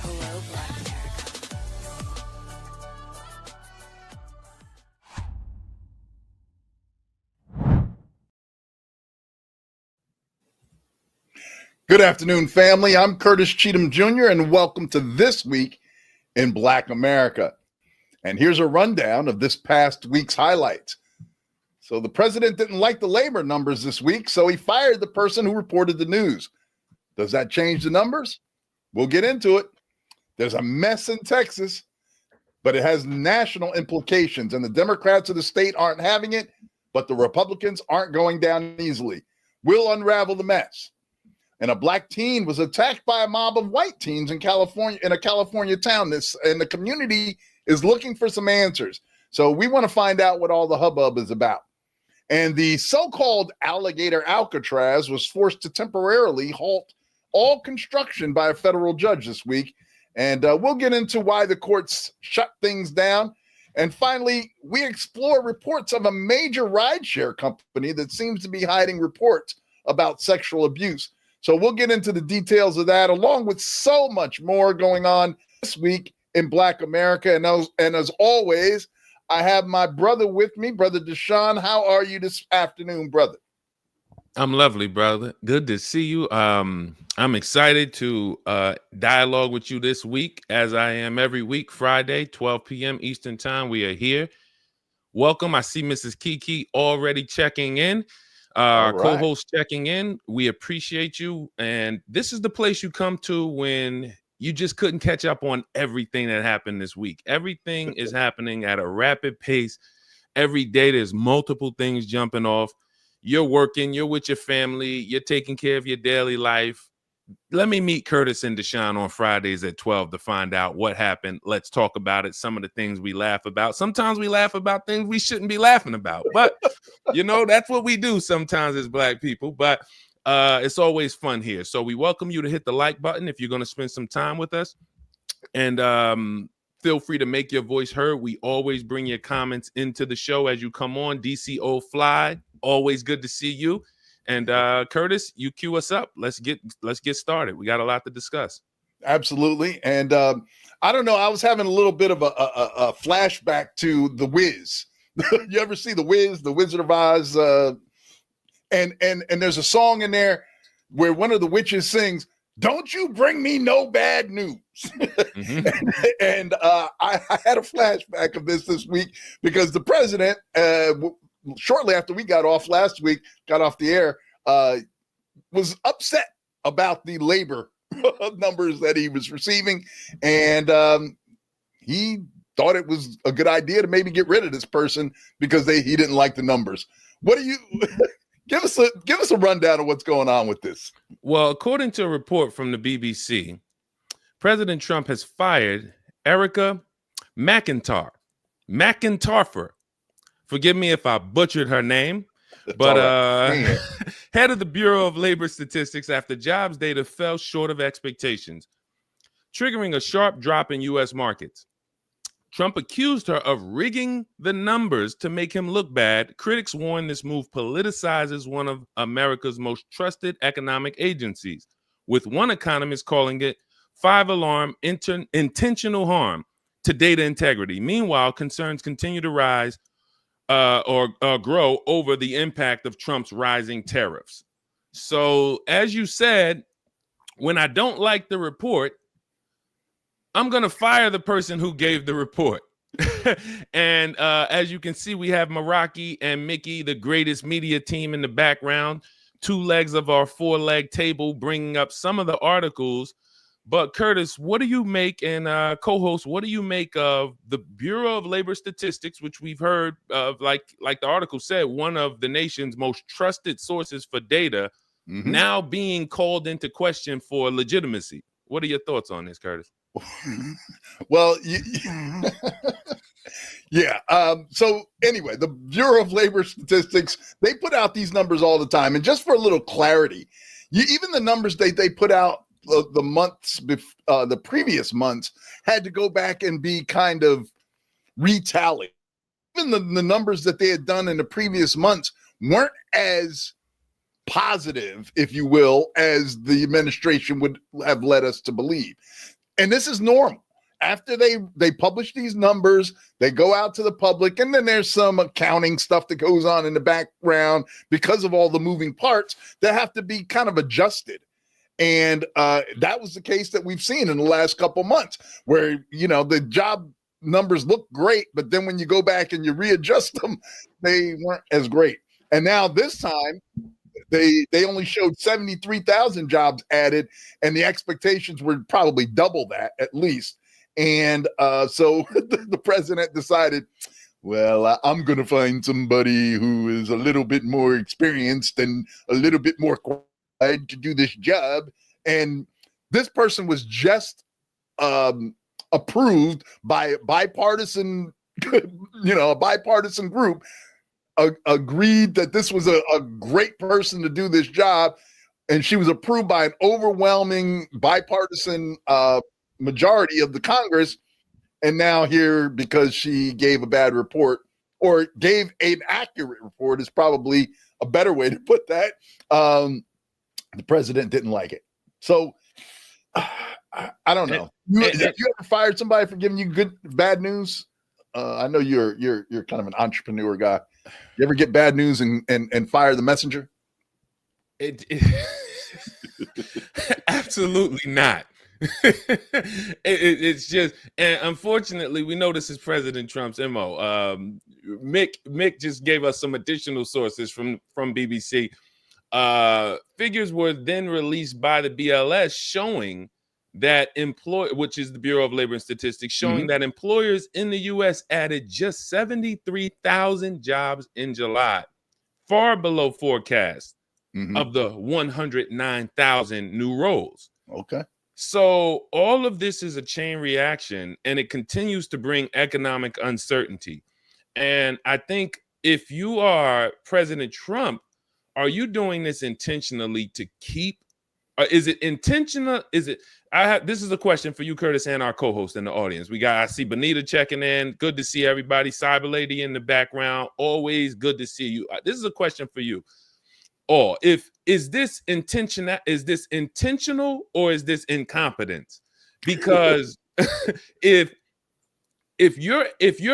below Black America. Good afternoon, family. I'm Curtis Cheatham Jr., and welcome to This Week in Black America. And here's a rundown of this past week's highlights. So the president didn't like the labor numbers this week, so he fired the person who reported the news. Does that change the numbers? We'll get into it. There's a mess in Texas, but it has national implications, and the Democrats of the state aren't having it, but the Republicans aren't going down easily. We'll unravel the mess. And a black teen was attacked by a mob of white teens in California, in a California town. And the community is looking for some answers. So we want to find out what all the hubbub is about. And the so-called alligator Alcatraz was forced to temporarily halt all construction by a federal judge this week. And we'll get into why the courts shut things down. And finally, we explore reports of a major rideshare company that seems to be hiding reports about sexual abuse. So we'll get into the details of that, along with so much more going on this week in Black America. And as always, I have my brother with me, Brother Deshone. How are you this afternoon, brother? I'm lovely, brother. Good to see you. I'm excited to dialogue with you this week, as I am every week, Friday, 12 p.m. Eastern Time. We are here. Welcome. I see Mrs. Kiki already checking in. Right. Co-host checking in. We appreciate you. And this is the place you come to when you just couldn't catch up on everything that happened this week. Everything is happening at a rapid pace. Every day there's multiple things jumping off. You're working, you're with your family, you're taking care of your daily life. Let me meet Curtis and Deshone on Fridays at 12 to find out what happened. Let's talk about it. Some of the things we laugh about. Sometimes we laugh about things we shouldn't be laughing about. But, you know, that's what we do sometimes as Black people. But it's always fun here. So we welcome you to hit the like button if you're going to spend some time with us. And feel free to make your voice heard. We always bring your comments into the show as you come on. DCO Fly, always good to see you. And Curtis, you cue us up. Let's get started. We got a lot to discuss. Absolutely. And I don't know. I was having a little bit of a flashback to The Wiz. You ever see The Wiz, The Wizard of Oz? And there's a song in there where one of the witches sings, "Don't you bring me no bad news." Mm-hmm. and I had a flashback of this week because the president, shortly after we got off the air, was upset about the labor numbers that he was receiving. And he thought it was a good idea to maybe get rid of this person because he didn't like the numbers. What do you give us a rundown of what's going on with this? Well, according to a report from the BBC, President Trump has fired Erica McIntyre. Forgive me if I butchered her name, but head of the Bureau of Labor Statistics after jobs data fell short of expectations, triggering a sharp drop in U.S. markets. Trump accused her of rigging the numbers to make him look bad. Critics warn this move politicizes one of America's most trusted economic agencies, with one economist calling it five-alarm intentional harm to data integrity. Meanwhile, concerns continue to rise or grow over the impact of Trump's rising tariffs. So, as you said, when I don't like the report, I'm going to fire the person who gave the report. And as you can see, we have Meraki and Mickey, the greatest media team, in the background, two legs of our four-leg table, bringing up some of the articles. But Curtis, what do you make, and co-host, what do you make of the Bureau of Labor Statistics, which we've heard of, like the article said, one of the nation's most trusted sources for data, now being called into question for legitimacy? What are your thoughts on this, Curtis? Well, yeah. So anyway, the Bureau of Labor Statistics, they put out these numbers all the time. And just for a little clarity, even the numbers they put out the previous months had to go back and be kind of retallied. Even the numbers that they had done in the previous months weren't as positive, if you will, as the administration would have led us to believe. And this is normal. After they publish these numbers, they go out to the public, and then there's some accounting stuff that goes on in the background because of all the moving parts that have to be kind of adjusted. And that was the case that we've seen in the last couple months, where, you know, the job numbers look great, but then when you go back and you readjust them, they weren't as great. And now this time, they only showed 73,000 jobs added, and the expectations were probably double that at least. And so the president decided, well, I'm going to find somebody who is a little bit more experienced and a little bit more qualified to do this job. And this person was just approved by a bipartisan, a bipartisan group, agreed that this was a great person to do this job. And she was approved by an overwhelming bipartisan majority of the Congress. And now here, because she gave a bad report, or gave an accurate report is probably a better way to put that, the president didn't like it. So I don't know. Have you ever fired somebody for giving you bad news? I know you're kind of an entrepreneur guy. You ever get bad news and fire the messenger? Absolutely not. It's just, and unfortunately, we know this is President Trump's MO. Mick just gave us some additional sources from BBC. Figures were then released by the BLS showing that which is the Bureau of Labor and Statistics, showing that employers in the U.S. added just 73,000 jobs in July, far below forecast of the 109,000 new roles. Okay. So all of this is a chain reaction, and it continues to bring economic uncertainty. And I think if you are President Trump, are you doing this intentionally to keep, or is it intentional? This is a question for you, Curtis, and our co-host in the audience. I see Benita checking in. Good to see everybody. Cyber Lady in the background. Always good to see you. This is a question for you. Or is this intentional or is this incompetence? Because if you're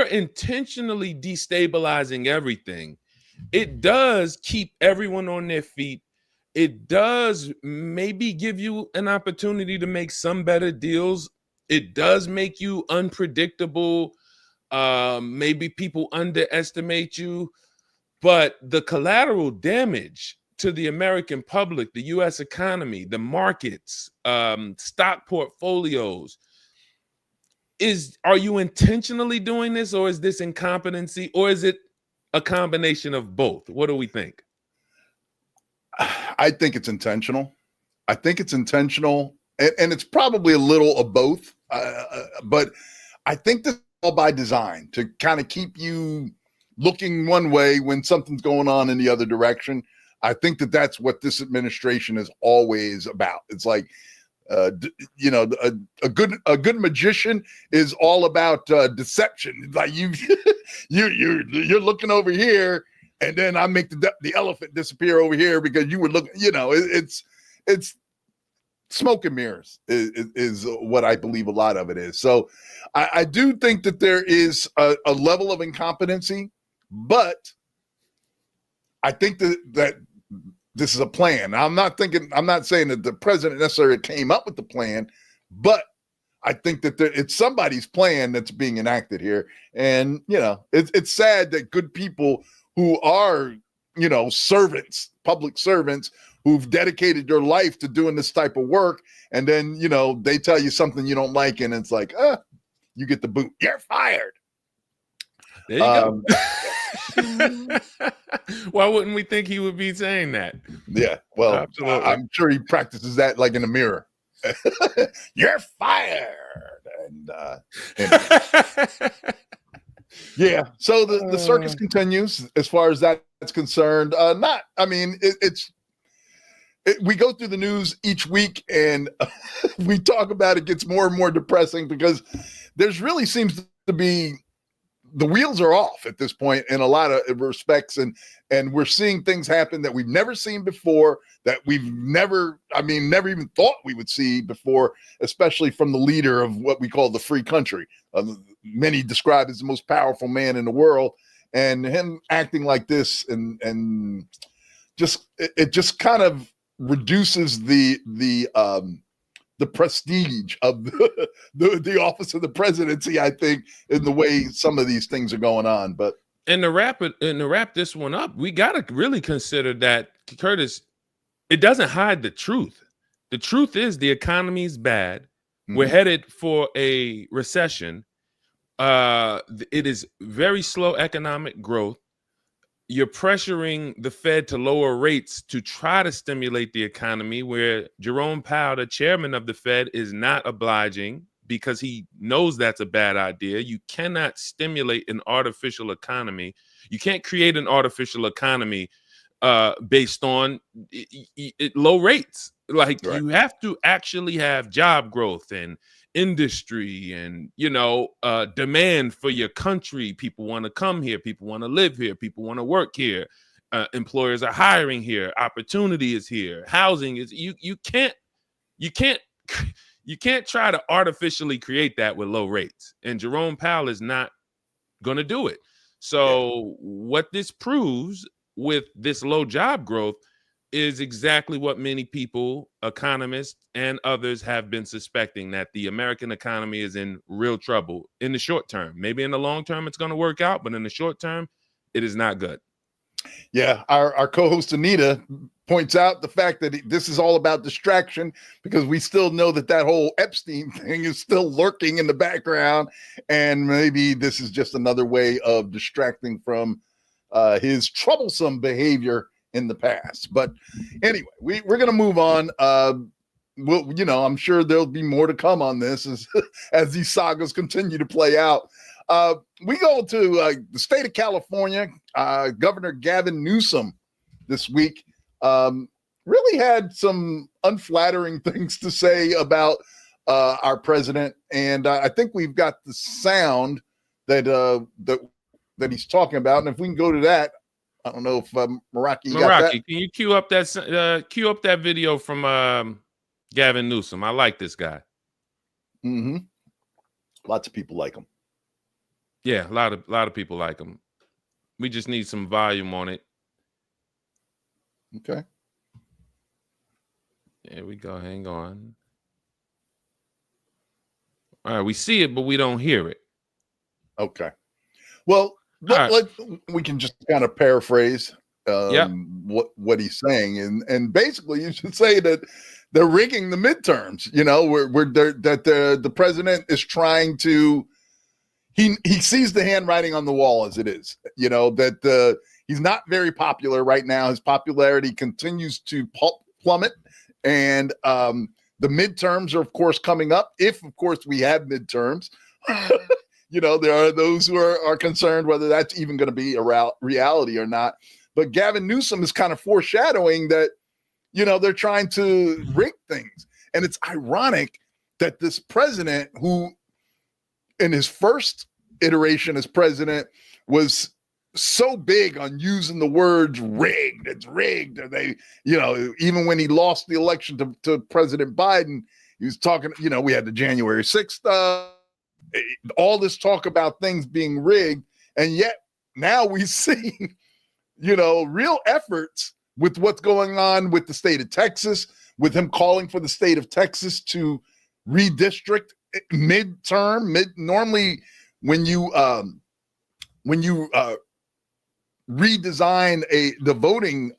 intentionally destabilizing everything, it does keep everyone on their feet. It does maybe give you an opportunity to make some better deals. It does make you unpredictable. Maybe people underestimate you, but the collateral damage to the American public, the U.S. economy, the markets, stock portfolios, are you intentionally doing this, or is this incompetency, or is it a combination of both? What do we think? I think it's intentional. And it's probably a little of both. But I think this is all by design, to kind of keep you looking one way when something's going on in the other direction. I think that's what this administration is always about. It's like, a good magician is all about deception. Like you're looking over here, and then I make the elephant disappear over here because you were looking. It's smoke and mirrors is what I believe a lot of it is. So I do think that there is a level of incompetency, but I think that this is a plan. I'm not saying that the president necessarily came up with the plan, but I think that it's somebody's plan that's being enacted here. And, it's sad that good people who are, servants, public servants, who've dedicated their life to doing this type of work, and then, they tell you something you don't like, and it's like, you get the boot. You're fired. There you go. Why wouldn't we think he would be saying that? Yeah, well, absolutely. I'm sure he practices that like in the mirror. You're fired. And yeah, so the circus continues as far as that's concerned. We go through the news each week, and we talk about it. Gets more and more depressing because there's really seems to be the wheels are off at this point in a lot of respects, and we're seeing things happen that we've never seen before, that we've never even thought we would see before, especially from the leader of what we call the free country. Many describe as the most powerful man in the world, and him acting like this, and it just kind of reduces the prestige of the office of the presidency, I think, in the way some of these things are going on. But to wrap this one up, we got to really consider that, Curtis, it doesn't hide the truth. The truth is the economy's bad. Mm-hmm. We're headed for a recession. It is very slow economic growth. You're pressuring the Fed to lower rates to try to stimulate the economy, where Jerome Powell, the chairman of the Fed, is not obliging because he knows that's a bad idea. You cannot stimulate an artificial economy. You can't create an artificial economy based on low rates. Like, right. You have to actually have job growth and industry and, demand for your country. People want to come here. People want to live here. People want to work here. Employers are hiring here. Opportunity is here. Housing is, you can't try to artificially create that with low rates. And Jerome Powell is not going to do it. So what this proves with this low job growth is exactly what many people, economists, and others have been suspecting, that the American economy is in real trouble in the short term. Maybe in the long term it's going to work out, but in the short term, it is not good. Yeah, our co-host Anita points out the fact that this is all about distraction, because we still know that whole Epstein thing is still lurking in the background, and maybe this is just another way of distracting from his troublesome behavior in the past. But anyway, we're going to move on. I'm sure there'll be more to come on this as these sagas continue to play out. We go to the state of California. Governor Gavin Newsom this week really had some unflattering things to say about our president, and I think we've got the sound that he's talking about. And if we can go to that, I don't know if Meraki, can you cue up that video from Gavin Newsom? I like this guy. Mm-hmm. Lots of people like him. Yeah, a lot of people like him. We just need some volume on it. Okay. There we go. Hang on. All right, we see it, but we don't hear it. Okay. Well, we can just kind of paraphrase what he's saying, and basically you should say that they're rigging the midterms. That the president is trying to. He sees the handwriting on the wall as it is. That he's not very popular right now. His popularity continues to plummet, and the midterms are, of course, coming up. If, of course, we have midterms. There are those who are concerned whether that's even going to be a reality or not. But Gavin Newsom is kind of foreshadowing that, they're trying to rig things. And it's ironic that this president, who in his first iteration as president was so big on using the words rigged, it's rigged. And they, even when he lost the election to President Biden, he was talking, we had the January 6th all this talk about things being rigged, and yet now we see, real efforts with what's going on with the state of Texas, with him calling for the state of Texas to redistrict midterm. Normally, when you redesign the voting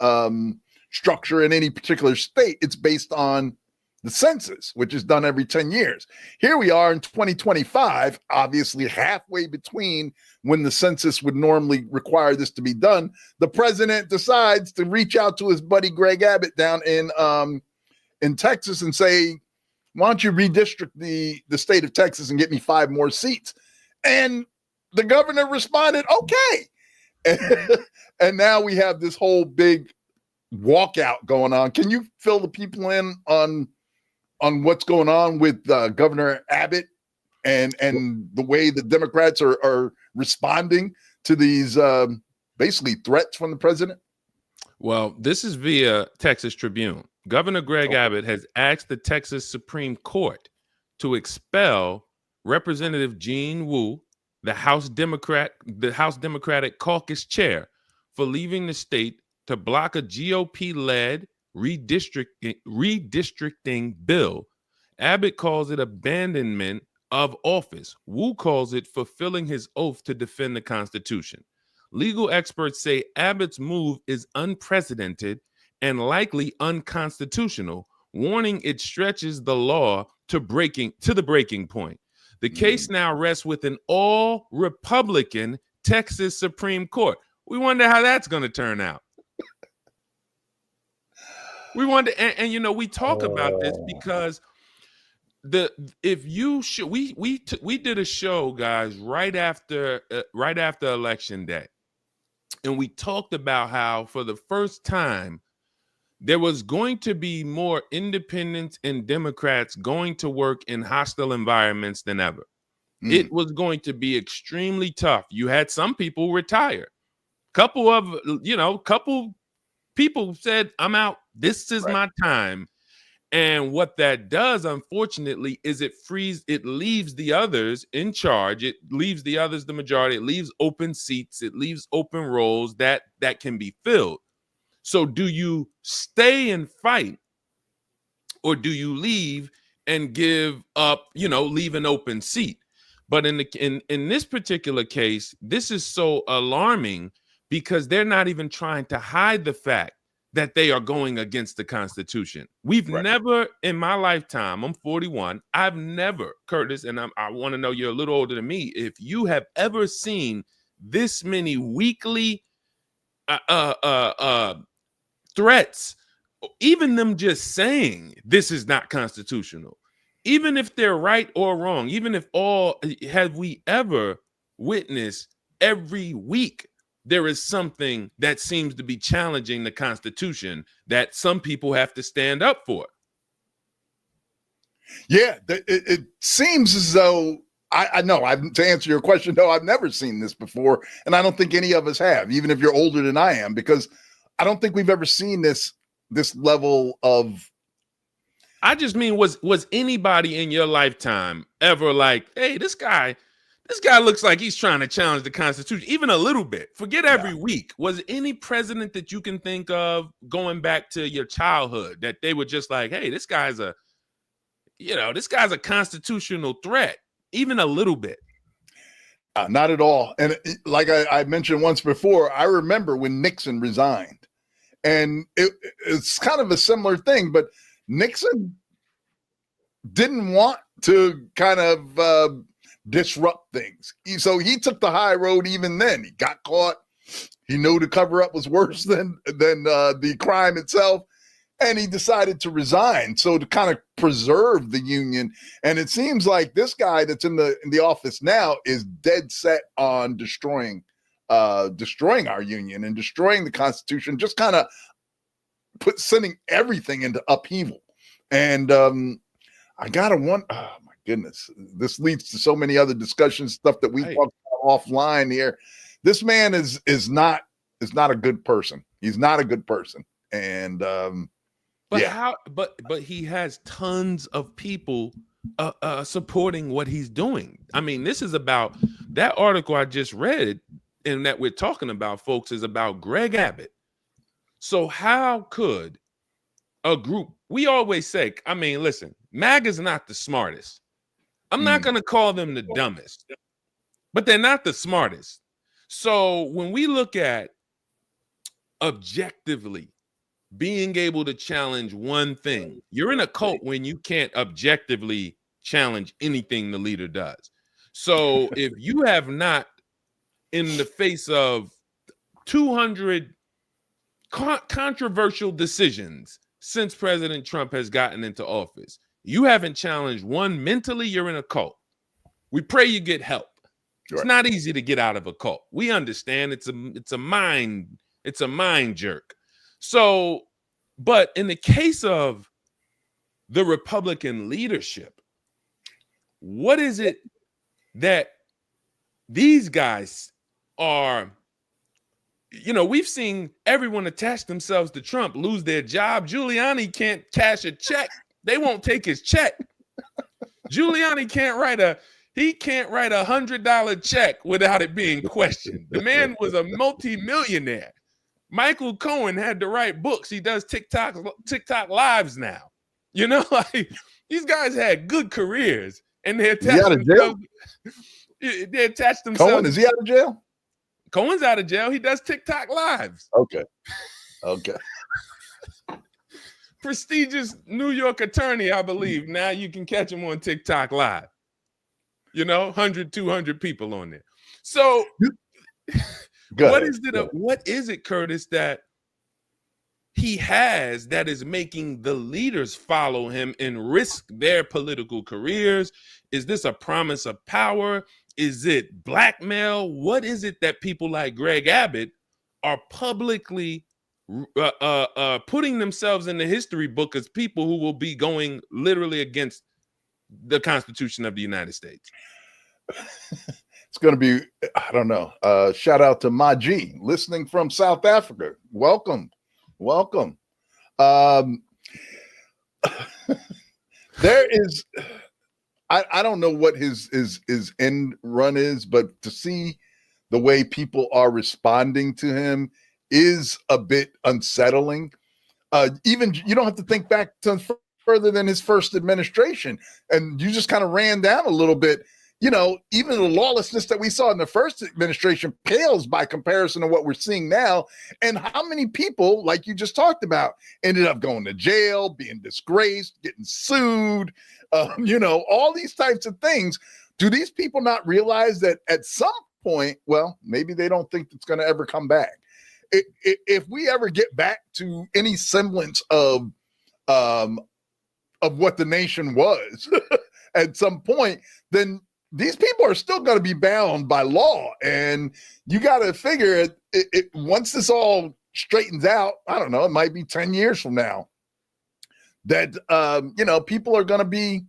structure in any particular state, it's based on the census, which is done every 10 years. Here we are in 2025, obviously halfway between when the census would normally require this to be done. The president decides to reach out to his buddy Greg Abbott down in Texas and say, why don't you redistrict the state of Texas and get me 5 more seats? And the governor responded, okay. And now we have this whole big walkout going on. Can you fill the people in on what's going on with Governor Abbott and the way the Democrats are responding to these basically threats from the president? Well, this is via Texas Tribune. Governor Greg Abbott has asked the Texas Supreme Court to expel Representative Gene Wu, the House Democratic caucus chair, for leaving the state to block a GOP-led redistricting bill. Abbott calls it abandonment of office. Wu calls it fulfilling his oath to defend the Constitution. Legal experts say Abbott's move is unprecedented and likely unconstitutional, warning it stretches the law to the breaking point. The case now rests with an all-Republican Texas Supreme Court. We wonder how that's going to turn out. We wonder, and you know, we talk about this because we did a show, guys, right after Election Day, and we talked about how for the first time there was going to be more independents and Democrats going to work in hostile environments than ever. It was going to be extremely tough. You had some people retire. Couple people said, I'm out. This is my time. And what that does, unfortunately, is it leaves the others in charge. It leaves the others the majority. It leaves open seats. It leaves open roles that can be filled. So do you stay and fight, or do you leave and give up, leave an open seat? But in this particular case, this is so alarming because they're not even trying to hide the fact that they are going against the Constitution. We've never, in my lifetime, I'm 41, I've never, Curtis, and I want to know, you're a little older than me, if you have ever seen this many weekly threats, even them just saying this is not constitutional, even if they're right or wrong, even if have we ever witnessed every week there is something that seems to be challenging the Constitution that some people have to stand up for? Yeah, it seems as though I know. To answer your question, no, I've never seen this before, and I don't think any of us have, even if you're older than I am, because I don't think we've ever seen this level of. I just mean, was anybody in your lifetime ever like, hey, this guy looks like he's trying to challenge the Constitution, even a little bit? Forget every week. Was any president that you can think of going back to your childhood that they were just like, hey, this guy's a constitutional threat, even a little bit? Not at all. And like I mentioned once before, I remember when Nixon resigned, and it's kind of a similar thing, but Nixon didn't want to kind of disrupt things. So he took the high road even then. He got caught. He knew the cover up was worse than the crime itself. And he decided to resign. So to kind of preserve the union. And it seems like this guy that's in the office now is dead set on destroying our union and destroying the Constitution, just kind of sending everything into upheaval. And I gotta wonder, oh my goodness, this leads to so many other discussions, stuff that we talked about offline here. This man is not a good person. He's not a good person. And but he has tons of people supporting what he's doing. I mean, this is about that article I just read and that we're talking about, folks, is about Greg Abbott. So how could a group, we always say, I mean, listen, MAGA's not the smartest. I'm not going to call them the dumbest, but they're not the smartest. So when we look at objectively being able to challenge one thing, you're in a cult when you can't objectively challenge anything the leader does. So if you have not, in the face of 200 controversial decisions since President Trump has gotten into office, you haven't challenged one mentally, you're in a cult. We pray you get help. It's not easy to get out of a cult. We understand it's a mind jerk. So, but in the case of the Republican leadership, what is it that these guys are, we've seen everyone attach themselves to Trump lose their job. Giuliani can't cash a check. They won't take his check. Giuliani can't write a $100 check without it being questioned. The man was a multi-millionaire. Michael Cohen had to write books. He does TikTok lives now. Like these guys had good careers, and they attached themselves. They attached themselves. Cohen, is he out of jail? Cohen's out of jail. He does TikTok lives. Okay. Prestigious New York attorney, I believe. Now you can catch him on TikTok live. 100, 200 people on there. So what is it, Curtis, that he has that is making the leaders follow him and risk their political careers? Is this a promise of power? Is it blackmail? What is it that people like Greg Abbott are publicly putting themselves in the history book as people who will be going literally against the Constitution of the United States? It's going to be, I don't know. Shout out to Maji, listening from South Africa. Welcome. There is, I don't know what his end run is, but to see the way people are responding to him is a bit unsettling. Even you don't have to think back to further than his first administration, and you just kind of ran down a little bit. Even the lawlessness that we saw in the first administration pales by comparison to what we're seeing now. And how many people, like you just talked about, ended up going to jail, being disgraced, getting sued, all these types of things. Do these people not realize that at some point, well, maybe they don't think it's going to ever come back? If we ever get back to any semblance of what the nation was at some point, then these people are still going to be bound by law. And you got to figure it once this all straightens out, I don't know, it might be 10 years from now, that, people are going to be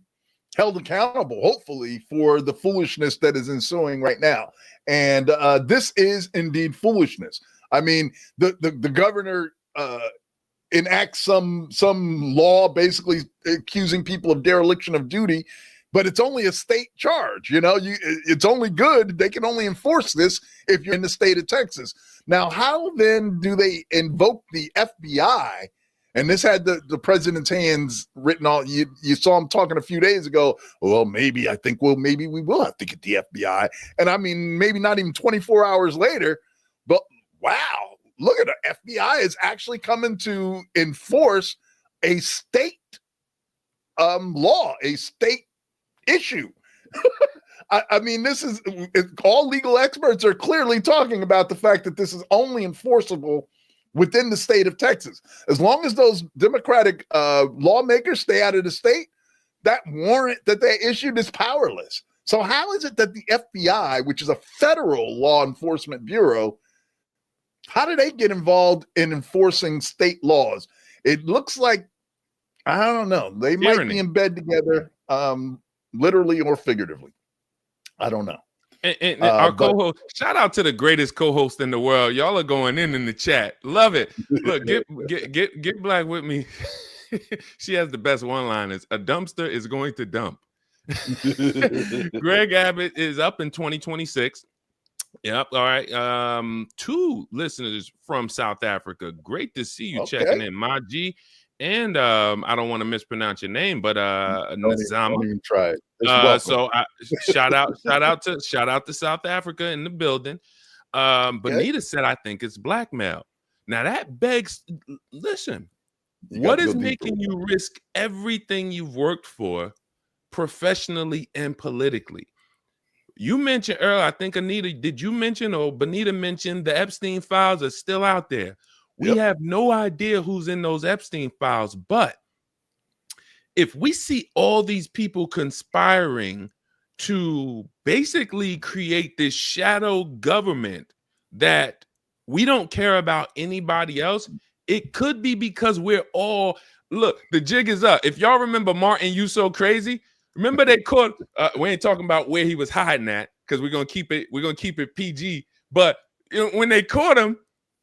held accountable, hopefully, for the foolishness that is ensuing right now. And this is indeed foolishness. I mean, the governor enacts some law basically accusing people of dereliction of duty, but it's only a state charge. It's only good. They can only enforce this if you're in the state of Texas. Now, how then do they invoke the FBI? And this had the president's hands written on. You saw him talking a few days ago. Well, maybe we will have to get the FBI. And I mean, maybe not even 24 hours later, but wow, look at the FBI is actually coming to enforce a state law, a state issue. I mean, this is all legal experts are clearly talking about the fact that this is only enforceable within the state of Texas. As long as those Democratic lawmakers stay out of the state, that warrant that they issued is powerless. So how is it that the FBI, which is a federal law enforcement bureau, how do they get involved in enforcing state laws? It looks like, I don't know, they might be in bed together, literally or figuratively. I don't know. And our co-host, shout out to the greatest co-host in the world. Y'all are going in the chat. Love it. Look, get Black with me. She has the best one-liners. A dumpster is going to dump. Greg Abbott is up in 2026. Yep. All right. 2 listeners from South Africa. Great to see you checking in, Maji. And I don't want to mispronounce your name, but Nazama. Don't even try it. So shout out to South Africa in the building. Bonita said, I think it's blackmail. Now that begs, listen, what is making you risk everything you've worked for professionally and politically? You mentioned earlier, I think Anita, did you mention or Bonita mentioned the Epstein files are still out there? We have no idea who's in those Epstein files, but if we see all these people conspiring to basically create this shadow government that we don't care about anybody else, it could be because we're all, look, the jig is up. If y'all remember Martin, You So Crazy, Remember they caught. We ain't talking about where he was hiding at because we're gonna keep it PG. But when they caught him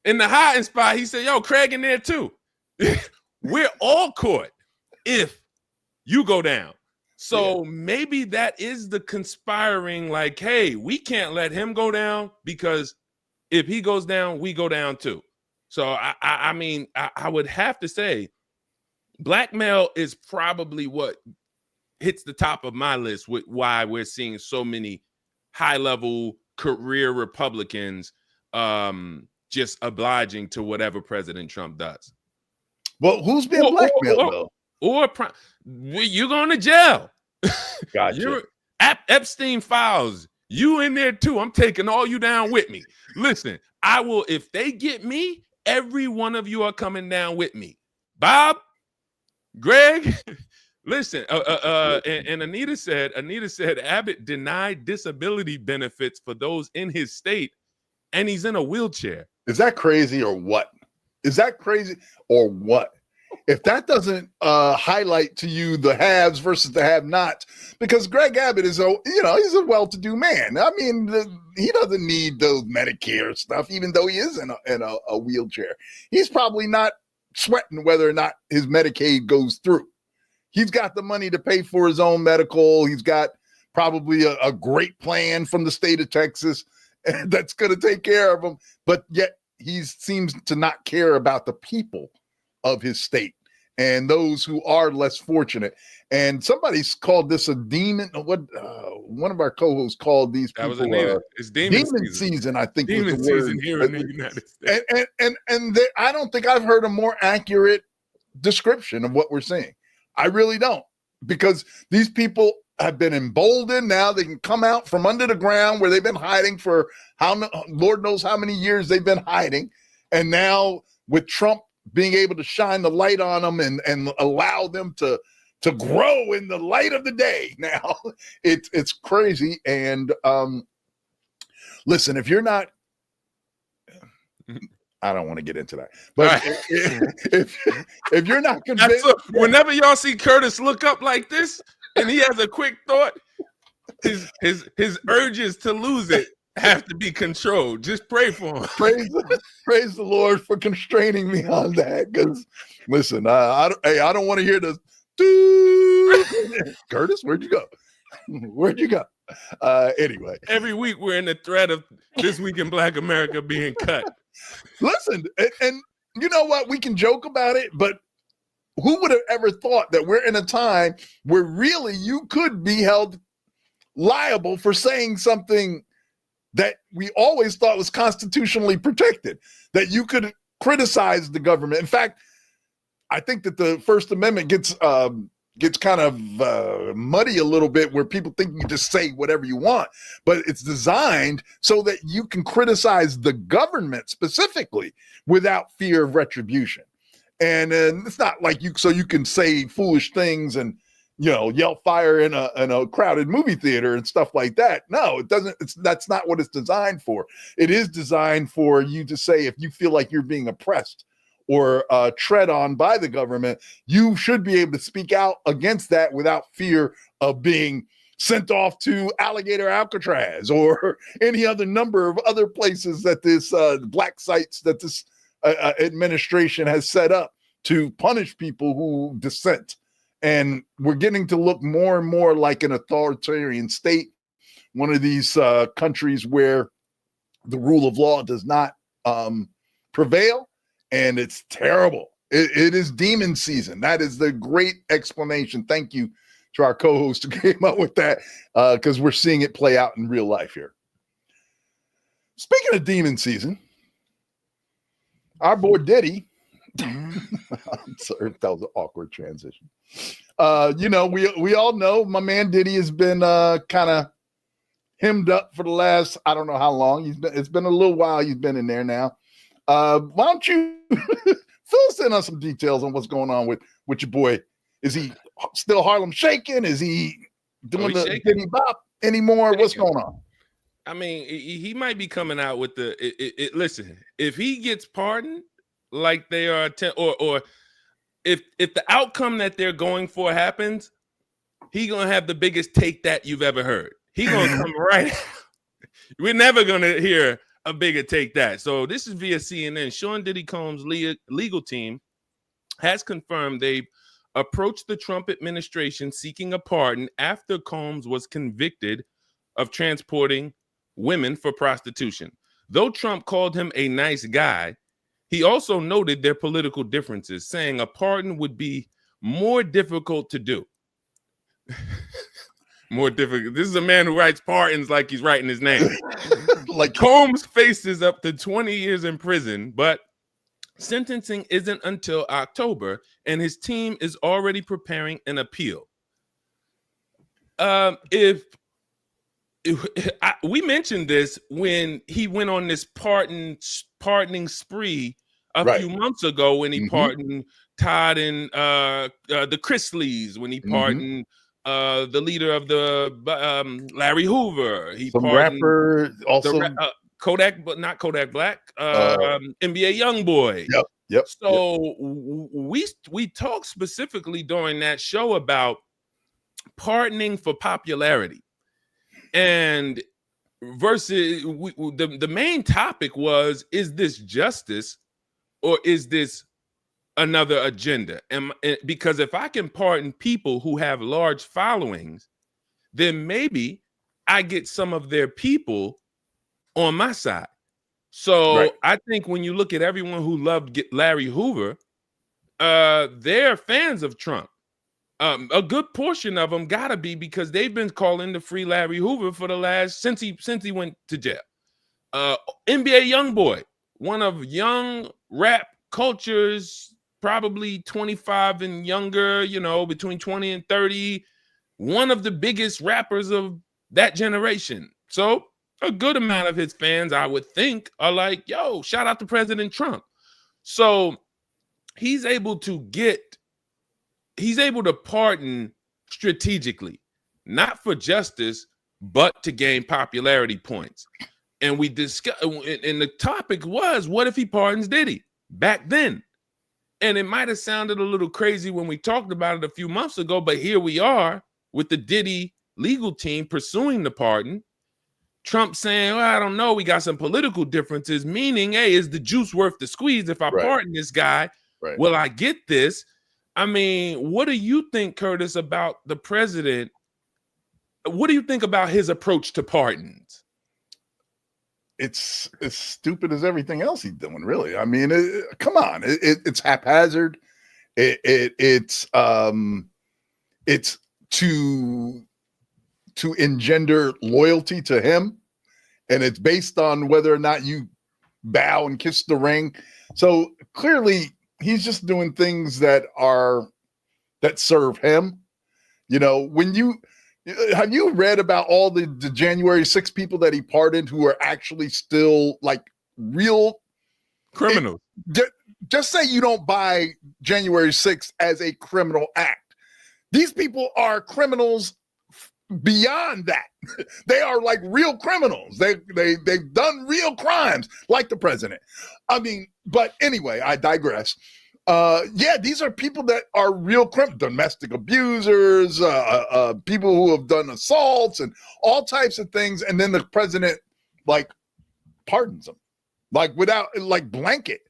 in the hiding spot, he said, "Yo, Craig in there too." We're all caught if you go down. So maybe that is the conspiring. Like, hey, we can't let him go down because if he goes down, we go down too. So I mean, I would have to say, blackmail is probably what hits the top of my list with why we're seeing so many high-level career Republicans just obliging to whatever President Trump does. Well, who's being blackmailed though? You're going to jail. Gotcha. Epstein files. You in there too. I'm taking all you down with me. Listen, I will. If they get me, every one of you are coming down with me. Bob, Greg. Listen, and Anita said Abbott denied disability benefits for those in his state, and he's in a wheelchair. Is that crazy or what? If that doesn't highlight to you the haves versus the have-nots, because Greg Abbott is he's a well-to-do man. I mean, he doesn't need those Medicare stuff, even though he is in a wheelchair. He's probably not sweating whether or not his Medicaid goes through. He's got the money to pay for his own medical. He's got probably a great plan from the state of Texas that's going to take care of him. But yet he seems to not care about the people of his state and those who are less fortunate. And somebody's called this a demon. One of our co-hosts called these people. That was it's demon season. I think demon was the season word. here in the United States. And I don't think I've heard a more accurate description of what we're seeing. I really don't, because these people have been emboldened. Now they can come out from under the ground where they've been hiding for Lord knows how many years they've been hiding. And now with Trump being able to shine the light on them and allow them to grow in the light of the day. Now it's crazy. And listen, if you're not, I don't want to get into that, but if you're not convinced, whenever y'all see Curtis look up like this and he has a quick thought, his urges to lose it have to be controlled. Just pray for him. Praise the Lord for constraining me on that. Because listen, I don't want to hear this. Curtis, where'd you go? Where'd you go? Anyway, every week we're in the threat of This Week in Black America being cut. Listen, and you know what? We can joke about it, but who would have ever thought that we're in a time where really you could be held liable for saying something that we always thought was constitutionally protected, that you could criticize the government. In fact, I think that the First Amendment gets kind of muddy a little bit, where people think you can just say whatever you want, but it's designed so that you can criticize the government specifically without fear of retribution. And it's not like you can say foolish things and yell fire in a crowded movie theater and stuff like that. No, it doesn't. That's not what it's designed for. It is designed for you to say, if you feel like you're being oppressed or tread on by the government, you should be able to speak out against that without fear of being sent off to Alligator Alcatraz or any other number of other places that this black sites that this administration has set up to punish people who dissent. And we're getting to look more and more like an authoritarian state, one of these countries where the rule of law does not prevail. And it's terrible. It is demon season. That is the great explanation. Thank you to our co-host who came up with that, because we're seeing it play out in real life here. Speaking of demon season, our boy Diddy, I'm sorry if that was an awkward transition. We all know my man Diddy has been kind of hemmed up for the last, I don't know how long. It's been a little while he's been in there now. Why don't you fill us in on some details on what's going on with your boy? Is he still Harlem shaking? Is he doing the Diddy Bop anymore? What's going on? I mean, he might be coming out with listen, if he gets pardoned like they are, or if the outcome that they're going for happens, he gonna have the biggest take that you've ever heard. He gonna come right out. We're never gonna hear a bigger take that. So this is via CNN. Sean Diddy Combs' legal team has confirmed they approached the Trump administration seeking a pardon after Combs was convicted of transporting women for prostitution. Though Trump called him a nice guy, he also noted their political differences, saying a pardon would be more difficult to do. More difficult. This is a man who writes pardons like he's writing his name. Like Combs faces up to 20 years in prison, but sentencing isn't until October, and his team is already preparing an appeal. We mentioned this when he went on this pardoning spree a few months ago, when he pardoned Todd and the Chrisleys, when he pardoned the leader of the Larry Hoover. He some pardoned rapper also Kodak, but not Kodak Black. NBA YoungBoy. Yep. So we talked specifically during that show about pardoning for popularity, and versus the main topic was, is this justice or is this another agenda? And because if I can pardon people who have large followings, then maybe I get some of their people on my side. So I think when you look at everyone who loved Larry Hoover, they're fans of Trump. A good portion of them gotta be, because they've been calling to free Larry Hoover for the last since he went to jail. NBA YoungBoy, one of young rap culture's probably 25 and younger, between 20 and 30, one of the biggest rappers of that generation. So a good amount of his fans, I would think, are like, yo, shout out to President Trump. So he's able to pardon strategically, not for justice, but to gain popularity points. And we discussed, and the topic was, what if he pardons Diddy back then? And it might have sounded a little crazy when we talked about it a few months ago, but here we are with the Diddy legal team pursuing the pardon. Trump saying, well, I don't know, we got some political differences, meaning, hey, is the juice worth the squeeze? If I pardon this guy, will I get this? I mean, what do you think, Curtis, about the president? What do you think about his approach to pardons? It's as stupid as everything else he's doing, really. I mean, come on, it's haphazard. It's to engender loyalty to him, and it's based on whether or not you bow and kiss the ring. So clearly, he's just doing things that serve him. Have you read about all the January 6 people that he pardoned who are actually still like real criminals? Just say you don't buy January 6th as a criminal act. These people are criminals beyond that. They are like real criminals. They've done real crimes like the president. I mean, but anyway, I digress. These are people that are real domestic abusers, people who have done assaults and all types of things. And then the president pardons them, without blanket.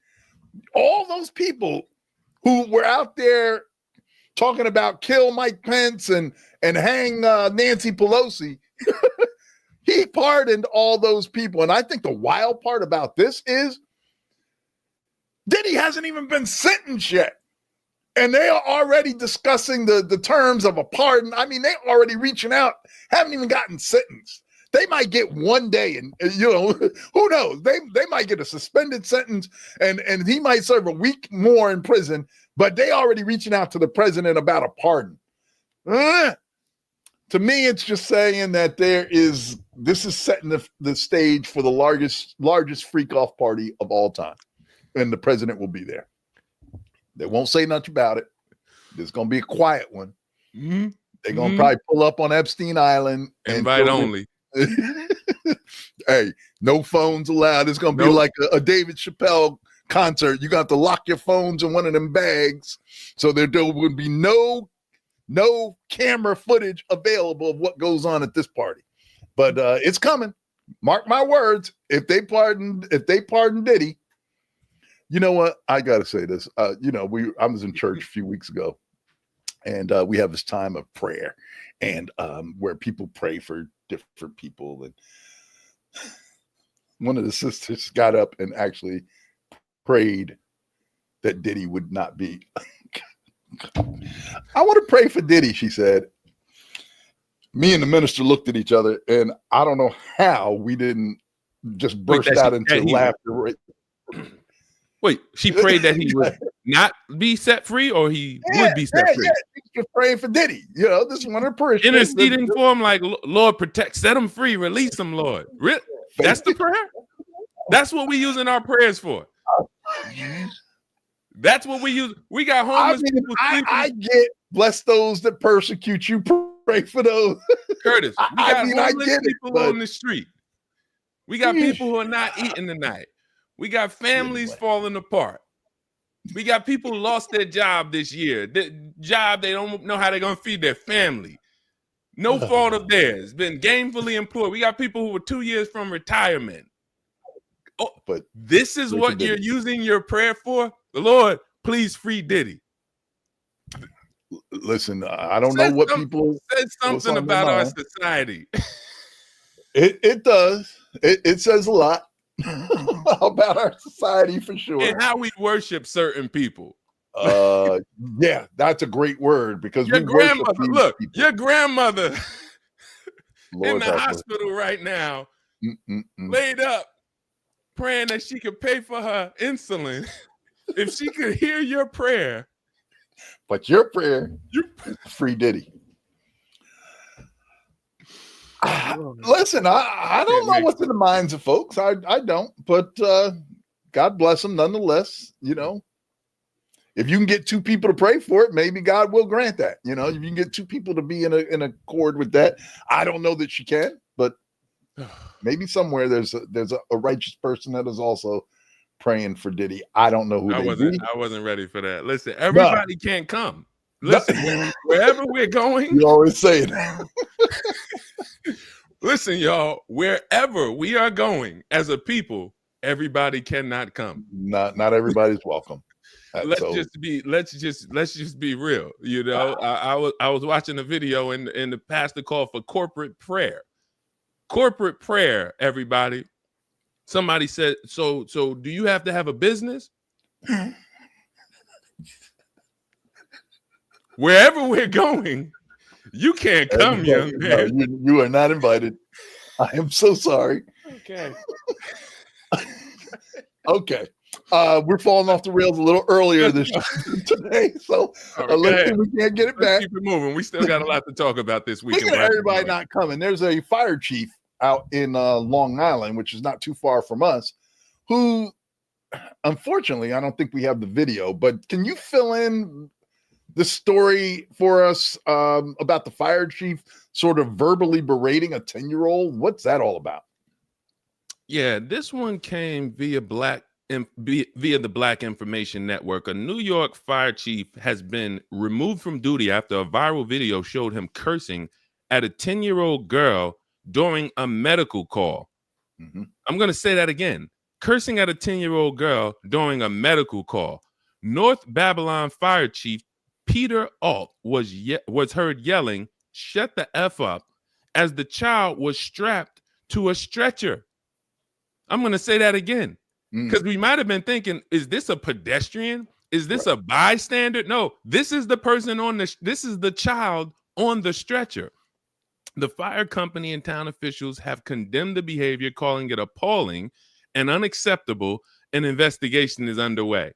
All those people who were out there talking about kill Mike Pence and hang Nancy Pelosi, he pardoned all those people. And I think the wild part about this is Diddy hasn't even been sentenced yet. And they are already discussing the terms of a pardon. I mean, they're already reaching out, haven't even gotten sentenced. They might get 1 day, and who knows? They might get a suspended sentence, and he might serve a week more in prison, but they already reaching out to the president about a pardon. To me, it's just saying that this is setting the stage for the largest freak-off party of all time. And the president will be there. They won't say much about it. There's going to be a quiet one. Mm-hmm. They're going to probably pull up on Epstein Island. Invite only. Hey, no phones allowed. It's going to be like a David Chappelle concert. You got to lock your phones in one of them bags so that there would be no no camera footage available of what goes on at this party. But it's coming. Mark my words. If they pardon Diddy, you know what? I gotta say this. I was in church a few weeks ago, and we have this time of prayer, and where people pray for different people. And one of the sisters got up and actually prayed that Diddy would not be. I want to pray for Diddy, she said. Me and the minister looked at each other, and I don't know how we didn't just burst out into laughter. Wait, she prayed that he would not be set free, or he would be set free? Yeah, she's praying for Diddy. This is one of her prayers. Interceding for him, like, Lord, protect, set him free, release him, Lord. Really? That's the prayer? That's what we using our prayers for. That's what we use. We got homeless people sleeping. I get bless those that persecute you. Pray for those. Curtis, we got homeless people on the street. We got people who are not eating tonight. We got families falling apart. We got people who lost their job this year. The job, they don't know how they're going to feed their family. No fault of theirs. Been gainfully employed. We got people who were 2 years from retirement. Oh, but this is what you're using your prayer for? The Lord, please free Diddy. Listen, I don't know what people said something about our society. It does. It says a lot about our society for sure. And how we worship certain people. Yeah, that's a great word, because your grandmother, your grandmother in the hospital right now, laid up, praying that she could pay for her insulin. If she could hear your prayer. But your prayer is free Diddy. Listen, I don't know what's in the minds of folks. I don't, but God bless them nonetheless. If you can get two people to pray for it, maybe God will grant that. If you can get two people to be in accord with that, I don't know that she can, but maybe somewhere there's a righteous person that is also praying for Diddy. I don't know who I wasn't ready for that. Listen, everybody can't come. Listen, wherever we're going, you always say it. Listen, y'all, wherever we are going as a people, everybody cannot come. Not everybody's welcome. Let's just be real. I was watching a video and the pastor called for corporate prayer. Corporate prayer, everybody. Somebody said, so do you have to have a business? Wherever we're going, you can't come, young man. No, you are not invited. I am so sorry. Okay. Okay. We're falling off the rails a little earlier today, so let's see if we can't get it back. Keep it moving. We still got a lot to talk about this week. Speaking of everybody not coming, there's a fire chief out in Long Island, which is not too far from us, who, unfortunately, I don't think we have the video, but can you fill in the story for us about the fire chief sort of verbally berating a 10-year-old? What's that all about? Yeah, this one came via the Black Information Network. A New York fire chief has been removed from duty after a viral video showed him cursing at a 10-year-old girl during a medical call. Mm-hmm. I'm going to say that again. Cursing at a 10-year-old girl during a medical call. North Babylon Fire Chief Peter Alt was heard yelling, "Shut the F up," as the child was strapped to a stretcher. I'm going to say that again, because we might have been thinking, is this a pedestrian? Is this a bystander? No, this is the person this is the child on the stretcher. The fire company and town officials have condemned the behavior, calling it appalling and unacceptable. An investigation is underway.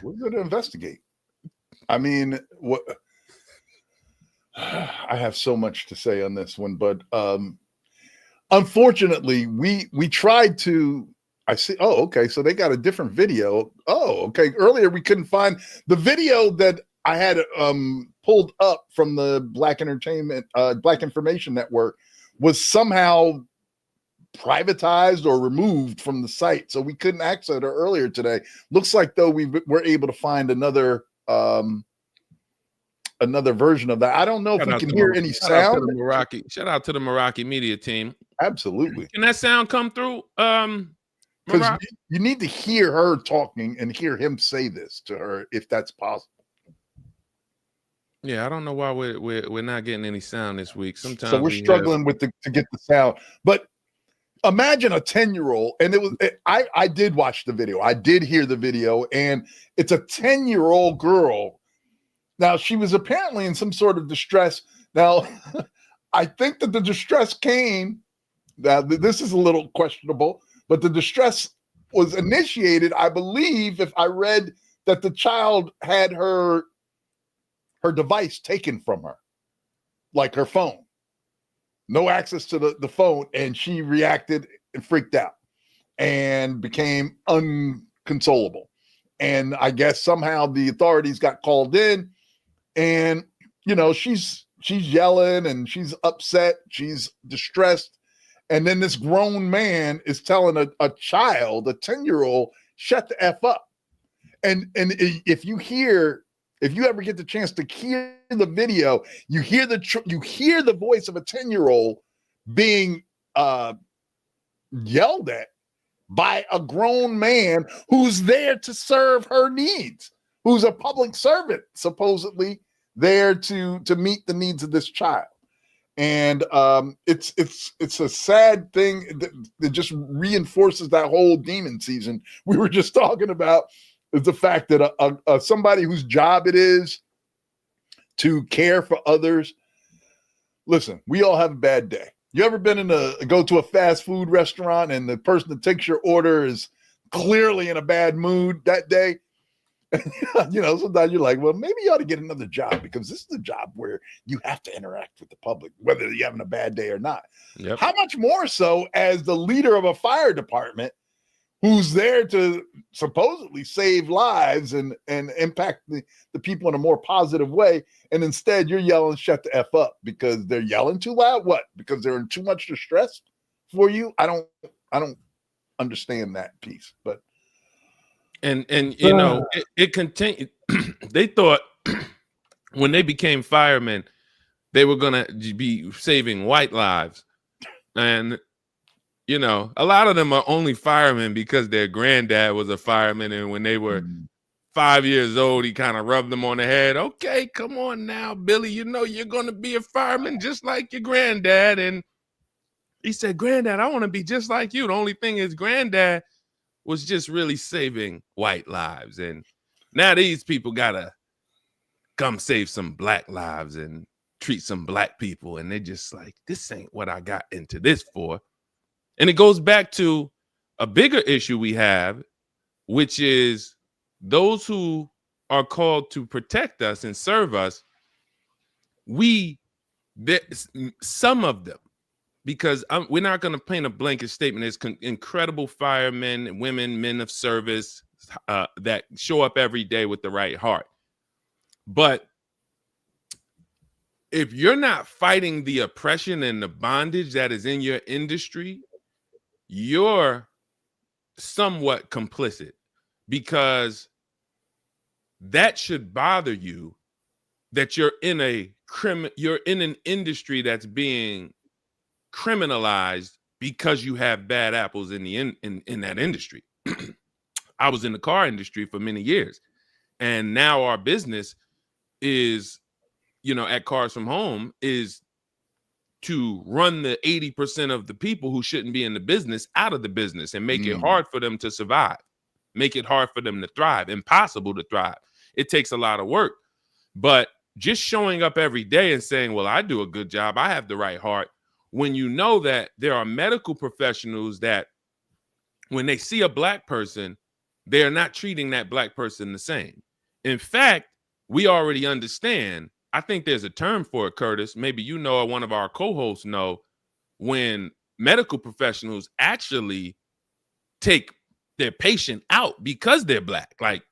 We're going to investigate. I mean, what? I have so much to say on this one, but unfortunately, we tried to. I see. Oh, okay. So they got a different video. Oh, okay. Earlier we couldn't find the video that I had pulled up from the Black Information Network was somehow privatized or removed from the site, so we couldn't access it earlier today. Looks like though we were able to find another another version of that. I don't know if we can hear any sound. Shout out to the Meraki media team. Absolutely. Can that sound come through? Because you need to hear her talking and hear him say this to her, if that's possible. Yeah, I don't know why we're not getting any sound this week. Sometimes so we're struggling to get the sound. But imagine a 10-year-old, and I did watch the video. I did hear the video, and it's a 10-year-old girl. Now, she was apparently in some sort of distress. Now, I think that the distress came, now this is a little questionable, but the distress was initiated, I believe, if I read that the child had her device taken from her, like her phone. No access to the phone, and she reacted and freaked out and became unconsolable. And I guess somehow the authorities got called in, and she's yelling and she's upset, she's distressed. And then this grown man is telling a child, a 10-year-old, shut the F up. And if you ever get the chance to hear the video, you hear the voice of a 10-year-old being yelled at by a grown man who's there to serve her needs, who's a public servant, supposedly there to meet the needs of this child. And it's a sad thing that just reinforces that whole demon season we were just talking about, is the fact that somebody whose job it is to care for others. Listen, we all have a bad day. You ever been go to a fast food restaurant and the person that takes your order is clearly in a bad mood that day? Sometimes you're like, well, maybe you ought to get another job, because this is a job where you have to interact with the public, whether you're having a bad day or not. Yep. How much more so as the leader of a fire department who's there to supposedly save lives and impact the people in a more positive way. And instead you're yelling, shut the F up, because they're yelling too loud. What? Because they're in too much distress for you? I don't understand that piece, but. And it continued. They thought when they became firemen, they were going to be saving white lives. And a lot of them are only firemen because their granddad was a fireman. And when they were 5 years old, he kind of rubbed them on the head. Okay, come on now, Billy, you're going to be a fireman just like your granddad. And he said, Granddad, I want to be just like you. The only thing is Granddad was just really saving white lives. And now these people got to come save some black lives and treat some black people. And they're just like, this ain't what I got into this for. And it goes back to a bigger issue we have, which is those who are called to protect us and serve us. Some of them, because we're not going to paint a blanket statement. There's incredible firemen, women, men of service that show up every day with the right heart. But if you're not fighting the oppression and the bondage that is in your industry, you're somewhat complicit, because that should bother you, that you're in an industry that's being criminalized because you have bad apples in that industry. I was in the car industry for many years, and now our business is, at Cars from Home, is to run the 80% of the people who shouldn't be in the business out of the business and make it hard for them to survive, make it hard for them to thrive, impossible to thrive. It takes a lot of work, but just showing up every day and saying, well, I do a good job, I have the right heart, when you know that there are medical professionals that when they see a black person, they're not treating that black person the same. In fact, we already understand, I think there's a term for it, Curtis, maybe or one of our co-hosts know, when medical professionals actually take their patient out because they're black. Like,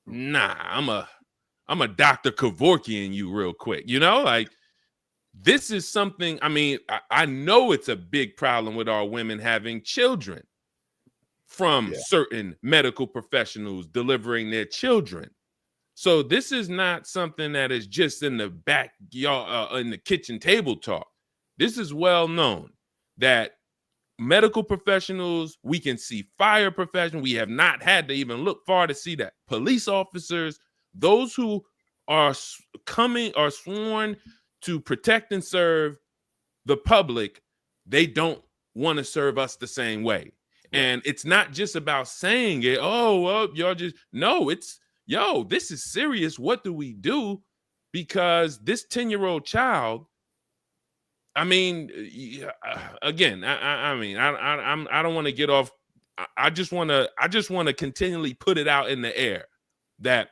nah, I'm a Dr. Kevorkian you real quick, like, this is something, I know it's a big problem with our women having children from certain medical professionals delivering their children. So this is not something that is just in the backyard, in the kitchen table talk. This is well known that medical professionals, we can see fire professionals. We have not had to even look far to see that. Police officers, those who are sworn to protect and serve the public, they don't want to serve us the same way. And it's not just about saying it, oh, well, y'all just, no, it's, yo, this is serious. What do we do? Because this 10-year-old child, I mean, again, I don't want to get off. I just want to continually put it out in the air that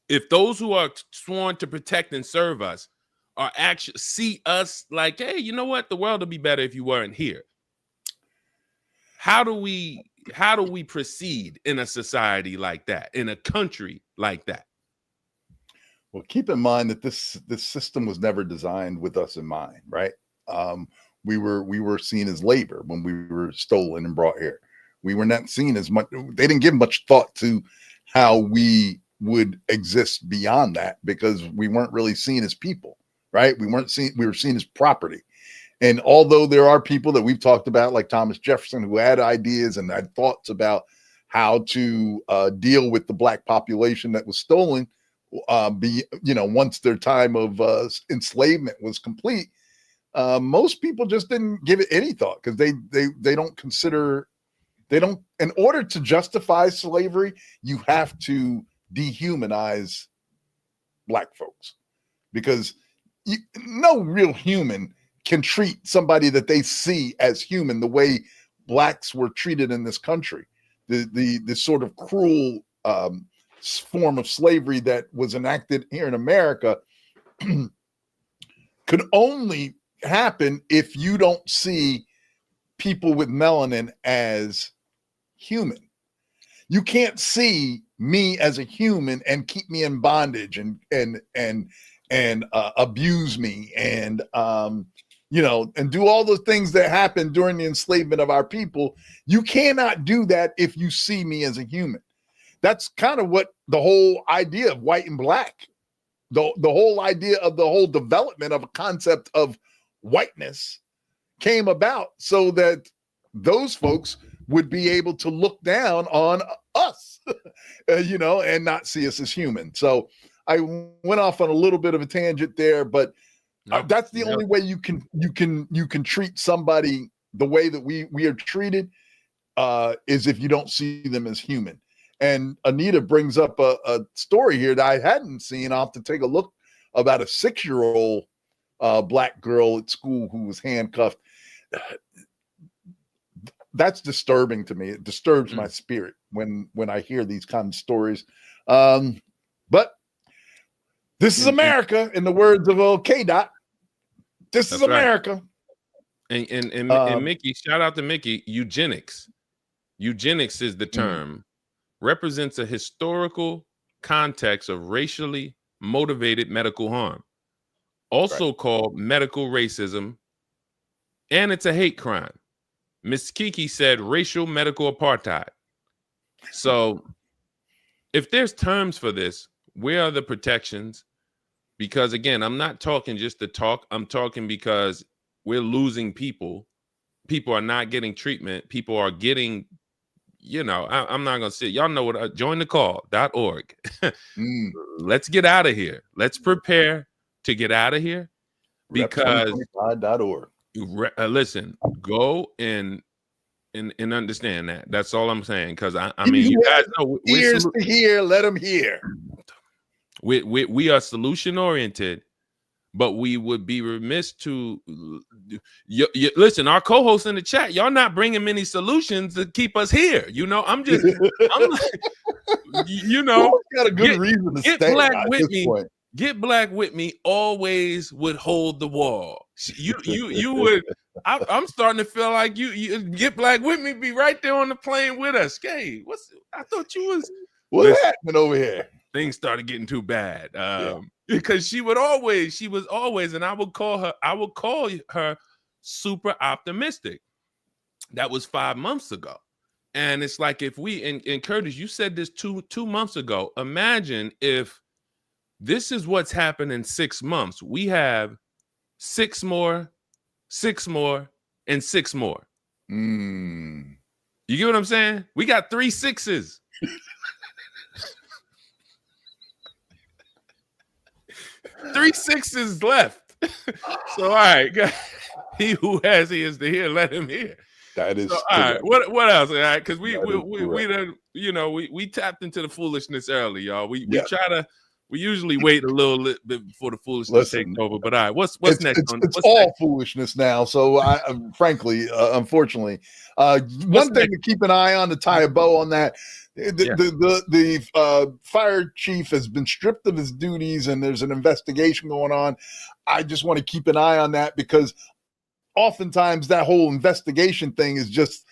if those who are sworn to protect and serve us are actually see us like, hey, you know what? The world would be better if you weren't here. How do we proceed in a society like that, in a country like that? Well, keep in mind that this system was never designed with us in mind, right? We were seen as labor when we were stolen and brought here. We were not seen as much. They didn't give much thought to how we would exist beyond that, because we weren't really seen as people, right? We were seen as property. And although there are people that we've talked about, like Thomas Jefferson, who had ideas and had thoughts about how to deal with the Black population that was stolen, once their time of enslavement was complete, most people just didn't give it any thought, because they don't consider, in order to justify slavery, you have to dehumanize Black folks, because no real human can treat somebody that they see as human the way Blacks were treated in this country. The sort of cruel form of slavery that was enacted here in America could only happen if you don't see people with melanin as human. You can't see me as a human and keep me in bondage and abuse me and and do all the things that happened during the enslavement of our people. You cannot do that if you see me as a human. That's kind of what the whole idea of white and black, the whole idea of the whole development of a concept of whiteness came about, so that those folks would be able to look down on us, and not see us as human. So I went off on a little bit of a tangent there, but that's the only way you can treat somebody the way that we are treated, is if you don't see them as human. And Anita brings up a story here that I hadn't seen. I'll have to take a look, about a 6-year-old Black girl at school who was handcuffed. That's disturbing to me. It disturbs my spirit when I hear these kind of stories. But this is America, in the words of K-Dot. This is America. Right. And Mickey, shout out to Mickey. Eugenics is the term. Represents a historical context of racially motivated medical harm, also called medical racism, and it's a hate crime. Miss Kiki said racial medical apartheid. So if there's terms for this, where are the protections? Because again, I'm not talking just to talk. I'm talking because we're losing people. People are not getting treatment. People are getting, I'm not going to say, y'all know what, jointhecall.org. Let's get out of here. Let's prepare to get out of here, because Rep2025.org. Listen, go and understand that. That's all I'm saying. Because I mean, you guys know, ears to hear, let them hear. We are solution oriented, but we would be remiss to listen. Our co-hosts in the chat, y'all not bringing many solutions to keep us here. I'm like, got a good reason to get stay Black at with this me. point. Get Black with me always would hold the wall. You would. I'm starting to feel like you Get Black with me be right there on the plane with us. Hey, I thought you was. What's happening over here? Things started getting too bad. Because she was always, and I would call her super optimistic. That was 5 months ago. And it's like if we and Curtis, you said this two months ago. Imagine if this is what's happened in 6 months. We have 6 more, 6 more, and 6 more. Mm. You get what I'm saying? We got 3 6s. 3 6s left. So all right, he who has ears to hear, let him hear. That is so, all right. What else? All right, because we done, we tapped into the foolishness early, y'all. We usually wait a little bit before the foolishness takes over. But all right, what's next? It's all foolishness now. So frankly, unfortunately, one thing to keep an eye on, to tie a bow on that. The fire chief has been stripped of his duties, and there's an investigation going on. I just want to keep an eye on that, because oftentimes that whole investigation thing is just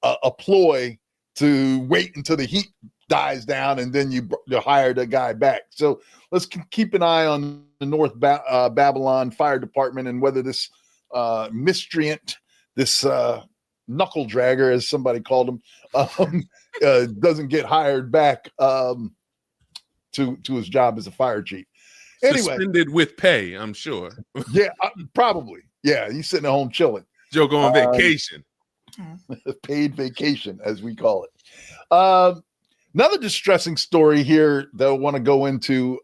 a ploy to wait until the heat dies down, and then you hire the guy back. So let's keep an eye on the North Babylon Fire Department, and whether this miscreant, this knuckle dragger, as somebody called him, doesn't get hired back to his job as a fire chief. Anyway, suspended with pay, I'm sure. Yeah, probably. Yeah, he's sitting at home chilling. Joe go on vacation. Paid vacation, as we call it. Another distressing story here that I want to go into.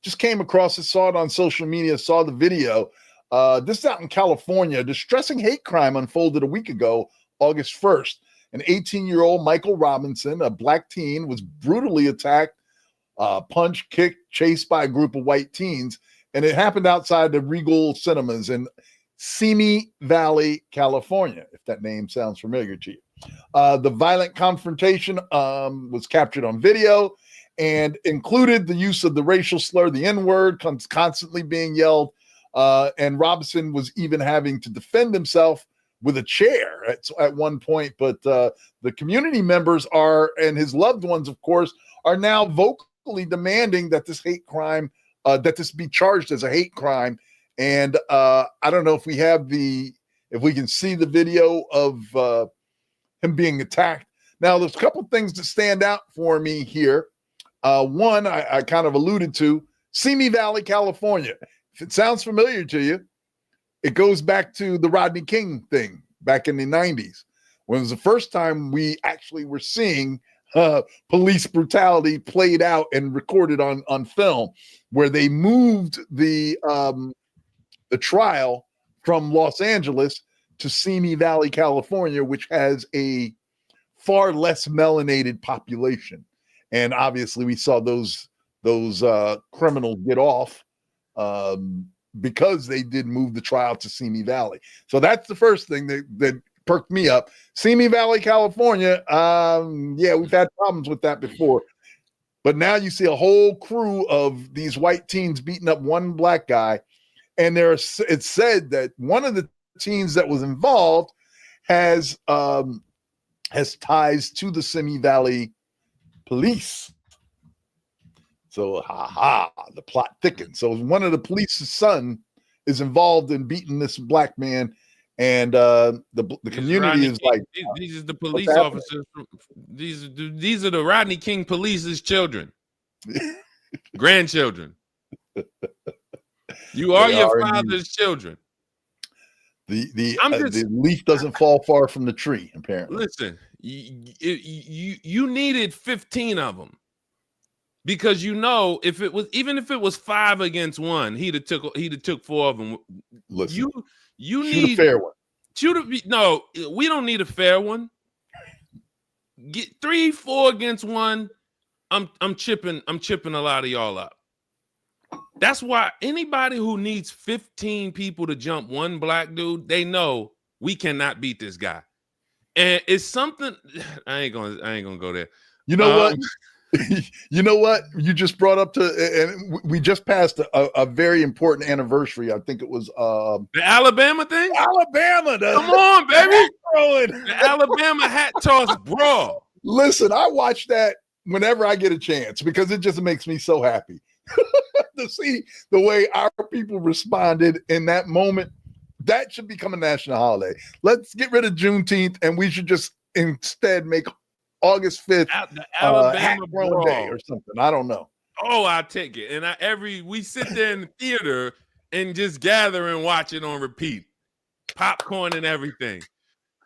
Just came across it, saw it on social media, saw the video. This is out in California. A distressing hate crime unfolded a week ago, August 1st. An 18-year-old Michael Robinson, a black teen, was brutally attacked, punched, kicked, chased by a group of white teens. And it happened outside the Regal Cinemas in Simi Valley, California, if that name sounds familiar to you. The violent confrontation was captured on video and included the use of the racial slur, the N-word, constantly being yelled. And Robinson was even having to defend himself with a chair at one point. But the community members and his loved ones, of course, are now vocally demanding that this hate crime, that this be charged as a hate crime. And I don't know if we can see the video of him being attacked. Now, there's a couple things that stand out for me here. One, I kind of alluded to, Simi Valley, California. If it sounds familiar to you, it goes back to the Rodney King thing back in the 90s, when it was the first time we actually were seeing police brutality played out and recorded on film, where they moved the trial from Los Angeles to Simi Valley, California, which has a far less melanated population. And obviously we saw those criminals get off because they did move the trial to Simi Valley. So that's the first thing that perked me up. Simi Valley, California. Yeah, we've had problems with that before. But now you see a whole crew of these white teens beating up one black guy. And it's said that one of the teens that was involved has ties to the Simi Valley police. So, the plot thickens. So one of the police's son is involved in beating this black man, and the community is like, these are the police officers. These are the Rodney King police's children, grandchildren. You are your father's children. The leaf doesn't fall far from the tree, apparently. Listen, you needed 15 of them, because if it was 5 against 1, he'd have took 4 of them. Listen, you shoot need a fair one. No, we don't need a fair one. Get 3-4 against 1. I'm chipping a lot of y'all up. That's why anybody who needs 15 people to jump one black dude, they know we cannot beat this guy. And it's something I ain't gonna go there. You know what? You know what? You just brought up and we just passed a very important anniversary. I think it was the Alabama thing. Alabama, come on, baby! The Alabama hat toss brawl. Listen, I watch that whenever I get a chance, because it just makes me so happy to see the way our people responded in that moment. That should become a national holiday. Let's get rid of Juneteenth, and we should just instead make August 5th The Alabama Hat Throne Day or something. I don't know. Oh, I'll take it. And we sit there in the theater and just gather and watch it on repeat. Popcorn and everything.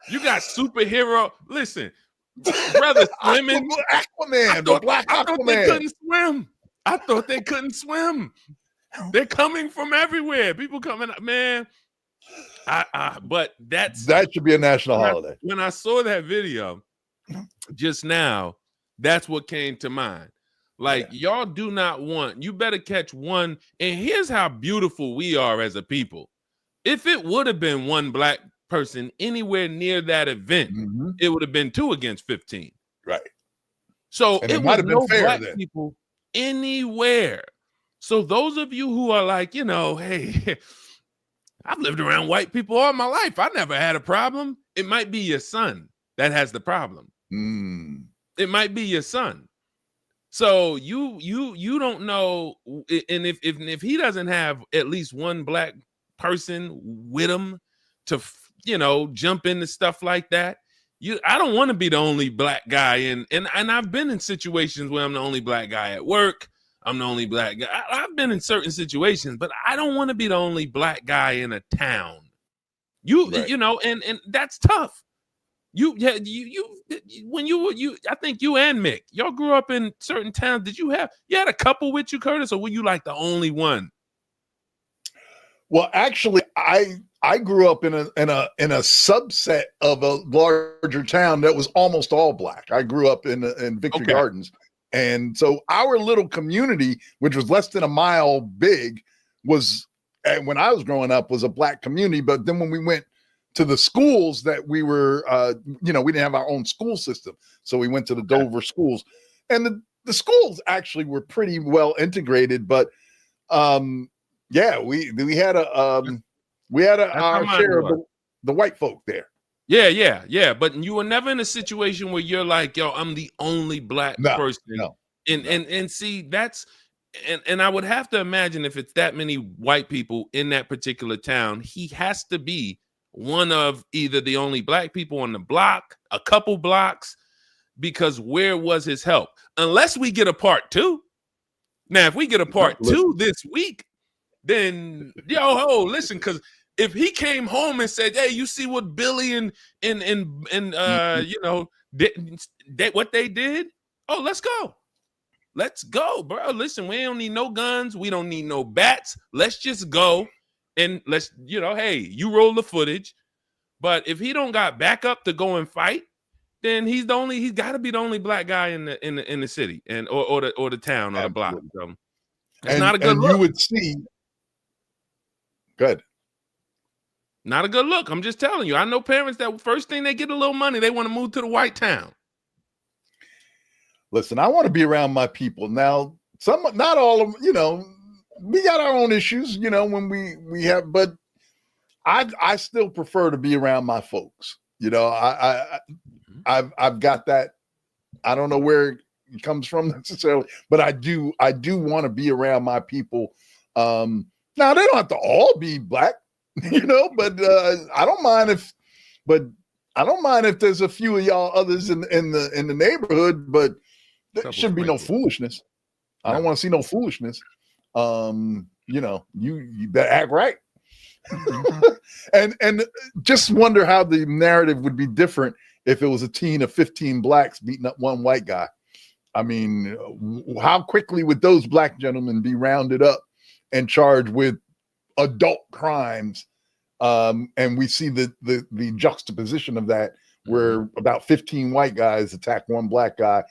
You got superhero. Listen, brother swimming. Aquaman, the black Aquaman. I thought they couldn't swim. I thought they couldn't swim. They're coming from everywhere. People coming up, man. But that should be a national holiday. When I saw that video just now, that's what came to mind. Like, y'all do not want, you better catch one. And here's how beautiful we are as a people. If it would have been one black person anywhere near that event, it would have been 2 against 15. Right. So it might have been fair black then. People anywhere. So those of you who are like, you know, hey, I've lived around white people all my life. I never had a problem. It might be your son that has the problem. It might be your son. So you don't know, and if he doesn't have at least one black person with him to jump into stuff like that, I don't want to be the only black guy and I've been in situations where I'm the only black guy at work. I'm the only black guy. I've been in certain situations, but I don't want to be the only black guy in a town. And that's tough. I think you and Mick, y'all grew up in certain towns. You had a couple with you, Curtis, or were you like the only one? Well, actually, I grew up in a subset of a larger town that was almost all black. I grew up in Victory Gardens. And so our little community, which was less than a mile big, when I was growing up, was a black community. But then when we went to the schools that we were, we didn't have our own school system. So we went to the Dover schools, and the schools actually were pretty well integrated. But we had our share of the white folk there. Yeah. But you were never in a situation where you're like, yo, I'm the only black person. No. And see, that's and I would have to imagine if it's that many white people in that particular town, he has to be one of either the only black people on the block, a couple blocks, because where was his help? Unless we get a part 2. Now, if we get a part 2 this week, then listen, because if he came home and said, "Hey, you see what Billy and what they did? Oh, let's go, bro. Listen, we don't need no guns, we don't need no bats. Let's just go and let's, hey, you roll the footage." But if he don't got backup to go and fight, then he's got to be the only black guy in the city or the town or the block. So it's not a good look. You would see. Good. Not a good look. I'm just telling you. I know parents that first thing they get a little money, they want to move to the white town. Listen, I want to be around my people. Now, not all of them, we got our own issues, when we have, but I still prefer to be around my folks. I've got that. I don't know where it comes from necessarily, but I do want to be around my people. Now they don't have to all be black, but I don't mind if there's a few of y'all others in the neighborhood, but there shouldn't be no foolishness. I don't want to see no foolishness. You better act right. and just wonder how the narrative would be different if it was a team of 15 blacks beating up one white guy. I mean, how quickly would those black gentlemen be rounded up and charged with adult crimes? And we see the juxtaposition of that, where about 15 white guys attack one black guy,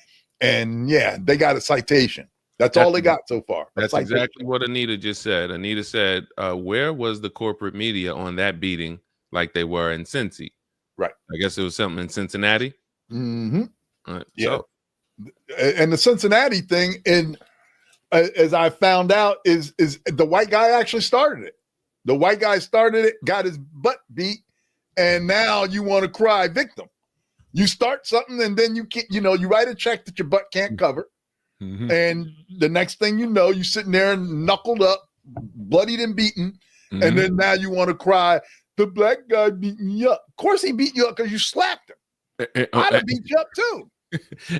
and they got a citation. That's all they got so far. That's exactly what Anita just said. Anita said, where was the corporate media on that beating like they were in Cincy? Right. I guess it was something in Cincinnati. Mm-hmm. Right, yeah. So. And the Cincinnati thing, as I found out, is the white guy actually started it. The white guy started it, got his butt beat, and now you want to cry victim. You start something, and then you write a check that your butt can't cover. Mm-hmm. And the next thing you know, you're sitting there knuckled up, bloodied and beaten. Mm-hmm. And then now you want to cry, the black guy beat me up. Of course he beat you up because you slapped him. I'd have beat you up too.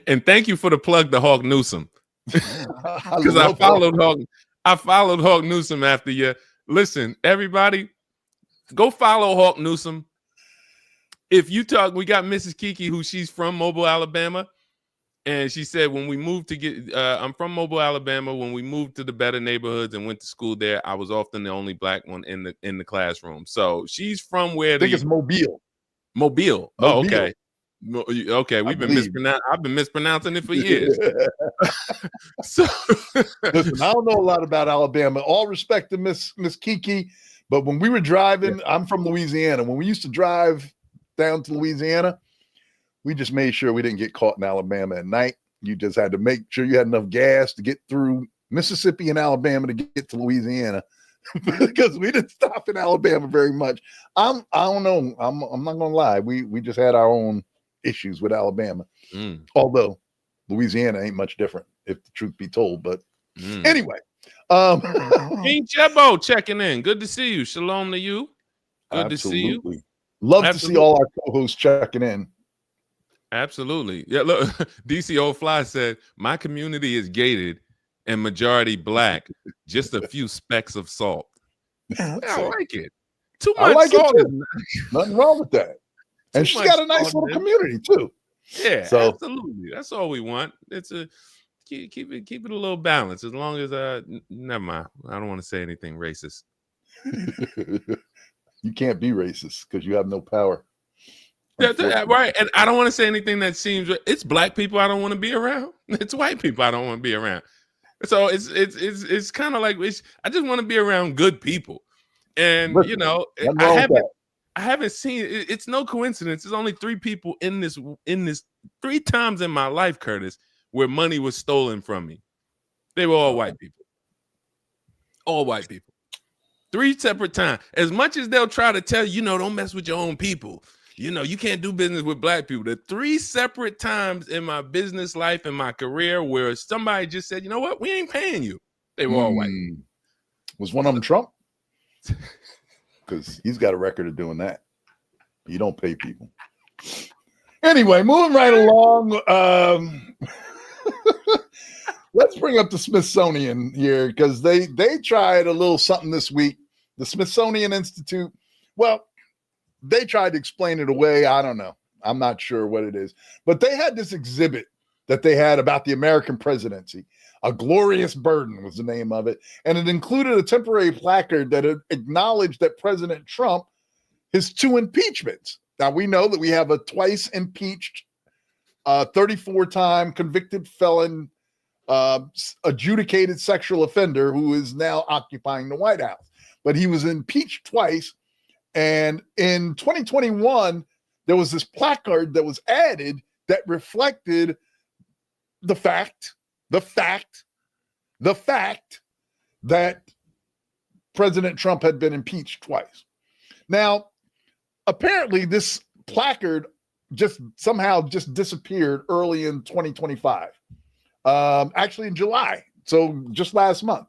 And thank you for the plug to Hawk Newsom. Because I followed Hawk Newsom after you. Listen, everybody, go follow Hawk Newsom. If you talk, we got Mrs. Kiki, who she's from Mobile, Alabama. And she said, when we moved to I'm from Mobile, Alabama. When we moved to the better neighborhoods and went to school there, I was often the only black one in the classroom. So she's from where I think it's Mobile. Mobile. Oh, okay. Okay, I've been mispronouncing it for years. So listen, I don't know a lot about Alabama. All respect to Miss Kiki, but when we were driving, I'm from Louisiana. When we used to drive down to Louisiana, we just made sure we didn't get caught in Alabama at night. You just had to make sure you had enough gas to get through Mississippi and Alabama to get to Louisiana. Because we didn't stop in Alabama very much. I don't know. I'm not gonna lie. We just had our own issues with Alabama. Although Louisiana ain't much different, if the truth be told. But anyway. King Chebo checking in. Good to see you. Shalom to you. Good to see you. Love to see all our co-hosts checking in. Absolutely. Yeah, look, DCO Fly said, my community is gated and majority black, just a few specks of salt. I like it. Too much salt. Nothing wrong with that. And she's got a nice little community too. Yeah, so, absolutely. That's all we want. It's a keep it a little balanced. As long as never mind. I don't want to say anything racist. You can't be racist because you have no power. Yeah, right. And I don't want to say anything that seems it's black people I don't want to be around. It's white people I don't want to be around. So it's kind of like I just want to be around good people. And listen, you know, I haven't seen it's no coincidence. There's only 3 people in this 3 times in my life, Curtis, where money was stolen from me. They were all white people. All white people. 3 separate times. As much as they'll try to tell you, don't mess with your own people. You can't do business with black people. The 3 separate times in my business life and my career where somebody just said, you know what, we ain't paying you. They were all white. Was one of them Trump? Because he's got a record of doing that. You don't pay people. Anyway, moving right along. Let's bring up the Smithsonian here because they tried a little something this week. The Smithsonian Institute, well, they tried to explain it away. I don't know. I'm not sure what it is. But they had this exhibit that they had about the American presidency. A Glorious Burden was the name of it. And it included a temporary placard that acknowledged that President Trump, his 2 impeachments. Now, we know that we have a twice impeached, 34-time convicted felon, adjudicated sexual offender who is now occupying the White House. But he was impeached twice. And in 2021, there was this placard that was added that reflected the fact that President Trump had been impeached twice. Now, apparently this placard just somehow disappeared early in 2025. Actually in July. So just last month.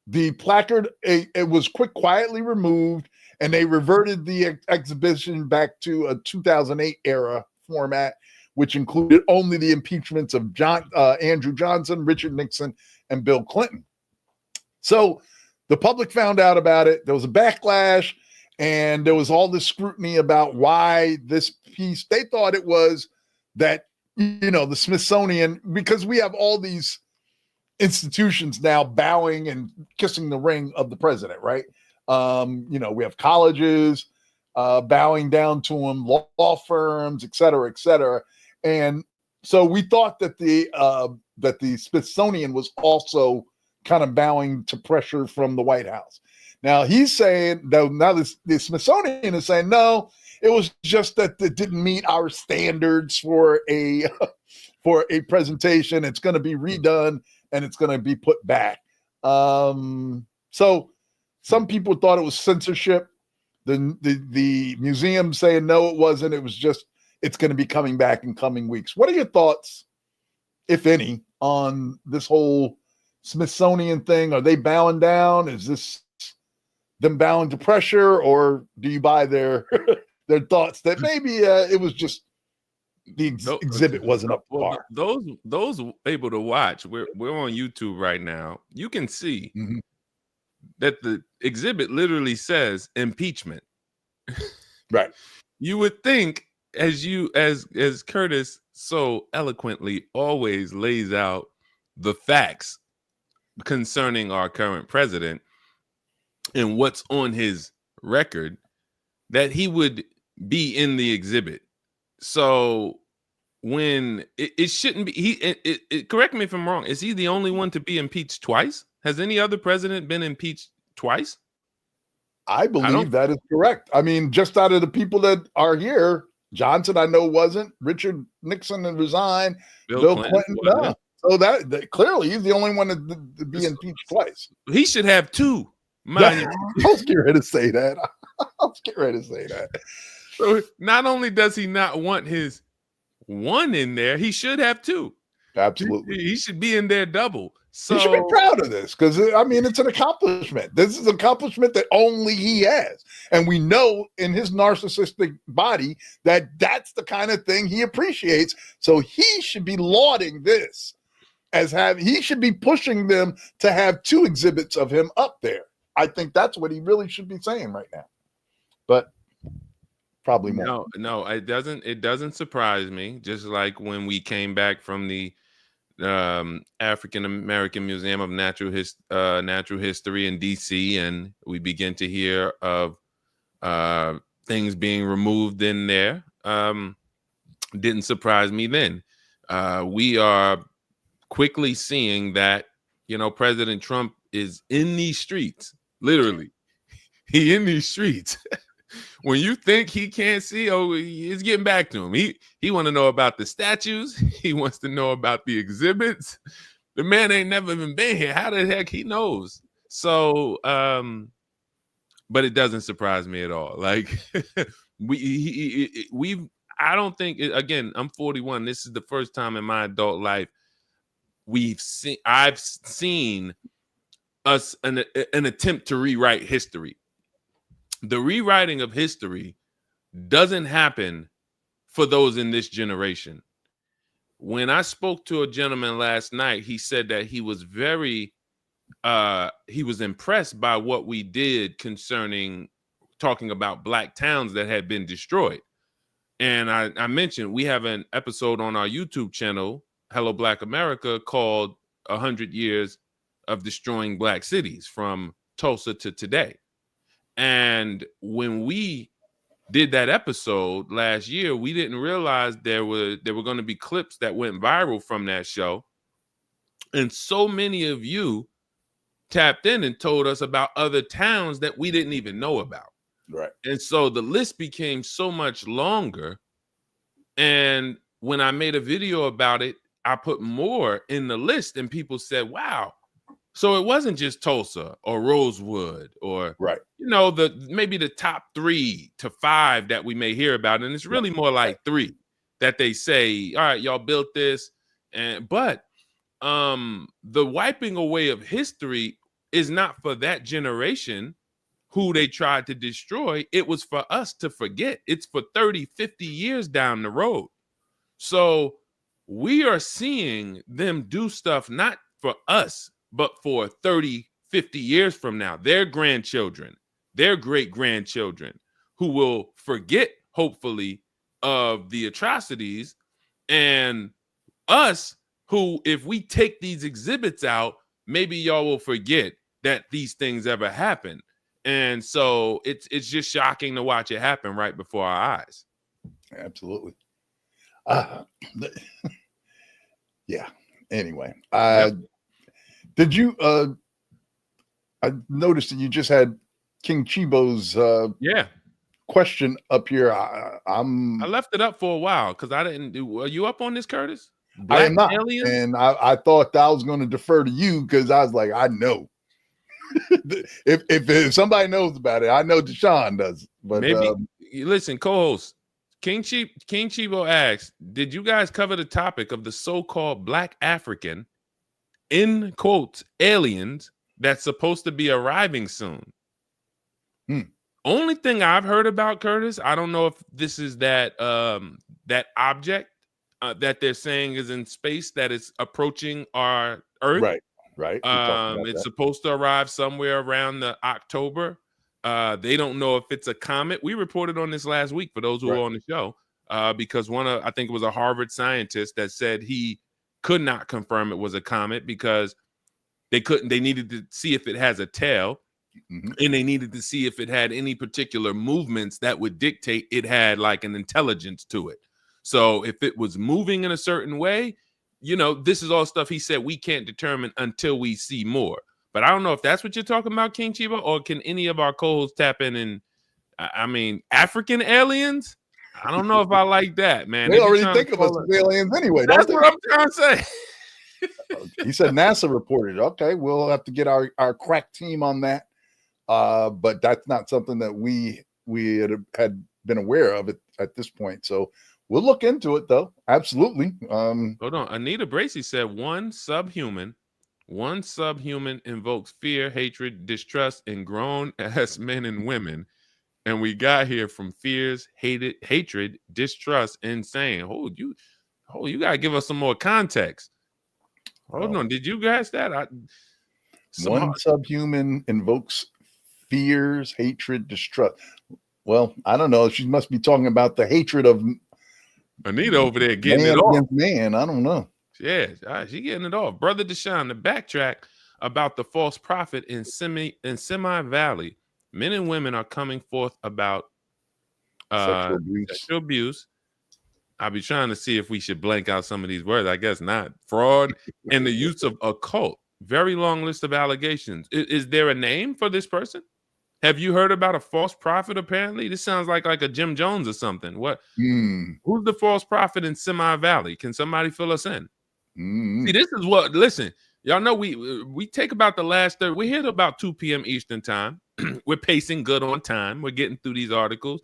The placard, it was quietly removed, and they reverted the exhibition back to a 2008 era format, which included only the impeachments of Andrew Johnson, Richard Nixon, and Bill Clinton. So the public found out about it. There was a backlash, and there was all this scrutiny about why this piece. They thought it was that, the Smithsonian, because we have all these institutions now bowing and kissing the ring of the president, right? We have colleges bowing down to him, law firms, et cetera, et cetera. And so we thought that the Smithsonian was also kind of bowing to pressure from the White House. Now he's saying, now the Smithsonian is saying, no, it was just that it didn't meet our standards for a presentation. It's going to be redone and it's going to be put back. So some people thought it was censorship. The museum saying no, it wasn't. It was just, it's going to be coming back in coming weeks. What are your thoughts, if any, on this whole Smithsonian thing? Are they bowing down? Is this them bowing to pressure, or do you buy their thoughts that maybe it was just the exhibit wasn't up to par. Those able to watch, we're on YouTube right now. You can see that the exhibit literally says impeachment. Right. You would think, as Curtis so eloquently always lays out the facts concerning our current president and what's on his record, that he would be in the exhibit. So when it shouldn't be, correct me if I'm wrong, is he the only one to be impeached twice? Has any other president been impeached twice? I believe that is correct. I mean, just out of the people that are here, Johnson, I know, wasn't. Richard Nixon and resigned. Bill Clinton no. So that clearly he's the only one to be impeached twice. He should have two. I was getting ready to say that. So not only does he not want his one in there, he should have two. Absolutely. He should be in there double. So he should be proud of this because, I mean, it's an accomplishment. This is an accomplishment that only he has. And we know in his narcissistic body that that's the kind of thing he appreciates. So he should be lauding this he should be pushing them to have two exhibits of him up there. I think that's what he really should be saying right now. But probably more. No, it doesn't surprise me. Just like when we came back from the African American Museum of Natural History in DC, and we begin to hear of things being removed in there. Didn't surprise me then. We are quickly seeing that, President Trump is in these streets, literally. He in these streets. When you think he can't see, it's getting back to him. He want to know about the statues. He wants to know about the exhibits. The man ain't never even been here. How the heck he knows? So, but it doesn't surprise me at all. Like I don't think, again, I'm 41. This is the first time in my adult life I've seen us an attempt to rewrite history. The rewriting of history doesn't happen for those in this generation. When I spoke to a gentleman last night, he said that he was he was impressed by what we did concerning talking about black towns that had been destroyed. And I mentioned we have an episode on our YouTube channel, Hello Black America, called 100 Years of Destroying Black Cities from Tulsa to Today. And when we did that episode last year, we didn't realize there were going to be clips that went viral from that show. And so many of you tapped in and told us about other towns that we didn't even know about. Right. And so the list became so much longer. And when I made a video about it, I put more in the list and people said, wow. So it wasn't just Tulsa or Rosewood or, right, maybe the top 3 to 5 that we may hear about. And it's really more like 3 that they say, all right, y'all built this. But the wiping away of history is not for that generation who they tried to destroy. It was for us to forget. It's for 30, 50 years down the road. So we are seeing them do stuff not for us, but for 30, 50 years from now, their grandchildren, their great-grandchildren, who will forget, hopefully, of the atrocities, and us who, if we take these exhibits out, maybe y'all will forget that these things ever happened. And so it's just shocking to watch it happen right before our eyes. Absolutely. Yeah. Anyway, did you? I noticed that you just had King Chibo's question up here. I left it up for a while because I didn't do. Are you up on this, Curtis? I am not, and I thought that I was going to defer to you because I was like, I know. if somebody knows about it, I know Deshone does. But maybe listen, co-host King Chibo asks, did you guys cover the topic of the so-called Black African, in quotes, aliens that's supposed to be arriving soon? Only thing I've heard about, Curtis, I don't know if this is that that object that they're saying is in space that is approaching our Earth. Right. Right. It's supposed to arrive somewhere around the October. They don't know if it's a comet. We reported on this last week for those who were on the show, because I think it was a Harvard scientist that said he could not confirm it was a comet because they needed to see if it has a tail, and they needed to see if it had any particular movements that would dictate it had like an intelligence to it. So if it was moving in a certain way, this is all stuff he said we can't determine until we see more. But I don't know if that's what you're talking about, King Chiba, or can any of our co-hosts tap in and, I mean, African aliens? I don't know if I like that, man. They already think of us as aliens anyway. That's what I'm trying to say. He said NASA reported. Okay, we'll have to get our crack team on that. But that's not something that we had been aware of at this point. So we'll look into it, though. Absolutely. Hold on. Anita Bracey said one subhuman invokes fear, hatred, distrust in grown-ass men and women. And we got here from fears, hatred, distrust, insane. You got to give us some more context. Hold on. Did you guys that? One subhuman invokes fears, hatred, distrust. Well, I don't know. She must be talking about the hatred of Anita over there getting it off. Man, I don't know. Yeah, she getting it off. Brother Deshone, the backtrack about the false prophet in Semi Valley. Men and women are coming forth about sexual abuse. I'll be trying to see if we should blank out some of these words. I guess not. Fraud and the use of occult. Very long list of allegations. Is there a name for this person? Have you heard about a false prophet? Apparently, this sounds like a Jim Jones or something. What? Who's the false prophet in Semi Valley? Can somebody fill us in? See, this is what. Listen, y'all know we take about the last 30. We're here at about 2 p.m. Eastern time. We're pacing good on time. We're getting through these articles.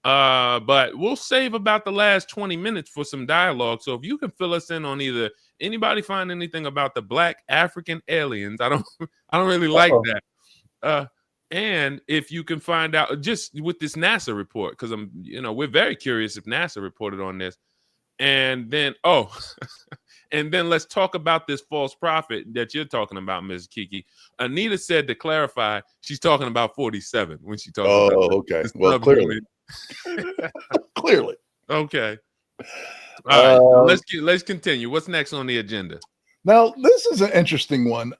But we'll save about the last 20 minutes for some dialogue. So if you can fill us in on either anybody find anything about the Black African aliens, I don't really like that. And if you can find out just with this NASA report, because we're very curious if NASA reported on this. And then and then let's talk about this false prophet that you're talking about, Ms. Kiki. Anita said to clarify, she's talking about 47 when she talks about. Oh, okay. Well, clearly. Clearly. Okay. All right. Let's continue. What's next on the agenda? Now, this is an interesting one.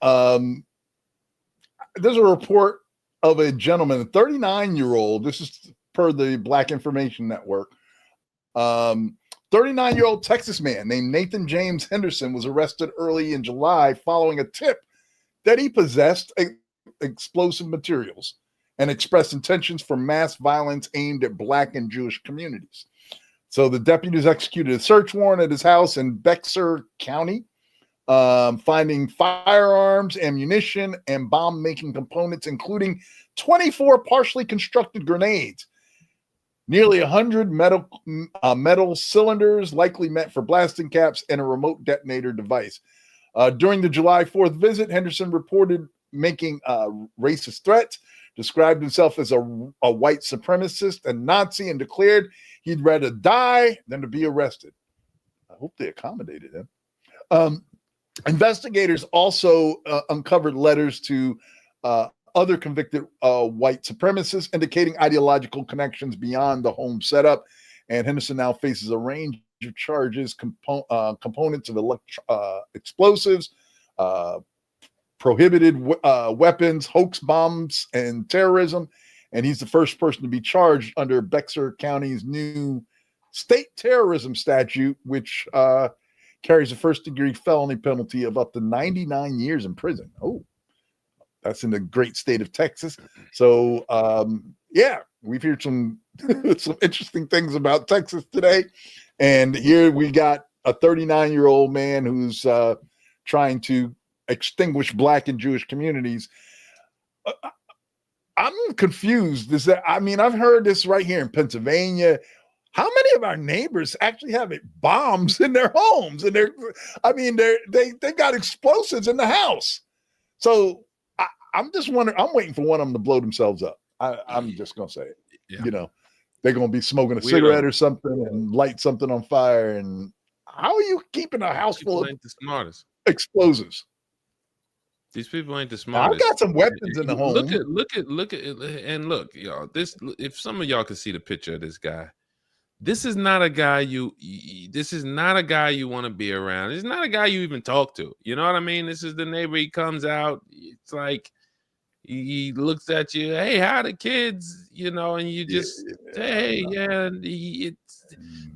There's a report of a gentleman, a 39-year-old. This is per the Black Information Network. 39-year-old Texas man named Nathan James Henderson was arrested early in July following a tip that he possessed explosive materials and expressed intentions for mass violence aimed at Black and Jewish communities. So the deputies executed a search warrant at his house in Bexar County, finding firearms, ammunition, and bomb-making components, including 24 partially constructed grenades, nearly 100 metal cylinders, likely meant for blasting caps, and a remote detonator device. During the July 4th visit, Henderson reported making racist threats, described himself as a white supremacist and Nazi, and declared he'd rather die than to be arrested. I hope they accommodated him. Investigators also uncovered letters to other convicted white supremacists indicating ideological connections beyond the home setup. And Henderson now faces a range of charges, components of explosives, prohibited weapons, hoax bombs, and terrorism. And he's the first person to be charged under Bexar County's new state terrorism statute, which carries a first-degree felony penalty of up to 99 years in prison. Oh, that's in the great state of Texas. So, we've heard some some interesting things about Texas today. And here we got a 39-year-old man who's trying to extinguish Black and Jewish communities. I'm confused. I've heard this right here in Pennsylvania. How many of our neighbors actually have bombs in their homes? And they got explosives in the house. So I'm just wondering. I'm waiting for one of them to blow themselves up. I'm just gonna say it. Yeah. They're gonna be smoking a cigarette or something and light something on fire. And How are you keeping a house full of ain't the smartest. explosives? These people ain't the Now, I smartest. got some weapons in the home. Look at, and look, y'all. This, if some of y'all could see the picture of this guy, this is not a guy you want to be around. This is not a guy you even talk to. You know what I mean? This is the neighbor. He comes out. It's like he looks at you. Hey, how the kids? You know, and you just say, hey, yeah.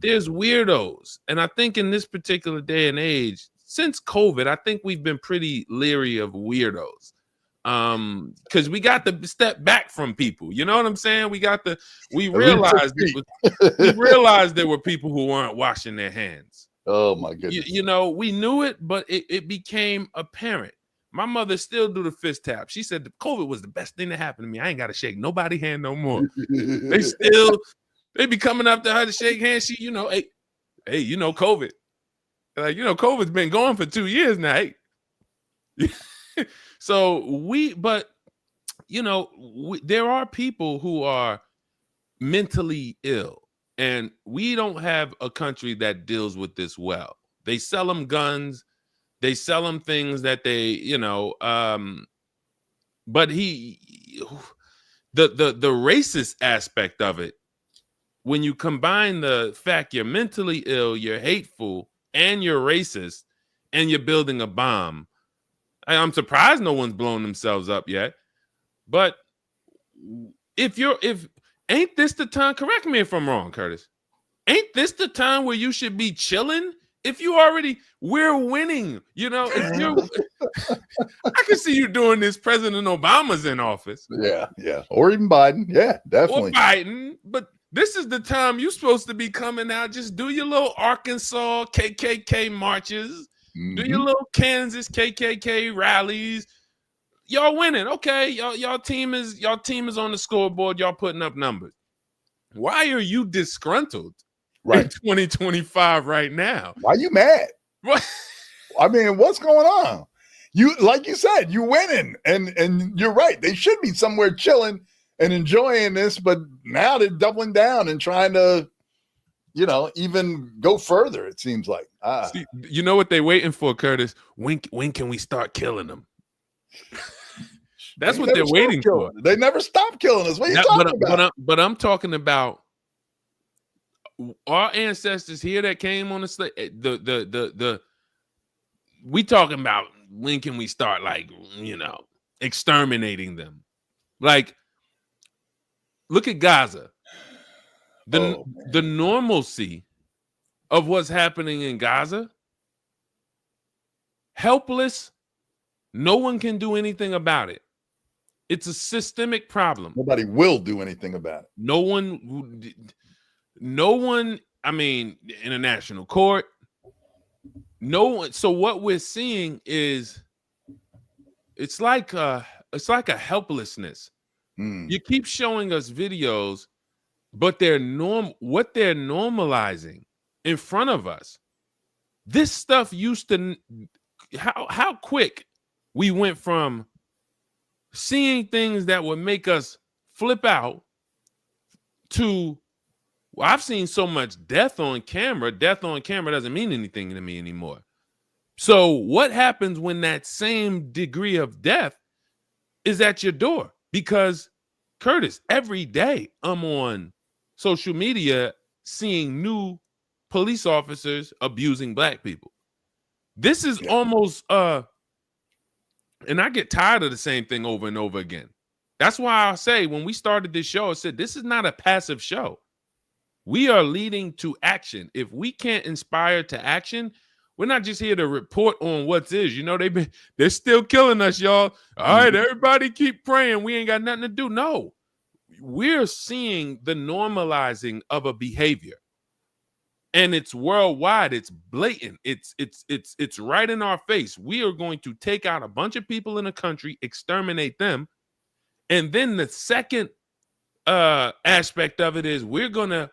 There's weirdos, and I think in this particular day and age, since COVID, I think we've been pretty leery of weirdos. Because we got to step back from people. You know what I'm saying? We realized there were people who weren't washing their hands. Oh my goodness. You know, we knew it, but it became apparent. My mother still do the fist tap. She said the COVID was the best thing that happened to me. I ain't got to shake nobody's hand no more. They be coming up to her to shake hands. She, you know, hey, you know, COVID. Like, you know, COVID's been going for 2 years now. Hey. But you know, there are people who are mentally ill, and we don't have a country that deals with this well. They sell them guns, they sell them things that they, you know, but the racist aspect of it, when you combine the fact you're mentally ill, you're hateful, and you're racist, and you're building a bomb, I'm surprised no one's blown themselves up yet. But if ain't this the time? Correct me if I'm wrong, Curtis. Ain't this the time where you should be chilling? If we're winning. You know, I can see you doing this. President Obama's in office. Yeah, or even Biden. Yeah, definitely. Or Biden, but this is the time you're supposed to be coming out. Just do your little Arkansas KKK marches. Do your little Kansas KKK rallies. Y'all winning. Okay, y'all team is on the scoreboard. Y'all putting up numbers. Why are you disgruntled in 2025 right now? Why are you mad? What? I mean, what's going on? You, like you said, you winning, and you're right. They should be somewhere chilling and enjoying this, but now they're doubling down and trying to, you know, even go further. It seems like. See, you know what they're waiting for, Curtis? When can we start killing them? That's what they're waiting for. They never stop killing us. What are you talking about? But I'm talking about our ancestors here that came on the slave. We talking about when can we start, like, you know, exterminating them? Like, look at Gaza. The normalcy of what's happening in Gaza, helpless, no one can do anything about it. It's a systemic problem. Nobody will do anything about it. No one, I mean, international court, no one. So what we're seeing is it's like a helplessness. You keep showing us videos, but what they're normalizing in front of us. This stuff used to, how quick we went from seeing things that would make us flip out to, well, I've seen so much death on camera. Death on camera doesn't mean anything to me anymore. So what happens when that same degree of death is at your door? Because, Curtis, every day I'm on social media seeing new police officers abusing black people. This is almost and I get tired of the same thing over and over again. That's why I say when we started this show, I said this is not a passive show. We are leading to action. If we can't inspire to action, we're not just here to report on what is. You know, they're still killing us, y'all. All right, everybody keep praying. We ain't got nothing to do. No, we're seeing the normalizing of a behavior. And it's worldwide. It's blatant. It's right in our face. We are going to take out a bunch of people in a country, exterminate them. And then the second aspect of it is we're going to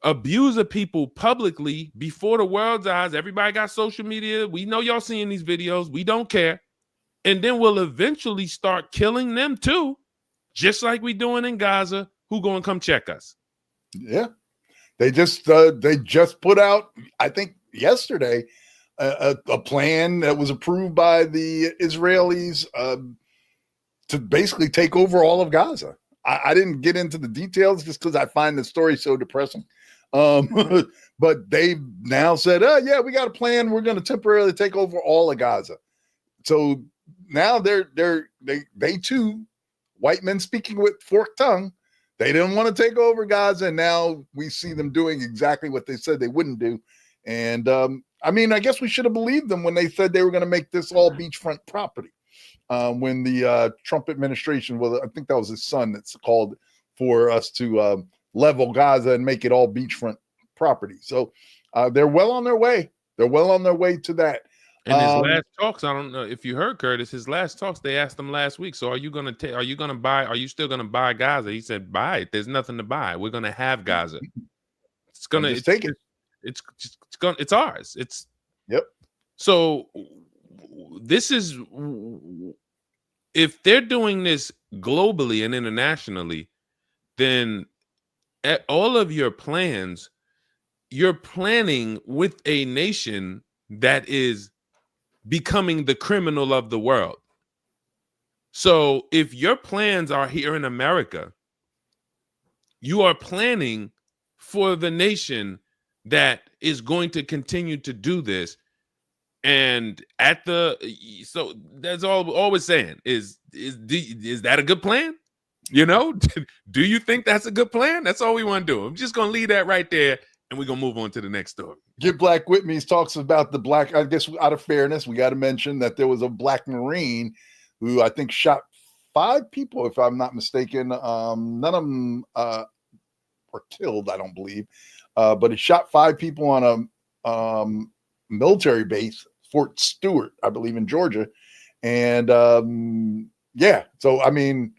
abuse of people publicly before the world's eyes. Everybody got social media. We know y'all seeing these videos. We don't care. And then we'll eventually start killing them too, just like we doing in Gaza. Who going to come check us? Yeah. They just put out, I think yesterday a plan that was approved by the Israelis to basically take over all of Gaza. I didn't get into the details just because I find the story so depressing. But they've now said, oh, yeah, we got a plan. We're going to temporarily take over all of Gaza. So now they too, white men speaking with forked tongue, they didn't want to take over Gaza. And now we see them doing exactly what they said they wouldn't do. And I mean, I guess we should have believed them when they said they were going to make this all beachfront property. When the Trump administration, well, I think that was his son that's called for us to level Gaza and make it all beachfront property. So they're well on their way. They're well on their way to that. And his last talks, I don't know if you heard, Curtis, his last talks, they asked him last week, so are you still going to buy Gaza? He said, buy it. There's nothing to buy. We're going to have Gaza. Take it. It's ours. Yep. So this is, if they're doing this globally and internationally, then at all of your plans, you're planning with a nation that is becoming the criminal of the world. So if your plans are here in America, you are planning for the nation that is going to continue to do this. And so that's all we're saying is that a good plan? You know, do you think that's a good plan? That's all we want to do. I'm just going to leave that right there, and we're going to move on to the next story. Get Black with Me talks about the black, I guess out of fairness, we got to mention that there was a black Marine who I think shot 5 people, if I'm not mistaken. None of them were killed, I don't believe. But he shot 5 people on a military base, Fort Stewart, I believe, in Georgia. And yeah, so I mean,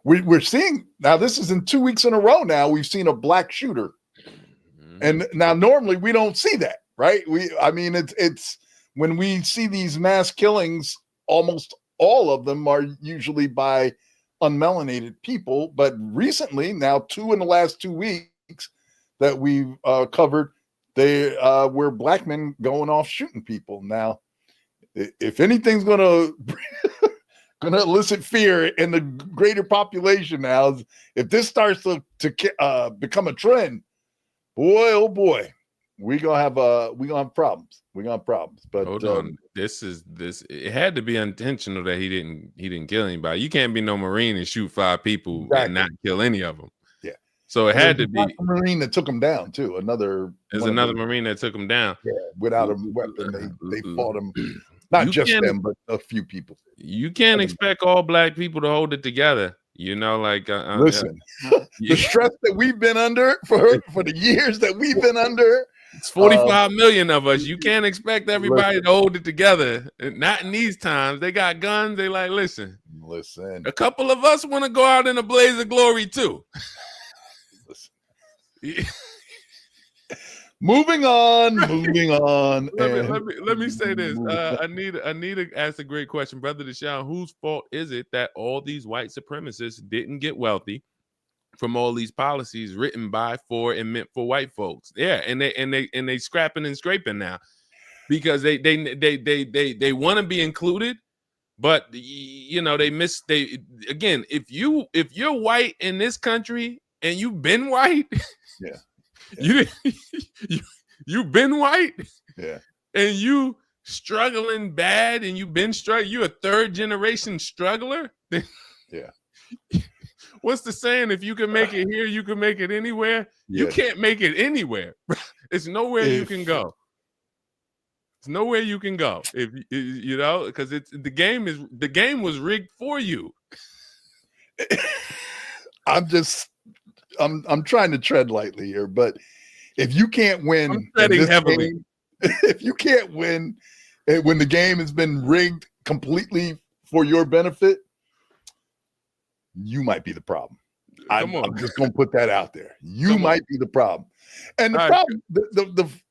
we're seeing now, this is in 2 weeks in a row now, we've seen a black shooter. And now normally we don't see that, right? I mean, it's when we see these mass killings, almost all of them are usually by unmelanated people. But recently, now 2 in the last 2 weeks that we've covered, they were black men going off shooting people. Now, if anything's gonna elicit fear in the greater population now, if this starts to become a trend, boy, oh boy, we're gonna have problems. We're gonna have problems. But hold on, this. It had to be intentional that he didn't kill anybody. You can't be no Marine and shoot 5 people and not kill any of them. Yeah. So it had to be a Marine that took him down too. There's another Marine that took him down. Yeah, without a weapon, they fought him. Not just them, but a few people. You can't expect all black people to hold it together. You know, like listen, the stress that we've been under for the years that we've been under. It's 45 million of us. You can't expect everybody to hold it together. Not in these times. They got guns. They like, listen. A couple of us want to go out in a blaze of glory too. Moving on. Let me say this. Anita asked a great question, Brother Deshone. Whose fault is it that all these white supremacists didn't get wealthy from all these policies written by, for, and meant for white folks? Yeah, and they scrapping and scraping now because they want to be included, but you know again, if you're white in this country and you've been white, yeah. You've been white, yeah, and you struggling bad, and you've been struggling. You're a 3rd generation struggler. Yeah. What's the saying? If you can make it here, you can make it anywhere. Yeah. You can't make it anywhere. It's nowhere you can go. It's nowhere you can go if you know, because the game was rigged for you. I'm trying to tread lightly here, but if you can't win, I'm treading heavily. If you can't win when the game has been rigged completely for your benefit, you might be the problem. I'm just going to put that out there. You might be the problem. And the problem,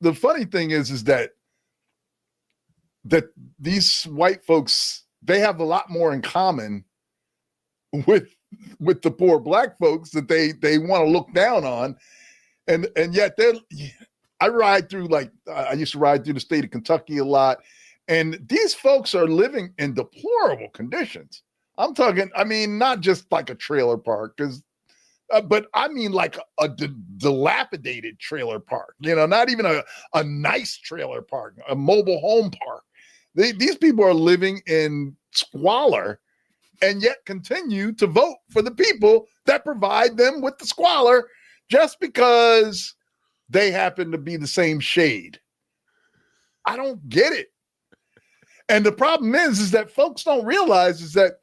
the funny thing is that these white folks, they have a lot more in common with the poor black folks that they want to look down on, and yet I ride through, like, I used to ride through the state of Kentucky a lot, and these folks are living in deplorable conditions. I'm talking, I mean, not just like a trailer park, but I mean like a dilapidated trailer park, not even a nice trailer park, a mobile home park. These people are living in squalor and yet continue to vote for the people that provide them with the squalor just because they happen to be the same shade. I don't get it. And the problem is that folks don't realize is that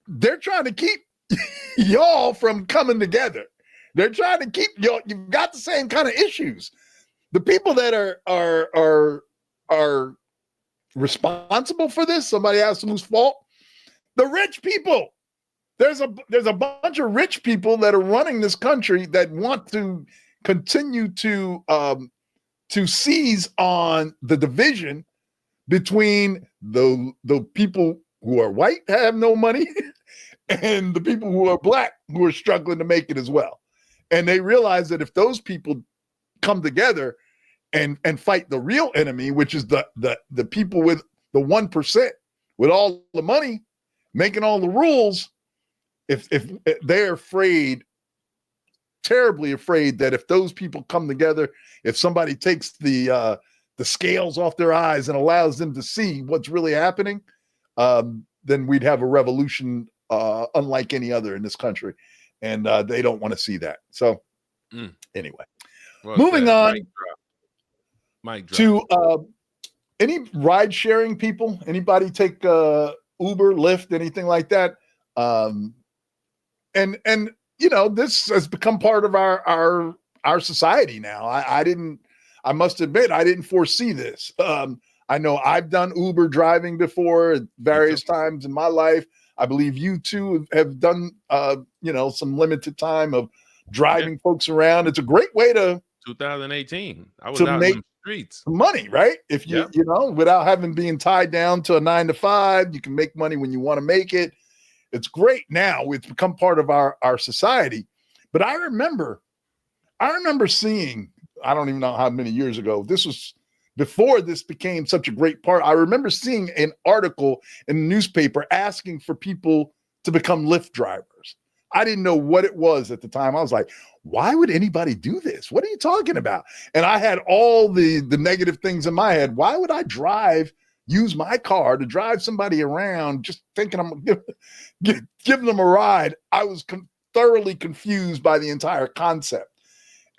they're trying to keep y'all from coming together. They're trying to keep y'all. You've got the same kind of issues. The people that are responsible for this, somebody asked whose fault? The rich people. There's a bunch of rich people that are running this country that want to continue to seize on the division between the people who are white have no money and the people who are black who are struggling to make it as well. And they realize that if those people come together and fight the real enemy, which is the people with the 1% with all the money making all the rules, if they're afraid, terribly afraid, that if those people come together, if somebody takes the scales off their eyes and allows them to see what's really happening, then we'd have a revolution unlike any other in this country. And they don't want to see that. So anyway, moving on Mic drop. to any ride sharing people, anybody take Uber, Lyft, anything like that? And this has become part of our society now. I must admit, I didn't foresee this. I know I've done Uber driving before at various times in my life. I believe you too have done, some limited time of driving folks around. It's a great way to 2018. I was out in the streets. Money, right? If you, without being tied down to a 9-to-5, you can make money when you want to make it. It's great now. It's become part of our society. But I remember seeing, I don't even know how many years ago, this was before this became such a great part. I remember seeing an article in the newspaper asking for people to become Lyft drivers. I didn't know what it was at the time. I was like, why would anybody do this? What are you talking about? And I had all the negative things in my head. Why would I use my car to drive somebody around just thinking I'm giving them a ride? I was thoroughly confused by the entire concept.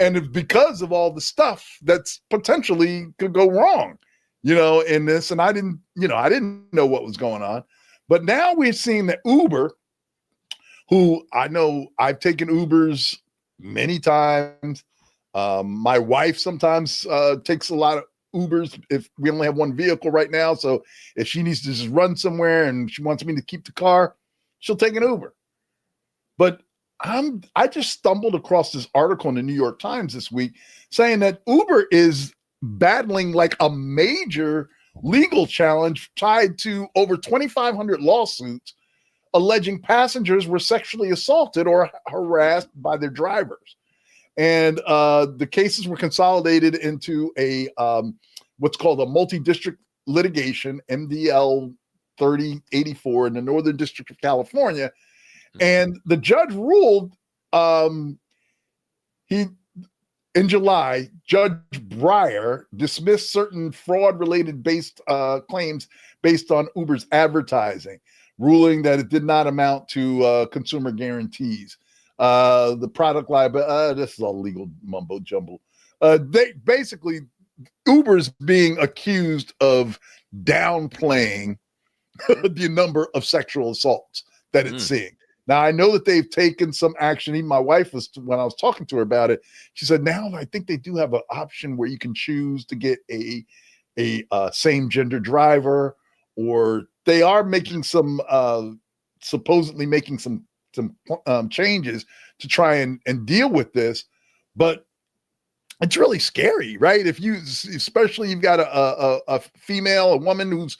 And it's because of all the stuff that's potentially could go wrong, in this. And I didn't know what was going on. But now we're seeing that Uber, who I know I've taken Ubers many times. My wife sometimes takes a lot of Ubers if we only have one vehicle right now. So if she needs to just run somewhere and she wants me to keep the car, she'll take an Uber. But I just stumbled across this article in the New York Times this week saying that Uber is battling like a major legal challenge tied to over 2,500 lawsuits alleging passengers were sexually assaulted or harassed by their drivers. And the cases were consolidated into a what's called a multi-district litigation, MDL 3084 in the Northern District of California. And the judge ruled in July, Judge Breyer dismissed certain fraud-related claims based on Uber's advertising, ruling that it did not amount to consumer guarantees. The product liability, this is all legal mumbo jumbo. Uber's being accused of downplaying the number of sexual assaults that it's seeing. Now, I know that they've taken some action. Even my wife when I was talking to her about it, she said, now I think they do have an option where you can choose to get a same gender driver, or they are making some, supposedly making some changes to try and deal with this. But it's really scary, right? Especially you've got a female, a woman who's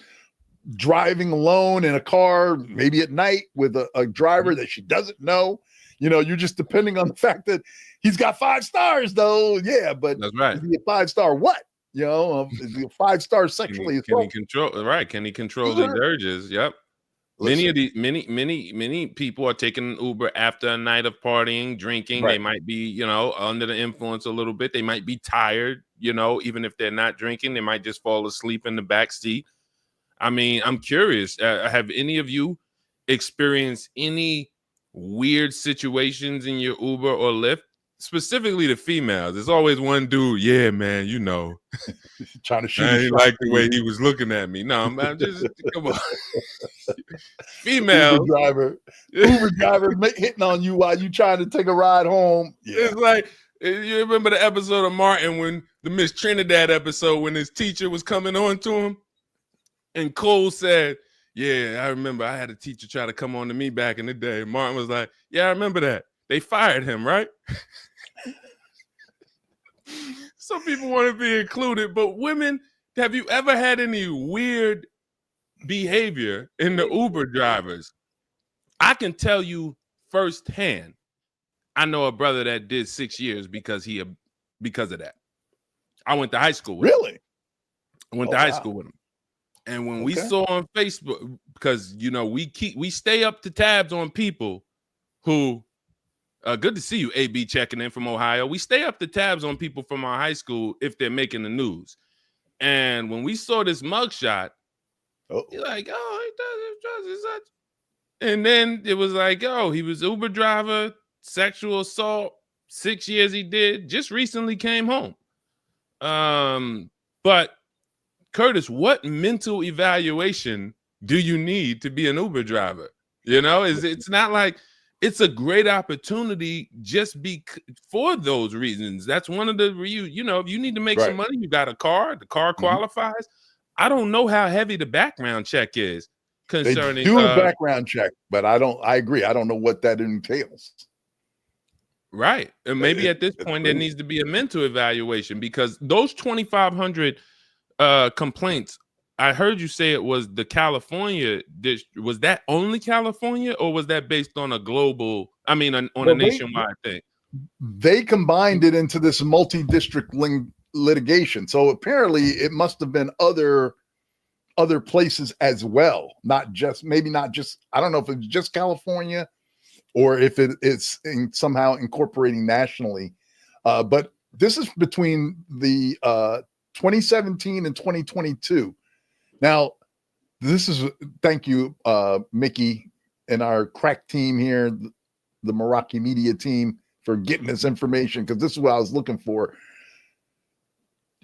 driving alone in a car, maybe at night with a driver that she doesn't know, You're just depending on the fact that he's got 5 stars, though. Yeah, but that's right. Is he a 5-star what? Is he a 5-star sexually? Can he control? Right? Can he control these urges? Yep. Listen. Many people are taking Uber after a night of partying, drinking. Right. They might be, under the influence a little bit. They might be tired, even if they're not drinking, they might just fall asleep in the back seat. I mean, I'm curious. Have any of you experienced any weird situations in your Uber or Lyft? Specifically the females. There's always one dude, yeah, man, trying to shoot. I didn't like the way he was looking at me. No, I'm just come on. Females. Uber driver hitting on you while you trying to take a ride home. Yeah. It's like, you remember the episode of Martin when the Miss Trinidad episode when his teacher was coming on to him? And Cole said, yeah, I remember I had a teacher try to come on to me back in the day. Martin was like, yeah, I remember that. They fired him, right? Some people want to be included, but women, have you ever had any weird behavior in the Uber drivers? I can tell you firsthand. I know a brother that did 6 years because of that. I went to high school with him. Really? I went to high school with him. And when we saw on Facebook, because we stay up to tabs on people who good to see you, AB, checking in from Ohio. We stay up to tabs on people from our high school if they're making the news. And when we saw this mugshot, you're like, oh, he does such. And then it was like, oh, he was Uber driver, sexual assault, 6 years he did, just recently came home. But Curtis, what mental evaluation do you need to be an Uber driver? It's not like it's a great opportunity just for those reasons. That's one of the if you need to make some money, you got a car, the car qualifies. I don't know how heavy the background check is concerning. They do a background check, but I agree. I don't know what that entails. Right. And maybe at this point there needs to be a mental evaluation because those 2,500 complaints, I heard you say it was the California dish. Was that only California or was that based on a global, a nationwide thing? They combined it into this multi-district litigation. So apparently it must have been other places as well. Not just, I don't know if it's just California or if it's somehow incorporating nationally. But this is between the 2017 and 2022. Now, thank you, Mickey, and our crack team here, the Meraki Media team, for getting this information, because this is what I was looking for.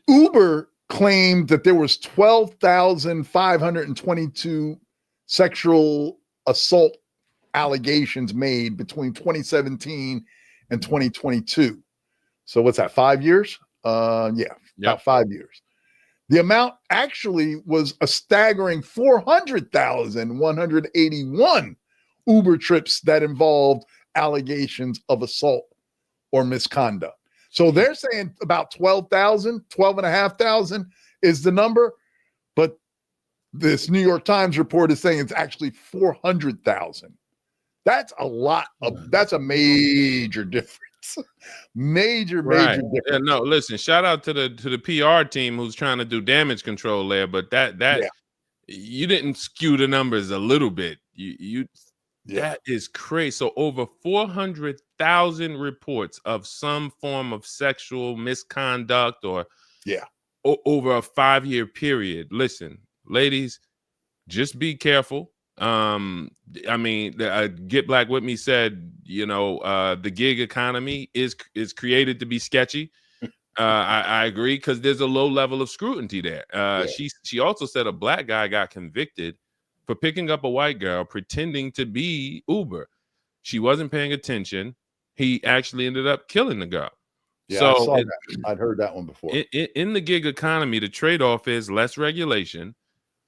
Uber claimed that there was 12,522 sexual assault allegations made between 2017 and 2022. So what's that, 5 years? About 5 years. The amount actually was a staggering 400,181 Uber trips that involved allegations of assault or misconduct. So they're saying about 12,500 is the number, but this New York Times report is saying it's actually 400,000. That's a lot that's a major difference. Major difference. Yeah, no, listen, shout out to the PR team who's trying to do damage control there, but that you didn't skew the numbers a little bit. That is crazy. So over 400,000 reports of some form of sexual misconduct or over a 5-year period. Listen, ladies, just be careful. Get Black With Me said, the gig economy is created to be sketchy. I agree, because there's a low level of scrutiny there. She also said a black guy got convicted for picking up a white girl pretending to be Uber. She wasn't paying attention. He actually ended up killing the girl. Yeah, so I saw that. I'd heard that one before. In the gig economy, the trade-off is less regulation,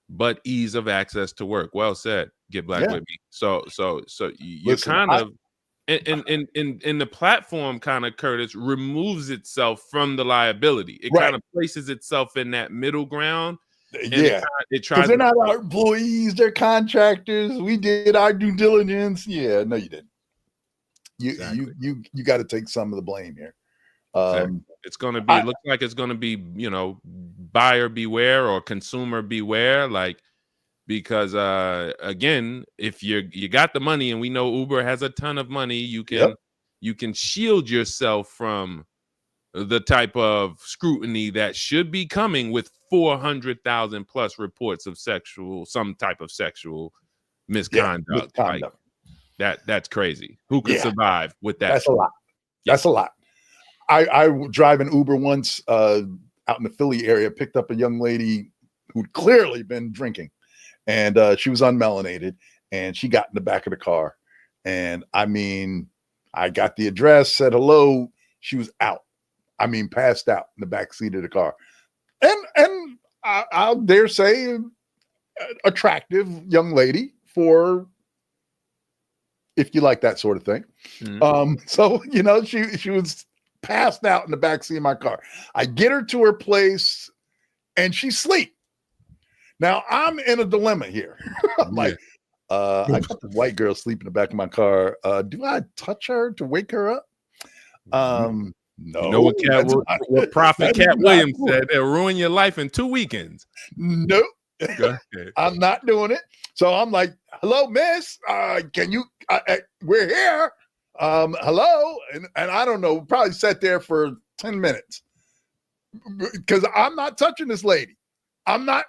but ease of access to work. Well said. Get Black With Me. So you in the platform kind of, Curtis, removes itself from the liability. It kind of places itself in that middle ground. It tries. They're not our employees; they're contractors. We did our due diligence. Yeah, no, you didn't. You got to take some of the blame here. Exactly. It's going to be, looks like it's going to be, buyer beware or consumer beware, because again, if you got the money, and we know Uber has a ton of money, you can shield yourself from the type of scrutiny that should be coming with 400,000 plus reports of some type of sexual misconduct. That's crazy. Who could survive with that? That's a lot. That's a lot. I drive an Uber once out in the Philly area, picked up a young lady who'd clearly been drinking, and she was unmelanated, and she got in the back of the car. And I mean, I got the address, said hello. She was out. I mean, passed out in the back seat of the car. And I'll dare say attractive young lady for if you like that sort of thing. Mm-hmm. So, she was passed out in the backseat of my car. I get her to her place and she's asleep. Now I'm in a dilemma here. I'm like, I got the white girl asleep in the back of my car. Do I touch her to wake her up? No. You know what Prophet Cat Williams said? They'll ruin your life in 2 weekends. Nope. I'm not doing it. So I'm like, hello, miss. Can you, we're here. Hello. And I don't know, probably sat there for 10 minutes because I'm not touching this lady. I'm not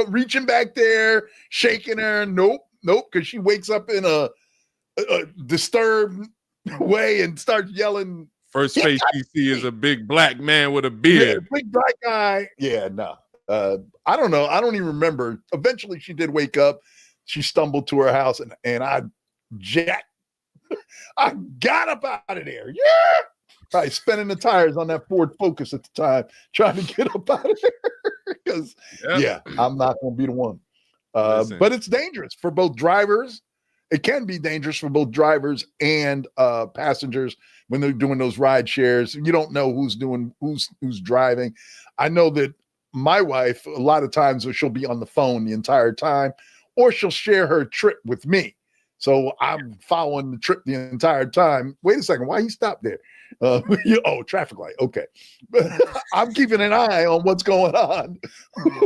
reaching back there, shaking her. Nope. Because she wakes up in a disturbed way and starts yelling. First face you see is a big black man with a beard. Yeah, big black guy. Yeah, no. I don't know. I don't even remember. Eventually she did wake up. She stumbled to her house and I got up out of there. Yeah. Probably spinning the tires on that Ford Focus at the time, trying to get up out of there. Because I'm not going to be the one. But it's dangerous for both drivers. It can be dangerous for both drivers and passengers when they're doing those ride shares. You don't know who's driving. I know that my wife, a lot of times she'll be on the phone the entire time, or she'll share her trip with me. So I'm following the trip the entire time. Wait a second, why he stopped there? Traffic light. Okay. I'm keeping an eye on what's going on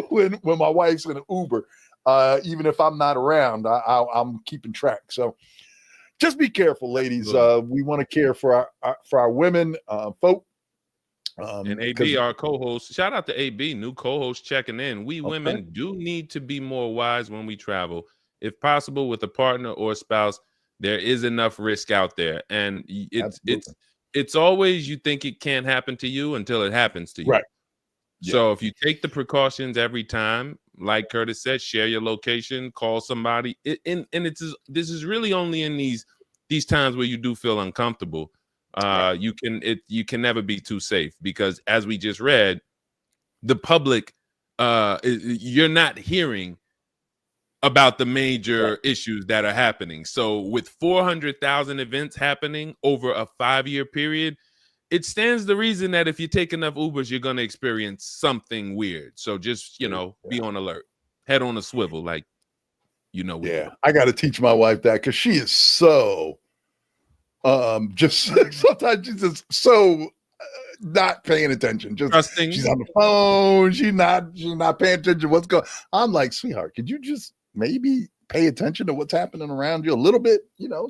when my wife's in an Uber. Even if I'm not around, I'm keeping track. So just be careful, ladies. We want to care for our women, folk. And AB, our co-host, shout out to AB, new co-host checking in. We women do need to be more wise when we travel. If possible, with a partner or a spouse, there is enough risk out there. And it's always, you think it can't happen to you until it happens to you. Right. So if you take the precautions every time, like Curtis said, share your location, call somebody. This is really only in these times where you do feel uncomfortable. You can never be too safe, because as we just read, the public, you're not hearing about the major issues that are happening. So with 400,000 events happening over a 5-year period, it stands to reason that if you take enough Ubers, you're going to experience something weird. So just, be on alert, head on a swivel, I got to teach my wife that, because she is so just sometimes she's just so not paying attention. Just trusting. She's on the phone. She's not paying attention to what's going. I'm like, sweetheart, could you just maybe pay attention to what's happening around you a little bit?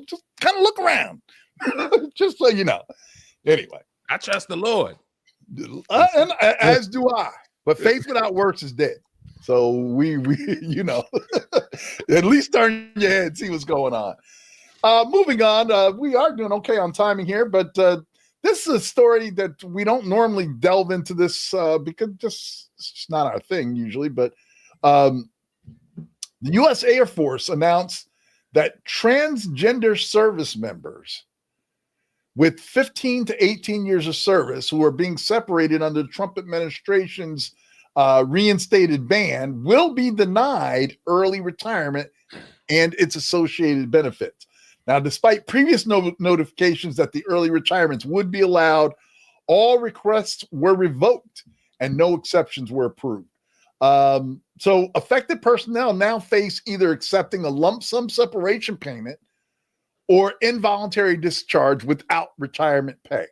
Just kind of look around, just so you know. Anyway, I trust the Lord, and as do I. But faith without works is dead. So we at least turn your head and see what's going on. Moving on, we are doing okay on timing here, but this is a story that we don't normally delve into this because it's not our thing usually. But the U.S. Air Force announced that transgender service members with 15 to 18 years of service who are being separated under the Trump administration's reinstated ban will be denied early retirement and its associated benefits. Now, despite previous notifications that the early retirements would be allowed, all requests were revoked and no exceptions were approved. So affected personnel now face either accepting a lump sum separation payment or involuntary discharge without retirement pay.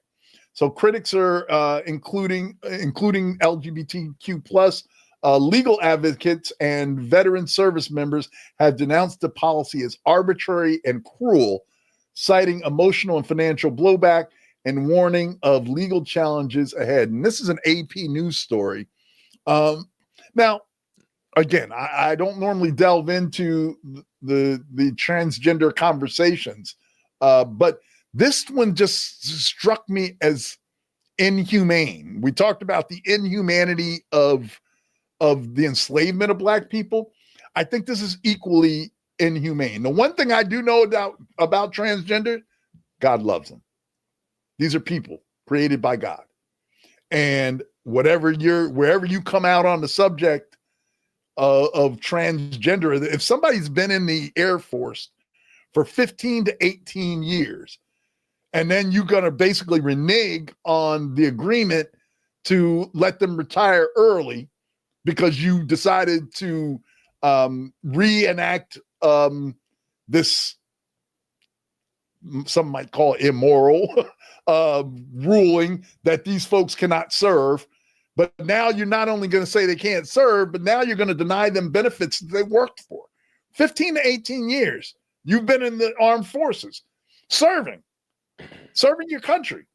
So critics are including LGBTQ plus legal advocates and veteran service members have denounced the policy as arbitrary and cruel, citing emotional and financial blowback and warning of legal challenges ahead. And this is an AP news story. Now, again, I don't normally delve into the transgender conversations, but this one just struck me as inhumane. We talked about the inhumanity of the enslavement of Black people. I think this is equally inhumane. The one thing I do know about transgender, God loves them. These are people created by God. And wherever you come out on the subject of transgender, if somebody's been in the Air Force for 15 to 18 years, and then you're going to basically renege on the agreement to let them retire early because you decided to reenact this, some might call it immoral, ruling that these folks cannot serve. But now you're not only going to say they can't serve, but now you're going to deny them benefits that they worked for. 15 to 18 years. You've been in the armed forces, serving your country.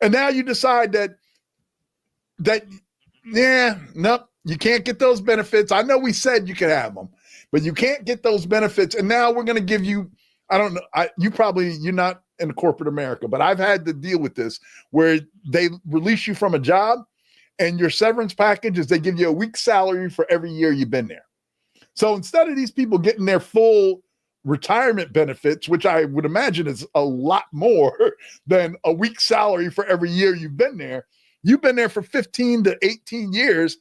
And now you decide nope, you can't get those benefits. I know we said you could have them, but you can't get those benefits. And now we're going to give you, I don't know, you're not in corporate America, but I've had to deal with this where they release you from a job and your severance package is they give you a week's salary for every year you've been there. So instead of these people getting their full retirement benefits, which I would imagine is a lot more than a week's salary for every year you've been there for 15 to 18 years.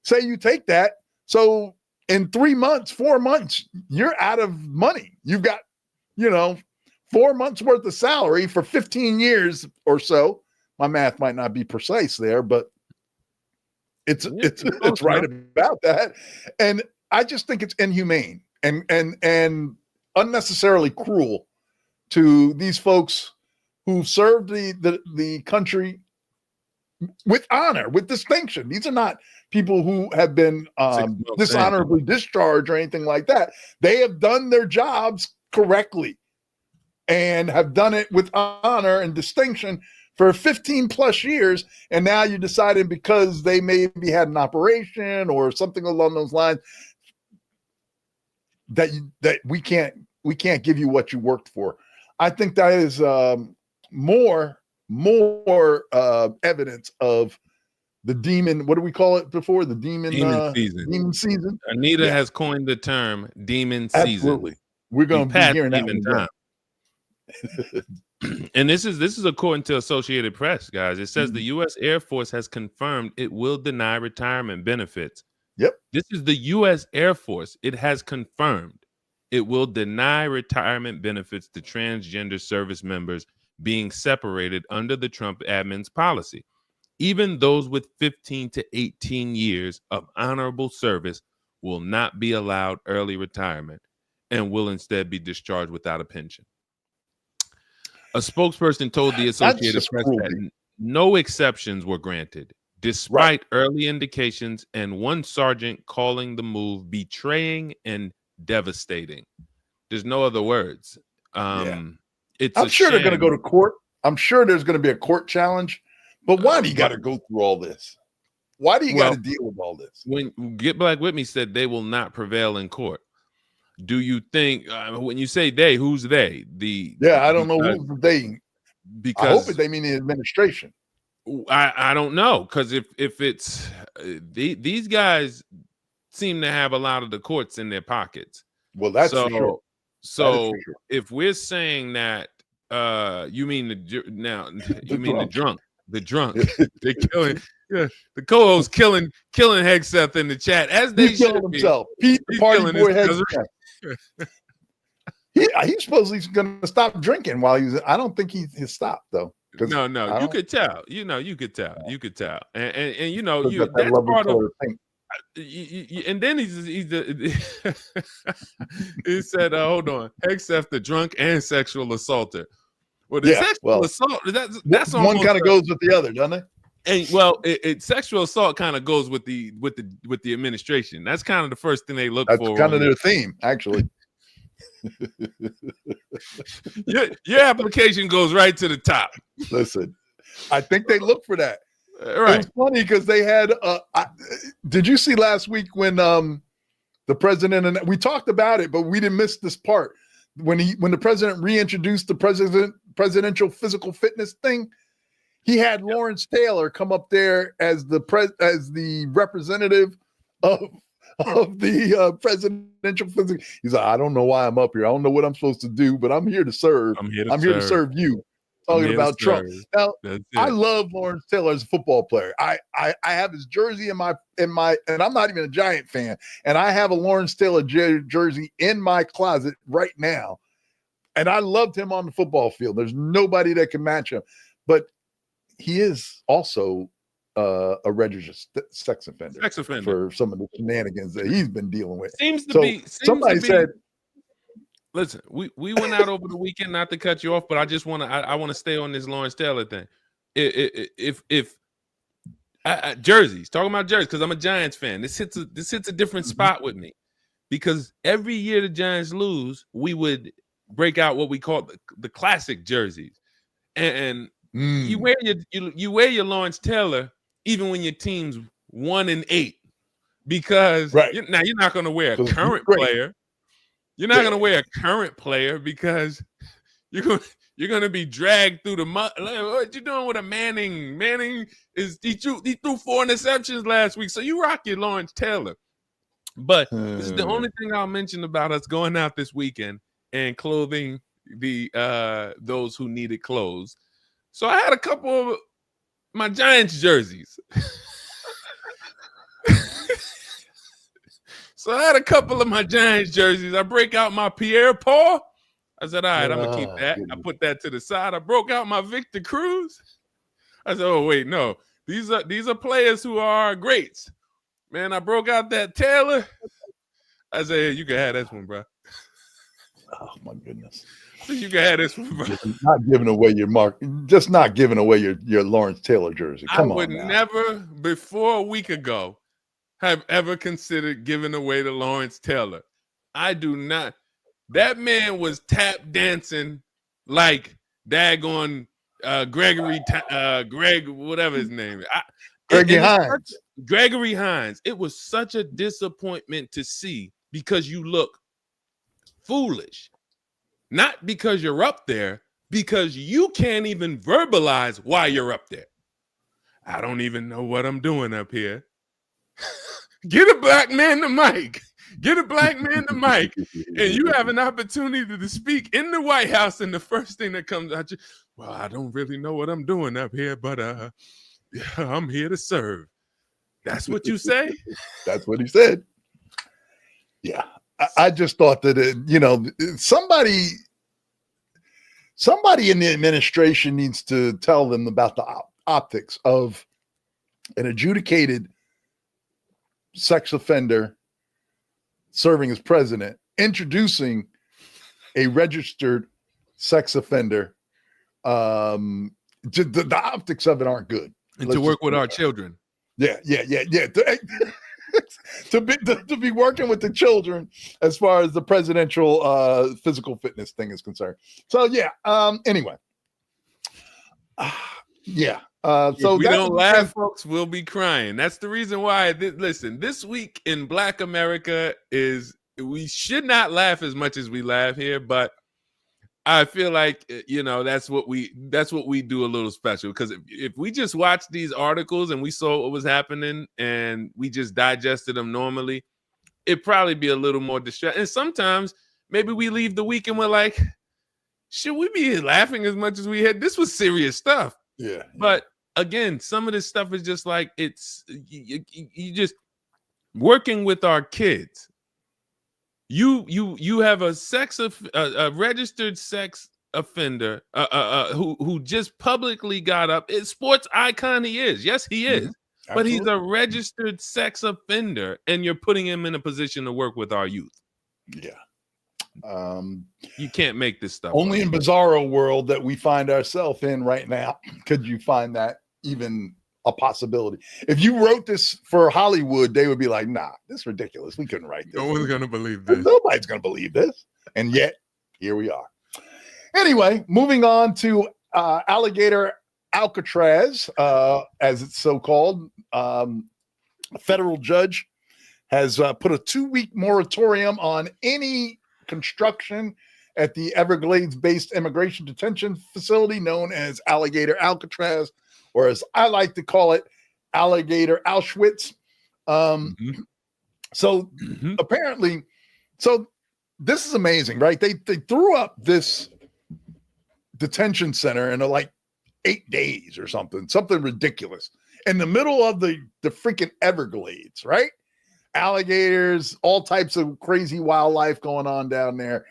Say you take that. So in 3 months, 4 months, you're out of money. You've got, 4 months worth of salary for 15 years or so. My math might not be precise there, but it's right about that. And I just think it's inhumane and unnecessarily cruel to these folks who served the country with honor, with distinction. These are not people who have been dishonorably discharged or anything like that. They have done their jobs correctly and have done it with honor and distinction for 15 plus years. And now you decided because they maybe had an operation or something along those lines that we can't give you what you worked for. I think that is more evidence of the demon. What do we call it before? The demon season. Demon season. Anita has coined the term demon season. Absolutely. We're going to be hearing that time. And this is according to Associated Press, guys. It says the U.S. Air Force has confirmed it will deny retirement benefits. Yep. This is the U.S. Air Force. It has confirmed it will deny retirement benefits to transgender service members being separated under the Trump admin's policy. Even those with 15 to 18 years of honorable service will not be allowed early retirement and will instead be discharged without a pension. A spokesperson told the Associated Press that no exceptions were granted, despite early indications and one sergeant calling the move betraying and devastating. There's no other words. I'm sure they're going to go to court. I'm sure there's going to be a court challenge. But why do you got to go through all this? Why do you got to deal with all this? When Get Black With Me said they will not prevail in court. Do you think when you say they, who's they? I don't know who's they. Because I hope they mean the administration. I don't know, because if it's these guys seem to have a lot of the courts in their pockets. Well, that's for sure. So if we're saying that, you mean the drunk. The drunk. They're killing. Yeah, the co-host killing Hegseth in the chat as they should himself. Pete, the party boy, Hegseth. He supposedly going to stop drinking while he's. I don't think he's stopped though. No, you could tell. You could tell. And that's part of. and then he said, hold on, Hegseth, the drunk and sexual assaulter. Well, the sexual assault, that's one kind of goes with the other, doesn't it? And sexual assault kind of goes with the administration. That's kind of the first thing they look for. That's kind of their theme, actually. your application goes right to the top. Listen, I think they look for that. Right. It was funny because they had. Did you see last week when the president, and we talked about it, but we didn't miss this part when the president reintroduced the presidential physical fitness thing? He had Lawrence Taylor come up there as the representative of the presidential physical. He's like, I don't know why I'm up here. I don't know what I'm supposed to do, but I'm here to serve. I'm here to serve you. Talking about Trump. Now, I love Lawrence Taylor as a football player. I have his jersey in my, and I'm not even a Giant fan, and I have a Lawrence Taylor jersey in my closet right now. And I loved him on the football field. There's nobody that can match him. But he is also a registered sex offender for some of the shenanigans that he's been dealing with. Somebody said, listen, we went out over the weekend, not to cut you off, but I just want to stay on this Lawrence Taylor thing. If jerseys, talking about jerseys, because I'm a Giants fan, this hits a different spot with me, because every year the Giants lose, we would break out what we call the classic jerseys, and you wear your Lawrence Taylor even when your team's 1-8, because now you're not going to wear a current player. You're not going to wear a current player because you're going to be dragged through the mud. What you doing with a Manning? Manning he threw 4 interceptions last week, so you rock your Lawrence Taylor. But this is the only thing I'll mention about us going out this weekend and clothing those who needed clothes. So I had a couple of my Giants jerseys. So I had a couple of my Giants jerseys. I break out my Pierre Paul. I said, all right, I'm going to keep that. I put that to the side. I broke out my Victor Cruz. I said, oh, wait, no. These are players who are greats. Man, I broke out that Taylor. I said, hey, you can have this one, bro. Oh, my goodness. You can have this one, bro. Just not giving away your Lawrence Taylor jersey. Come on. I would never, before a week ago, have ever considered giving away to Lawrence Taylor. I do not. That man was tap dancing like daggone Greg, whatever his name is. Gregory Hines. It was such a disappointment to see, because you look foolish. Not because you're up there, because you can't even verbalize why you're up there. I don't even know what I'm doing up here. Get a black man the mic. Get a black man the mic. And you have an opportunity to speak in the White House, and the first thing that comes out, well, I don't really know what I'm doing up here, but I'm here to serve. That's what you say? That's what he said. Yeah. I just thought that, somebody in the administration needs to tell them about the optics of an adjudicated sex offender serving as president, introducing a registered sex offender. The optics of it aren't good. And to work with our children. Yeah. to be working with the children as far as the presidential physical fitness thing is concerned. So anyway. So if we don't laugh, folks, we'll be crying. That's the reason why. Listen, this week in Black America we should not laugh as much as we laugh here, but I feel like that's what we do a little special, because if we just watched these articles and we saw what was happening and we just digested them normally, it'd probably be a little more distracting. And sometimes maybe we leave the week and we're like, should we be laughing as much as we had? This was serious stuff. Yeah. But again, some of this stuff is just like, you just working with our kids. You have a registered sex offender who just publicly got up. It's sports icon he is. Yes, he is. but he's Absolutely. a registered sex offender, and you're putting him in a position to work with our youth. Yeah. You can't make this stuff Only up. in bizarro world that we find ourselves in right now could you find that even a possibility. If you wrote this for Hollywood, they would be like, nah, this is ridiculous. We couldn't write this. No one's gonna believe this. Nobody's gonna believe this. And yet, here we are. Anyway, moving on to Alligator Alcatraz, as it's so called. A federal judge has put a 2-week moratorium on any construction at the Everglades-based immigration detention facility known as Alligator Alcatraz, or as I like to call it, Alligator Auschwitz. So apparently, so this is amazing, right? They threw up this detention center in like 8 days or something ridiculous in the middle of the freaking Everglades, right? Alligators, all types of crazy wildlife going on down there.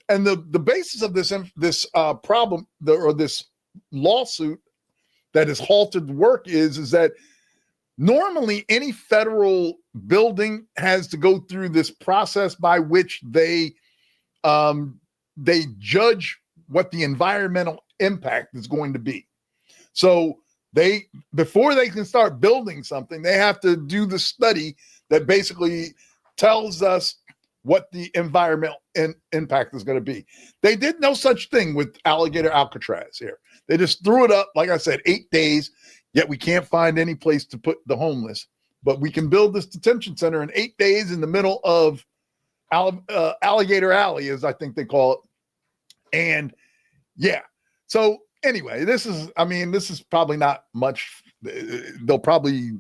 And the basis of this problem or this lawsuit that has halted work is that normally any federal building has to go through this process by which they judge what the environmental impact is going to be. So before they can start building something, they have to do the study that basically tells us what the environmental impact is going to be. They did no such thing with Alligator Alcatraz here. They just threw it up, like I said, 8 days, yet we can't find any place to put the homeless. But we can build this detention center in 8 days in the middle of Alligator Alley, as I think they call it. And yeah, so anyway, this is probably not much. They'll probably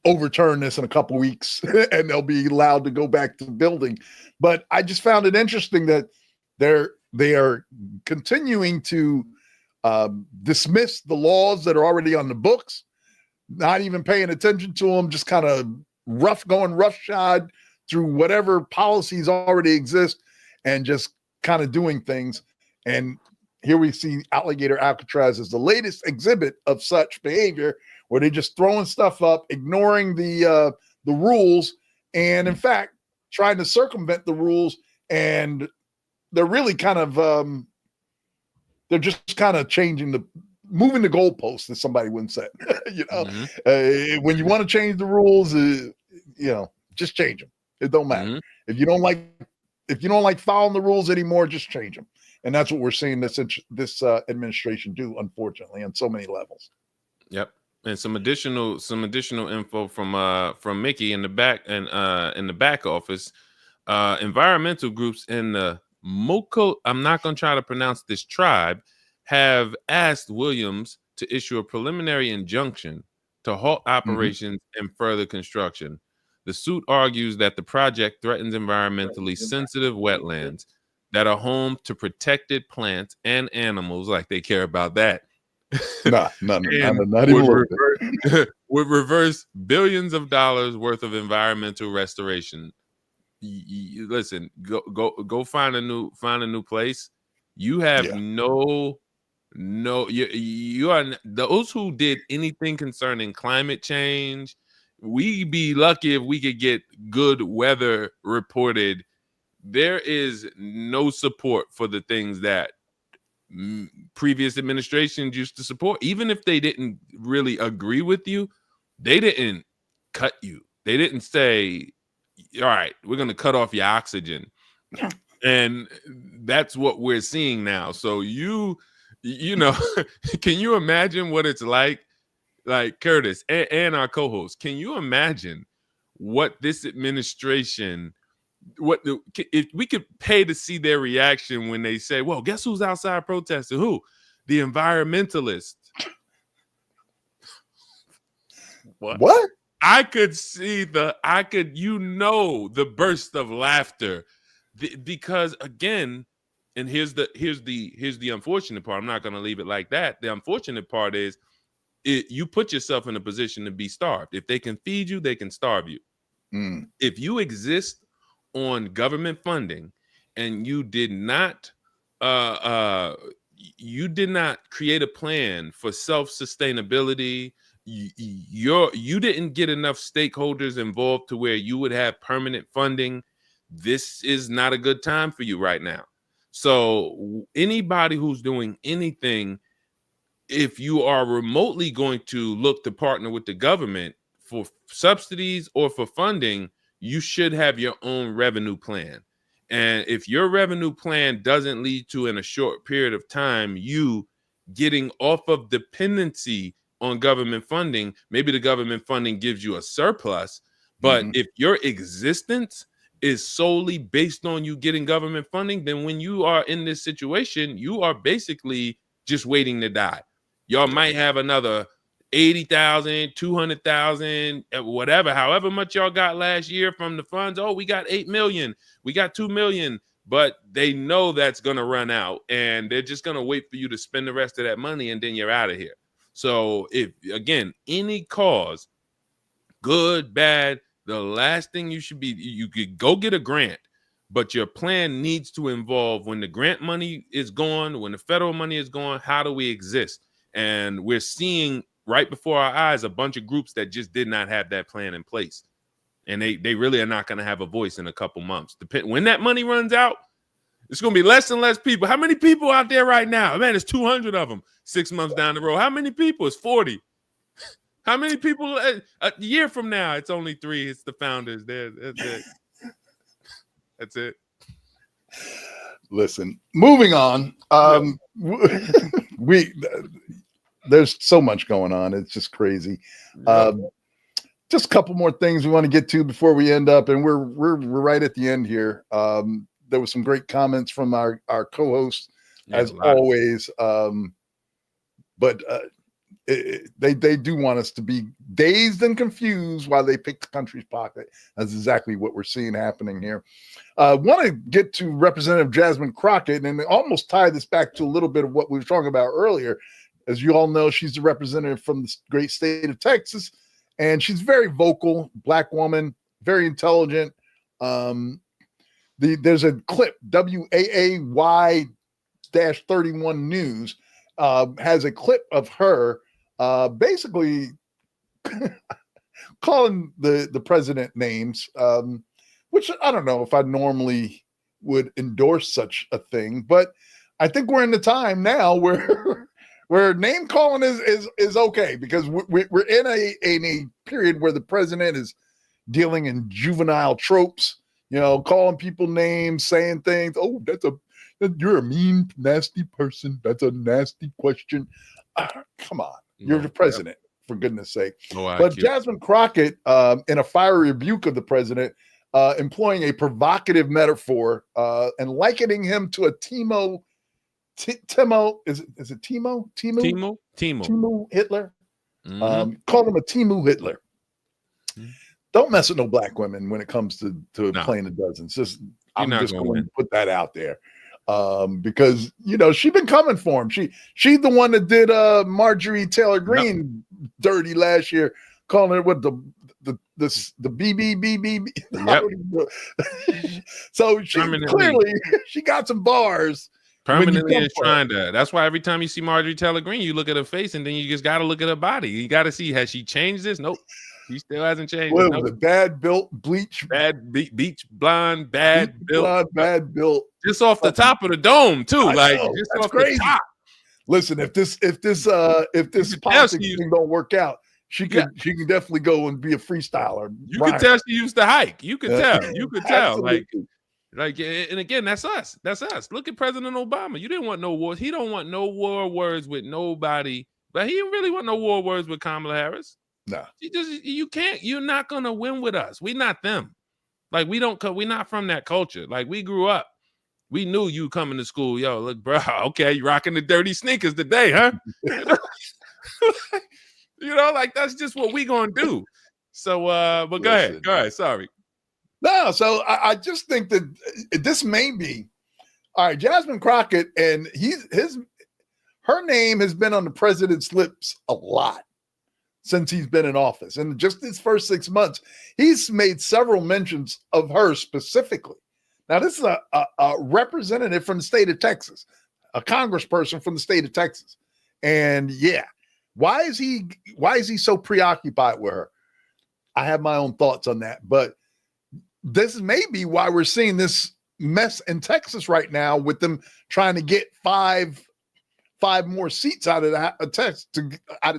overturn this in a couple of weeks and they'll be allowed to go back to building. But I just found it interesting that they are continuing to dismiss the laws that are already on the books, not even paying attention to them, just kind of roughshod through whatever policies already exist and just kind of doing things. And here we see Alligator Alcatraz as the latest exhibit of such behavior, where they're just throwing stuff up, ignoring the rules, and in fact, trying to circumvent the rules. And they're really kind of they're just kind of moving the goalposts, as somebody wouldn't say. When you want to change the rules, just change them. It don't matter. If you don't like following the rules anymore, just change them. And that's what we're seeing this administration do, unfortunately, on so many levels. Yep. And some additional info from Mickey in the back office. Environmental groups in the Moko, I'm not going to try to pronounce this tribe, have asked Williams to issue a preliminary injunction to halt operations and further construction. The suit argues that the project threatens environmentally sensitive wetlands that are home to protected plants and animals, like they care about that. Not even would reverse billions of dollars worth of environmental restoration. Listen, go find a new place. You have you are those who did anything concerning climate change. We'd be lucky if we could get good weather reported. There is no support for the things that previous administrations used to support. Even if they didn't really agree with you, they didn't cut you. They didn't say, all right, we're going to cut off your oxygen. And that's what we're seeing now. So you know, can you imagine what it's like Curtis and our co-host, can you imagine what this administration, if we could pay to see their reaction when they say, well, guess who's outside protesting? Who? The environmentalists. What? I could see the burst of laughter because again, and here's the unfortunate part. I'm not going to leave it like that. The unfortunate part is you put yourself in a position to be starved. If they can feed you, they can starve you. If you exist on government funding and you did not create a plan for self-sustainability, you didn't get enough stakeholders involved to where you would have permanent funding. This is not a good time for you right now. So anybody who's doing anything, if you are remotely going to look to partner with the government for subsidies or for funding, you should have your own revenue plan. And if your revenue plan doesn't lead to, in a short period of time, you getting off of dependency on government funding, maybe the government funding gives you a surplus, but if your existence is solely based on you getting government funding, then when you are in this situation, you are basically just waiting to die. Y'all might have another 80,000, 200,000, whatever, however much y'all got last year from the funds. Oh, we got 8 million, we got 2 million, but they know that's going to run out and they're just going to wait for you to spend the rest of that money and then you're out of here. So if, again, any cause, good, bad, the last thing you should be, you could go get a grant, but your plan needs to involve, when the grant money is gone, when the federal money is gone, how do we exist? And we're seeing right before our eyes a bunch of groups that just did not have that plan in place. And they really are not going to have a voice in a couple months. When that money runs out, it's going to be less and less people. How many people out there right now? Man, it's 200 of them 6 months down the road. How many people? It's 40. How many people a year from now? It's only 3. It's the founders. That's it. That's it. Listen, moving on. There's so much going on. It's just crazy. Just a couple more things we want to get to before we end up, and we're right at the end here. There was some great comments from our co-hosts, as always. But they do want us to be dazed and confused while they pick the country's pocket. That's exactly what we're seeing happening here. Want to get to Representative Jasmine Crockett and almost tie this back to a little bit of what we were talking about earlier. As you all know, she's the representative from the great state of Texas, and she's very vocal, Black woman, very intelligent. There's a clip, WAAY-31 News has a clip of her basically calling the president names, which I don't know if I normally would endorse such a thing, but I think we're in the time now where name calling is okay, because we're in a period where the president is dealing in juvenile tropes, calling people names, saying things. Oh, you're a mean, nasty person. That's a nasty question. Come on. You're the president, for goodness sake. But Jasmine Crockett, in a fiery rebuke of the president, employing a provocative metaphor and likening him to a Timo, is it Timo Hitler? Called him a Timo Hitler. Don't mess with no black women when it comes to playing the dozens. I'm just going to put that out there. Because she's been coming for him. She's the one that did Marjorie Taylor Greene dirty last year, calling her what the BBBB. Yep. So she clearly she got some bars. Permanently is trying to. That's why every time you see Marjorie Taylor Greene, you look at her face and then you just got to look at her body. You got to see, has she changed this? Nope. She still hasn't changed. What was it? Bad built, bleach, bad beach blonde, bad built, bad built. Just off the top of the dome too. Just that's off crazy. The top. Listen, if this politics thing don't work out, she can definitely go and be a freestyler. You can tell she used to hike. You could tell. You could tell. Absolutely. And again, that's us. That's us. Look at President Obama. You didn't want no wars. He don't want no war words with nobody. But he didn't really want no war words with Kamala Harris. No. You can't. You're not gonna win with us. We're not them. Like we're not from that culture. Like we grew up. We knew you coming to school. Yo, look, bro. Okay, you rocking the dirty sneakers today, huh? Like that's just what we gonna do. So, but go ahead. Sorry. No, so I just think that this may be all right. Jasmine Crockett, and her name has been on the president's lips a lot since he's been in office, and just his first 6 months, he's made several mentions of her specifically. Now, this is a representative from the state of Texas, a congressperson from the state of Texas, and yeah, Why is he so preoccupied with her? I have my own thoughts on that, but this may be why we're seeing this mess in Texas right now with them trying to get five more seats out of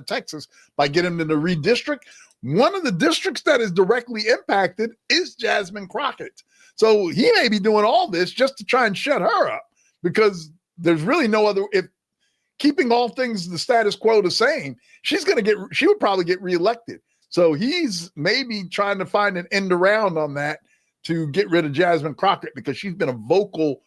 Texas by getting them to redistrict. One of the districts that is directly impacted is Jasmine Crockett. So he may be doing all this just to try and shut her up, because there's really no other. If keeping all things the status quo the same, she would probably get reelected. So he's maybe trying to find an end around on that to get rid of Jasmine Crockett, because she's been a vocal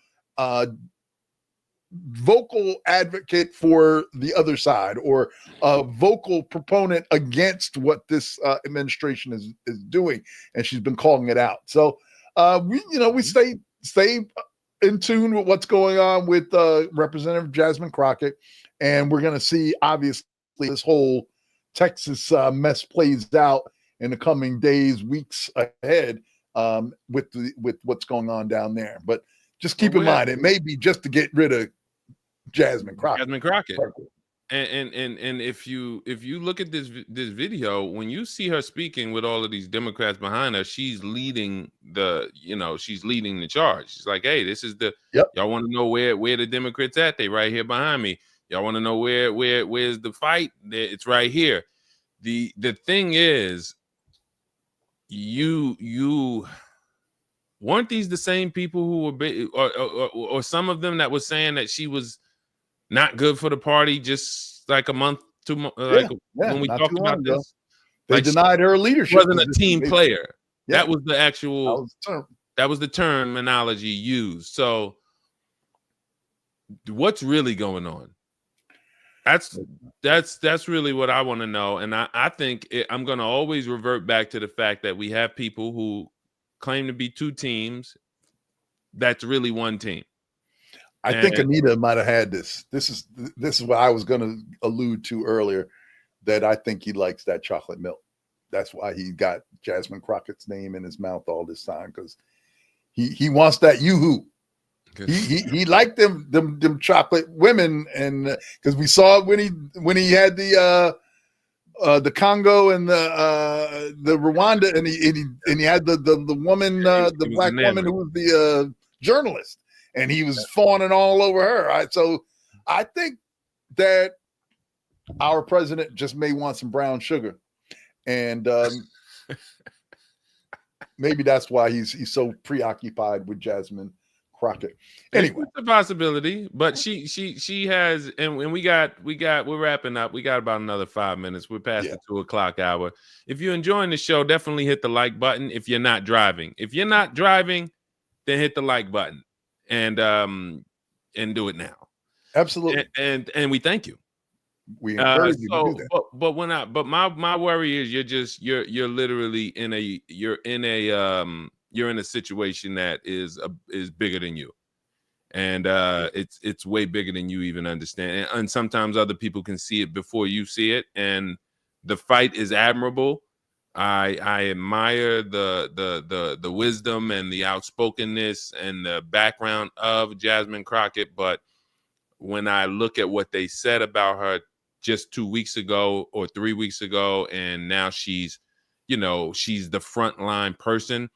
advocate for the other side, or a vocal proponent against what this administration is doing, and she's been calling it out. So we stay in tune with what's going on with Representative Jasmine Crockett, and we're going to see, obviously, this whole Texas mess plays out in the coming days, weeks ahead, with what's going on down there. But just keep in mind, it may be just to get rid of Jasmine Crockett. And if you look at this video, when you see her speaking with all of these Democrats behind her, she's leading the charge. She's like, hey, this is y'all want to know where the Democrats at? They right here behind me. Y'all want to know where's the fight? It's right here. The thing is, you weren't these the same people who were or some of them that was saying that she was not good for the party just like a month, 2 months, when we talked about this? They denied her leadership. She wasn't a team player. Yeah. That was the actual. That was the terminology used. So, what's really going on? That's really what I want to know. And I think I'm going to always revert back to the fact that we have people who claim to be two teams. That's really one team. I think Anita might have had this. This is what I was going to allude to earlier, that I think he likes that chocolate milk. That's why he got Jasmine Crockett's name in his mouth all this time, because he wants that yoo-hoo. He liked them chocolate women, and because we saw it when he had the Congo and the Rwanda, and he had the woman, the black woman who was the journalist, and he was fawning all over her. Right? So I think that our president just may want some brown sugar, and maybe that's why he's so preoccupied with Jasmine Crockett. Anyway, it's a possibility, but she has, and we're wrapping up. We got about another 5 minutes. We're past the 2 o'clock hour. If you're enjoying the show, definitely hit the like button. If you're not driving, then hit the like button and do it now. Absolutely. And we thank you. We encourage you to do that. But my worry is you're literally in a situation that is bigger than you, and it's way bigger than you even understand. And sometimes other people can see it before you see it. And the fight is admirable. I admire the wisdom and the outspokenness and the background of Jasmine Crockett. But when I look at what they said about her just 2 weeks ago or 3 weeks ago, and now she's the frontline person.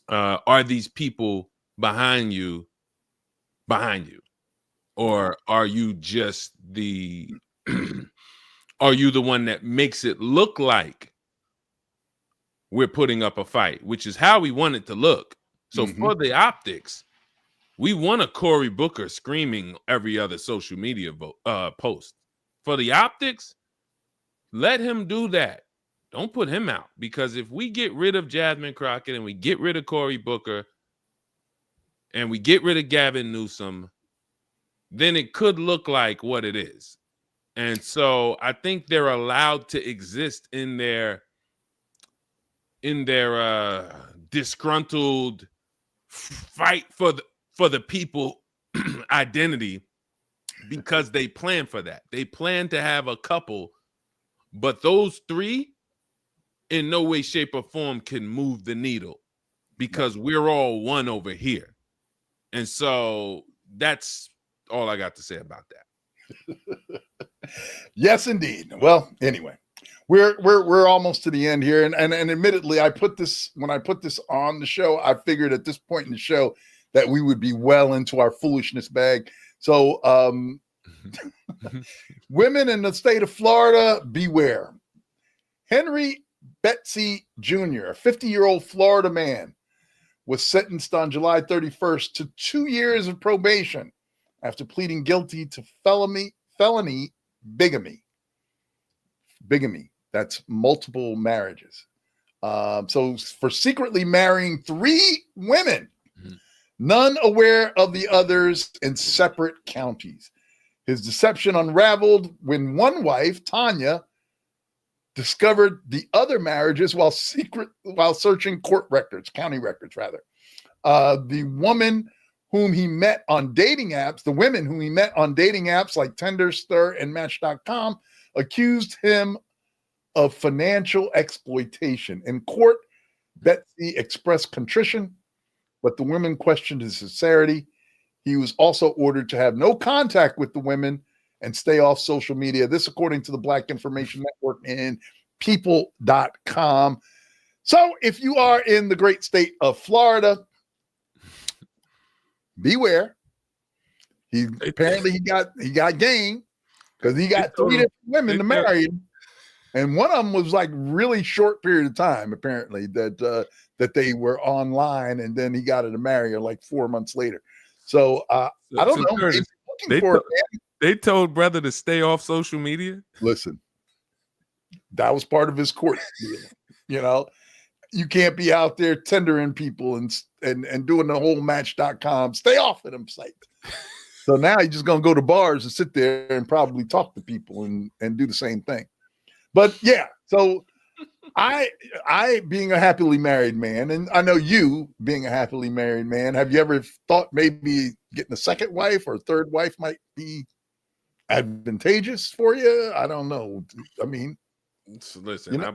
Are these people behind you, or are you just are you the one that makes it look like we're putting up a fight, which is how we want it to look? So for the optics, we want a Cory Booker screaming every other social media post. For the optics, let him do that. Don't put him out, because if we get rid of Jasmine Crockett and we get rid of Cory Booker and we get rid of Gavin Newsom, then it could look like what it is. And so I think they're allowed to exist in their disgruntled fight for the people identity, because they plan for that. They plan to have a couple, but those three in no way, shape, or form can move the needle, because we're all one over here. And so that's all I got to say about that. Yes, indeed. Well, anyway, we're almost to the end here, and admittedly, when I put this on the show, I figured at this point in the show that we would be well into our foolishness bag. So, women in the state of Florida, beware. Henry Betsy Jr., a 50-year-old Florida man, was sentenced on July 31st to 2 years of probation after pleading guilty to felony bigamy. Bigamy, that's multiple marriages. So for secretly marrying 3 women, none aware of the others in separate counties. His deception unraveled when one wife, Tanya, discovered the other marriages while searching county records rather. The women whom he met on dating apps, like Tinder, Stir, and Match.com, accused him of financial exploitation. In court, Betsy expressed contrition, but the women questioned his sincerity. He was also ordered to have no contact with the women and stay off social media. This, according to the Black Information Network and people.com. So if you are in the great state of Florida, beware. He got game because he got 3 different women to marry him. And one of them was like really short period of time, apparently, that they were online, and then he got her to marry her like 4 months later. So I don't know. Curtis, they told brother to stay off social media. Listen, that was part of his court deal. You know, you can't be out there tendering people and doing the whole Match.com. Stay off of them sites. So now he's just gonna go to bars and sit there and probably talk to people and do the same thing. But yeah, so I being a happily married man, and I know you being a happily married man, have you ever thought maybe getting a second wife or a third wife might be advantageous for you? I don't know. I mean, so listen, you know,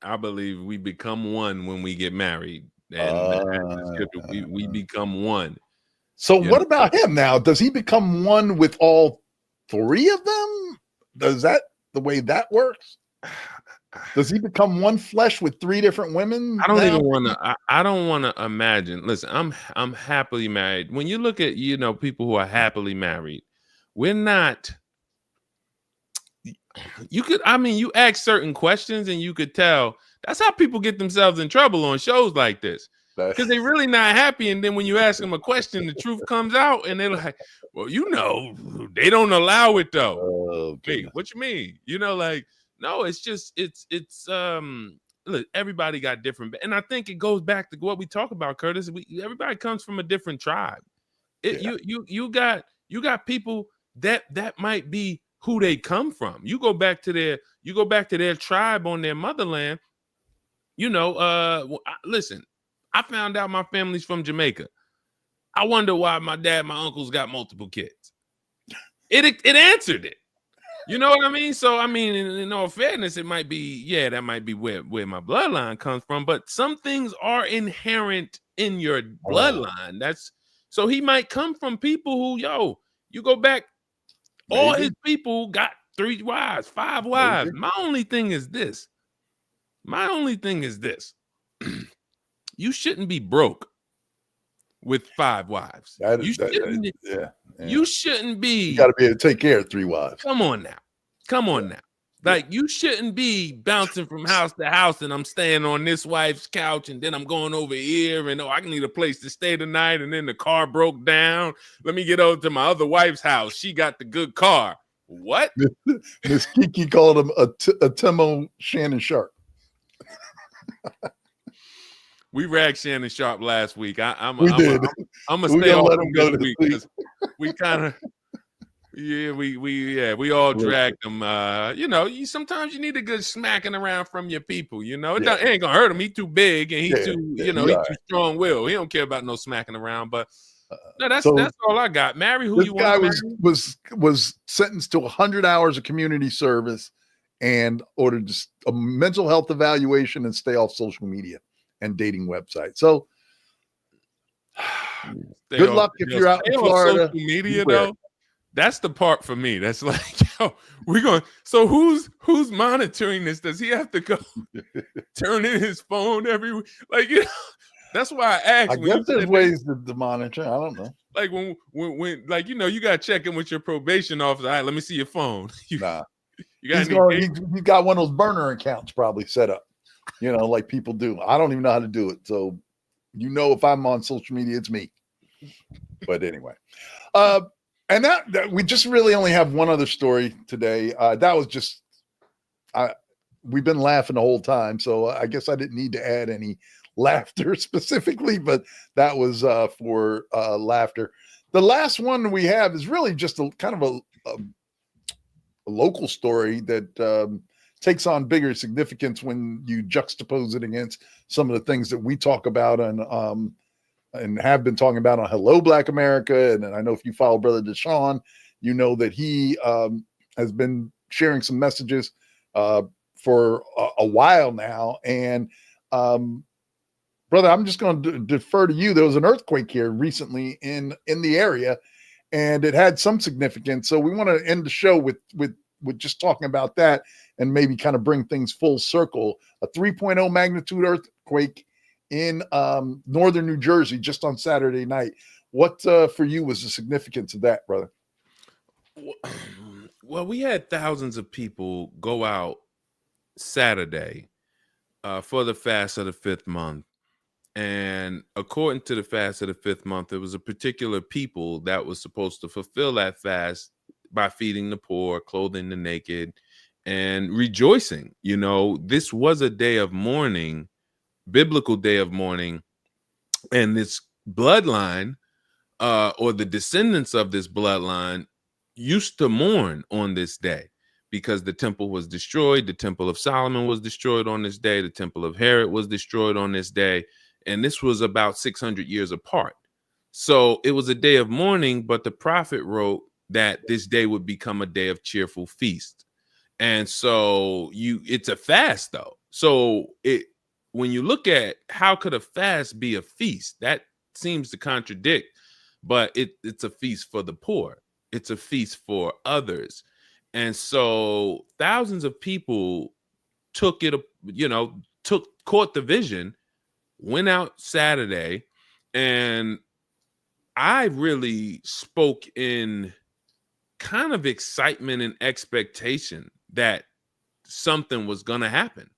I believe we become one when we get married, and we become one. So what about him now? Does he become one with all 3 of them? Does that the way that works? Does he become one flesh with 3 different women? I don't want to imagine. Listen, I'm happily married. When you look at, people who are happily married, we're not. You ask certain questions and you could tell that's how people get themselves in trouble on shows like this, because they're really not happy. And then when you ask them a question, the truth comes out and they're like, well, they don't allow it though. Oh, hey, what you mean? No, it's just, look, everybody got different. And I think it goes back to what we talk about, Curtis. Everybody comes from a different tribe. You got people that might be who they come from. You go back to their tribe on their motherland. Listen, I found out my family's from Jamaica. I wonder why my dad, my uncles got multiple kids. It answered it. You know what I mean? So, in all fairness, it might be, that might be where my bloodline comes from, but some things are inherent in your bloodline. So he might come from people who, you go back, maybe. All his people got 3 wives, 5 wives. Maybe. My only thing is this. You shouldn't be broke with 5 wives. You shouldn't be. You got to be able to take care of 3 wives. Come on now. Like, you shouldn't be bouncing from house to house and I'm staying on this wife's couch and then I'm going over here and I need a place to stay tonight and then the car broke down. Let me get over to my other wife's house. She got the good car. What? Miss Kiki called him a Timo Shannon Sharp. We ragged Shannon Sharp last week. I'm gonna stay off him this week because we kind of. Yeah, we all dragged him. Sometimes you need a good smacking around from your people. It ain't gonna hurt him. He too big and he too too strong willed. He don't care about no smacking around. But no, that's all I got. Marry who you want. This guy was sentenced to 100 hours of community service and ordered a mental health evaluation and stay off social media and dating websites. So good luck if you're out in Florida. Social media though. That's the part for me. That's like Yo, we're going. So who's monitoring this? Does he have to go turn in his phone every week? Like, you know, that's why I asked. I guess there's ways to monitor. I don't know. Like when like, you know, you got to check in with your probation officer. All right, let me see your phone. Nah. You got he's got one of those burner accounts probably set up, you know, like people do. I don't even know how to do it. So, you know, if I'm on social media, it's me. But anyway, and that we just really only have one other story today. That was just, we've been laughing the whole time. So I guess I didn't need to add any laughter specifically, but that was for laughter. The last one we have is really just a kind of a local story that takes on bigger significance when you juxtapose it against some of the things that we talk about and have been talking about on Hello Black America. And I know if you follow Brother Deshone, you know that he has been sharing some messages for a while now. And brother, I'm just going to defer to you. There was an earthquake here recently in the area, and it had some significance. So we want to end the show with just talking about that and maybe kind of bring things full circle. A 3.0 magnitude earthquake in northern New Jersey just on Saturday night. What for you was the significance of that, brother? Well, we had thousands of people go out Saturday for the fast of the 5th month. And according to the fast of the 5th month, there was a particular people that was supposed to fulfill that fast by feeding the poor, clothing the naked, and rejoicing. You know, this was a day of mourning, biblical day of mourning. And this bloodline, or the descendants of this bloodline, used to mourn on this day because the temple was destroyed. The temple of Solomon was destroyed on this day. The temple of Herod was destroyed on this day. And this was about 600 years apart. So it was a day of mourning, but the prophet wrote that this day would become a day of cheerful feast. And so it's a fast though. So when you look at how could a fast be a feast, that seems to contradict, but it's a feast for the poor. It's a feast for others. And so thousands of people caught the vision, went out Saturday, and I really spoke in kind of excitement and expectation that something was going to happen.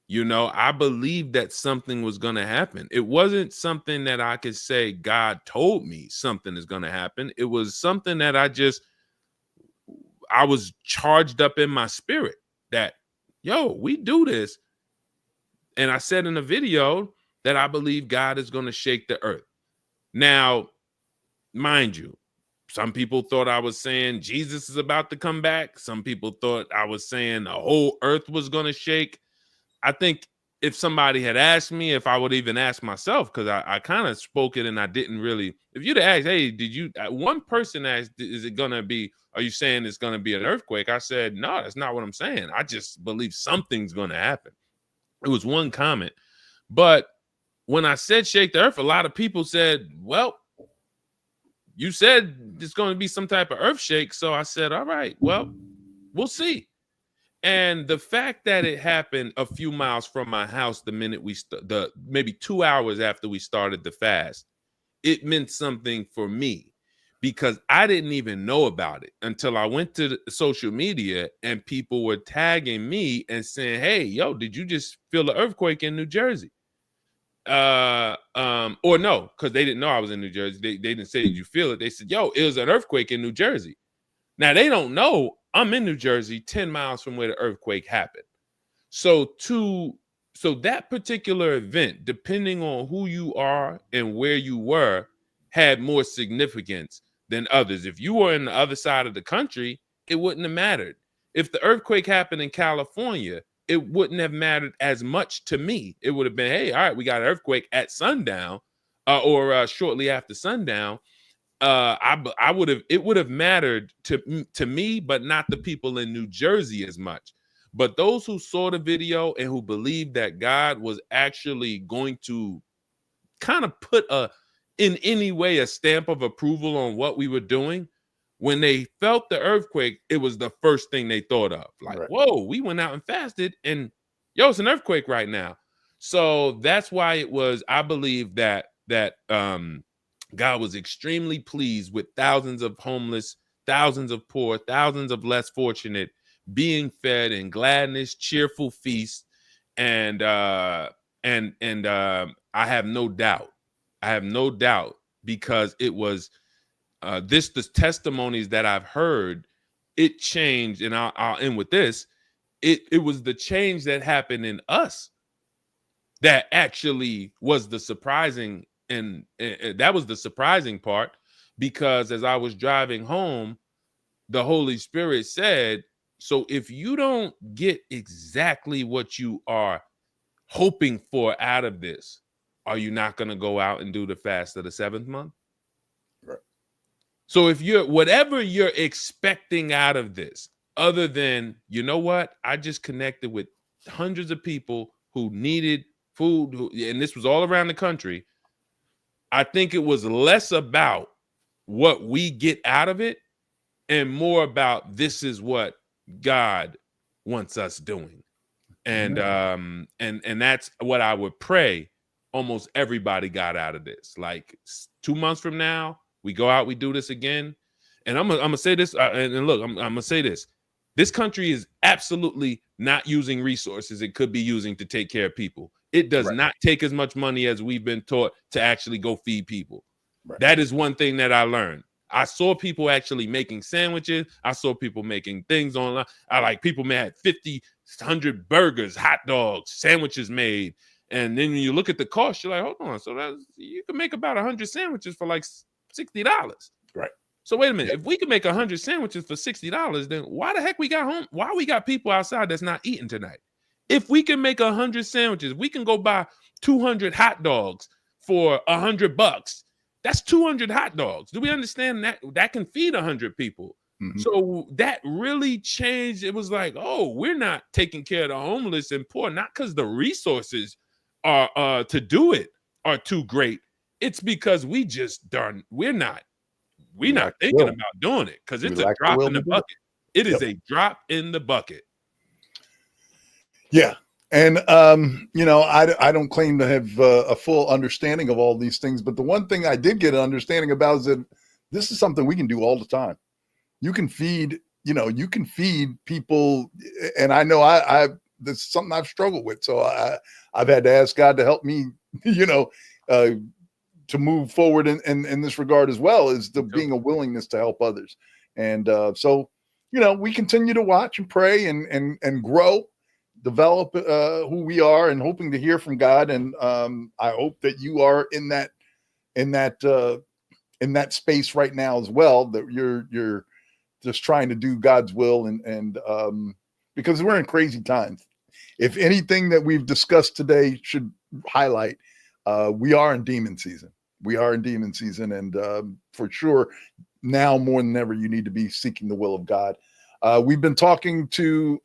You know, I believed that something was going to happen. It wasn't something that I could say God told me something is going to happen. It was something that I was charged up in my spirit that, yo, we do this. And I said in a video that I believe God is going to shake the earth. Now, mind you, some people thought I was saying Jesus is about to come back. Some people thought I was saying the whole earth was going to shake. I think if somebody had asked me, if I would even ask myself, because I kind of spoke it and I didn't really, if you'd asked, hey, one person asked, is it going to be, are you saying it's going to be an earthquake? I said, no, that's not what I'm saying. I just believe something's going to happen. It was one comment. But when I said shake the earth, a lot of people said, well, you said there's going to be some type of earth shake. So I said, all right, well, we'll see. And the fact that it happened a few miles from my house the minute maybe 2 hours after we started the fast, it meant something for me because I didn't even know about it until I went to social media and people were tagging me and saying, hey, yo, did you just feel an earthquake in New Jersey? Or no, because they didn't know I was in New Jersey. They didn't say, did you feel it? They said, yo, it was an earthquake in New Jersey. Now they don't know I'm in New Jersey, 10 miles from where the earthquake happened. So that particular event, depending on who you are and where you were, had more significance than others. If you were in the other side of the country, it wouldn't have mattered. If the earthquake happened in California, it wouldn't have mattered as much to me. It would have been, hey, all right, we got an earthquake at sundown or shortly after sundown. It would have mattered to me, but not the people in New Jersey as much. But those who saw the video and who believed that God was actually going to kind of put in any way a stamp of approval on what we were doing, When they felt the earthquake, it was the first thing they thought of. Like, Right. whoa, we went out and fasted, and yo, it's an earthquake right now. So that's why it was, I believe that God was extremely pleased with thousands of homeless, thousands of poor, thousands of less fortunate being fed in gladness, cheerful feast. And I have no doubt. Because it was the testimonies that I've heard, it changed, and I'll end with this. It was the change that happened in us that actually was the surprising, and that was the surprising part, because as I was driving home, the Holy Spirit said, so if you don't get exactly what you are hoping for out of this, are you not going to go out and do the fast of the 7th month? Right. So if whatever you're expecting out of this, other than, you know what, I just connected with hundreds of people who needed food, and this was all around the country, I think it was less about what we get out of it and more about this is what God wants us doing. And and that's what I would pray almost everybody got out of this. Like 2 months from now, we go out, we do this again. And I'm gonna say this, and look, I'm gonna say this. This country is absolutely not using resources it could be using to take care of people. It does not take as much money as we've been taught to actually go feed people. Right. That is one thing that I learned. I saw people actually making sandwiches. I saw people making things online. People had 50, 100 burgers, hot dogs, sandwiches made. And then when you look at the cost, you're like, hold on. So you can make about 100 sandwiches for like $60. Right. So wait a minute. If we can make 100 sandwiches for $60, then why the heck we got people outside that's not eating tonight? If we can make 100 sandwiches, we can go buy 200 hot dogs for $100. That's 200 hot dogs. Do we understand that can feed 100 people? Mm-hmm. So that really changed. It was like, oh, we're not taking care of the homeless and poor, not because the resources are to do it are too great. It's because we're not thinking about doing it, because it's a drop in the bucket. It is a drop in the bucket. Yeah. And, I don't claim to have a full understanding of all these things, but the one thing I did get an understanding about is that this is something we can do all the time. You can feed people. And I know this is something I've struggled with. So I've had to ask God to help me, to move forward in this regard as well, as being a willingness to help others. And so, we continue to watch and pray and grow, develop who we are, and hoping to hear from God. And I hope that you are in that space right now as well, that you're just trying to do God's will. And because we're in crazy times. If anything that we've discussed today should highlight, we are in demon season. And for sure, now more than ever, you need to be seeking the will of God. We've been talking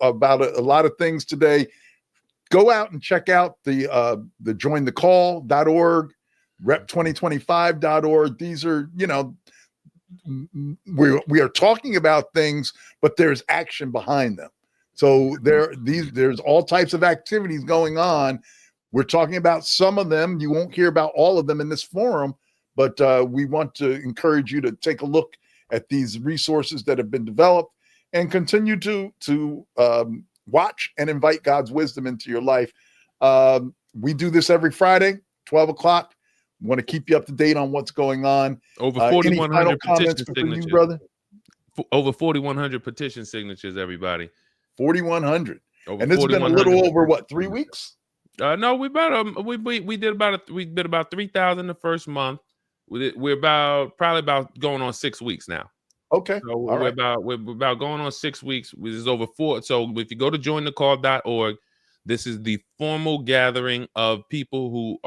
about a lot of things today. Go out and check out the jointhecall.org, rep2025.org. These are, we are talking about things, but there's action behind them. So there's all types of activities going on. We're talking about some of them. You won't hear about all of them in this forum, but we want to encourage you to take a look at these resources that have been developed and continue to watch and invite God's wisdom into your life. We do this every Friday, 12 o'clock. We want to keep you up to date on what's going on. Over 4,100 comments petition for signatures, you, brother? Over 4,100 petition signatures, everybody. 4,100. And it's been a little over 3 weeks? No, we did about 3,000 the first month. We're probably going on 6 weeks now. Okay. So we're about going on 6 weeks. This is over 4. So if you go to jointhecall.org, this is the formal gathering of people who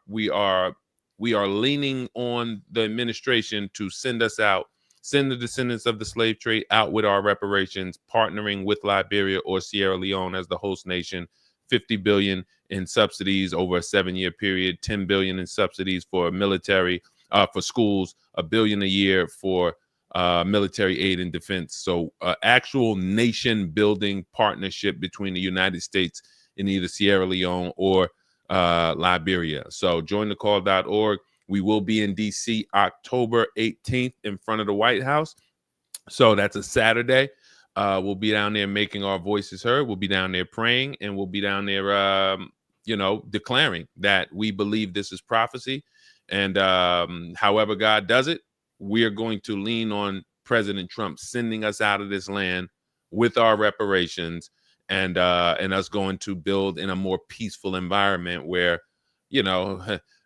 we are leaning on the administration to send us out, send the descendants of the slave trade out with our reparations, partnering with Liberia or Sierra Leone as the host nation. $50 billion in subsidies over a 7-year period, $10 billion in subsidies for military, for schools, $1 billion a year for military aid and defense. So actual nation building partnership between the United States and either Sierra Leone or Liberia. So jointhecall.org. We will be in DC October 18th in front of the White House. So that's a Saturday. We'll be down there making our voices heard. We'll be down there praying, and we'll be down there, declaring that we believe this is prophecy. And however God does it, we are going to lean on President Trump sending us out of this land with our reparations, and us going to build in a more peaceful environment where,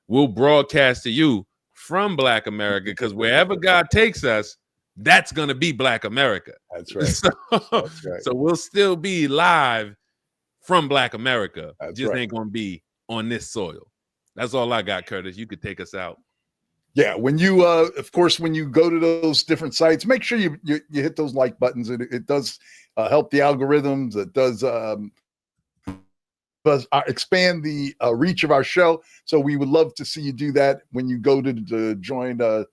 we'll broadcast to you from Black America, because wherever God takes us, that's going to be Black America. That's right. That's right. So we'll still be live from Black America. That's just right. ain't going to be on this soil. That's all I got, Curtis. You could take us out. Yeah, when you, of course, when you go to those different sites, make sure you hit those like buttons. It does help the algorithms. It does expand the reach of our show. So we would love to see you do that when you go to jointhecall.org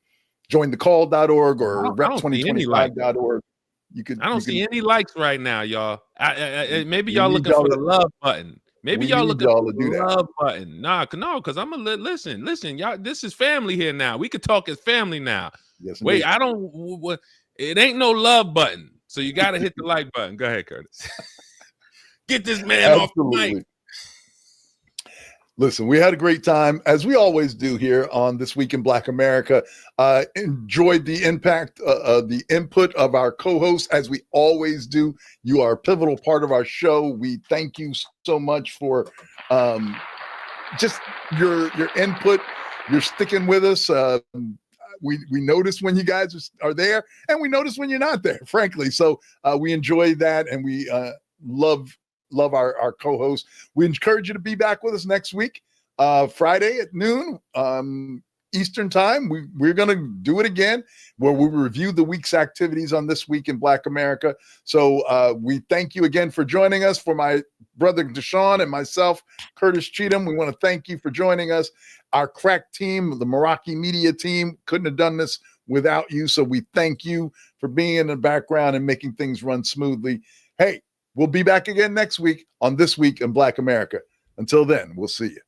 or rep2025.org. I don't see any likes right now, y'all. Maybe y'all looking for the love button. Maybe y'all looking for the love button. No, because I'm gonna listen, y'all. This is family here now. We could talk as family now. Yes. Wait, it ain't no love button, so you got to hit the like button. Go ahead, Curtis. Get this man off the mic. Listen, we had a great time, as we always do here on This Week in Black America. Enjoyed the impact, the input of our co-hosts, as we always do. You are a pivotal part of our show. We thank you so much for just your input. You're sticking with us. We notice when you guys are there, and we notice when you're not there, frankly. So we enjoy that, and we love our co-host. We encourage you to be back with us next week, Friday at noon Eastern time. We're going to do it again, where we review the week's activities on This Week in Black America. So we thank you again for joining us. For my brother Deshone and myself, Curtis Cheatham, we want to thank you for joining us. Our crack team, the Meraki Media team, couldn't have done this without you. So we thank you for being in the background and making things run smoothly. Hey, we'll be back again next week on This Week in Black America. Until then, we'll see you.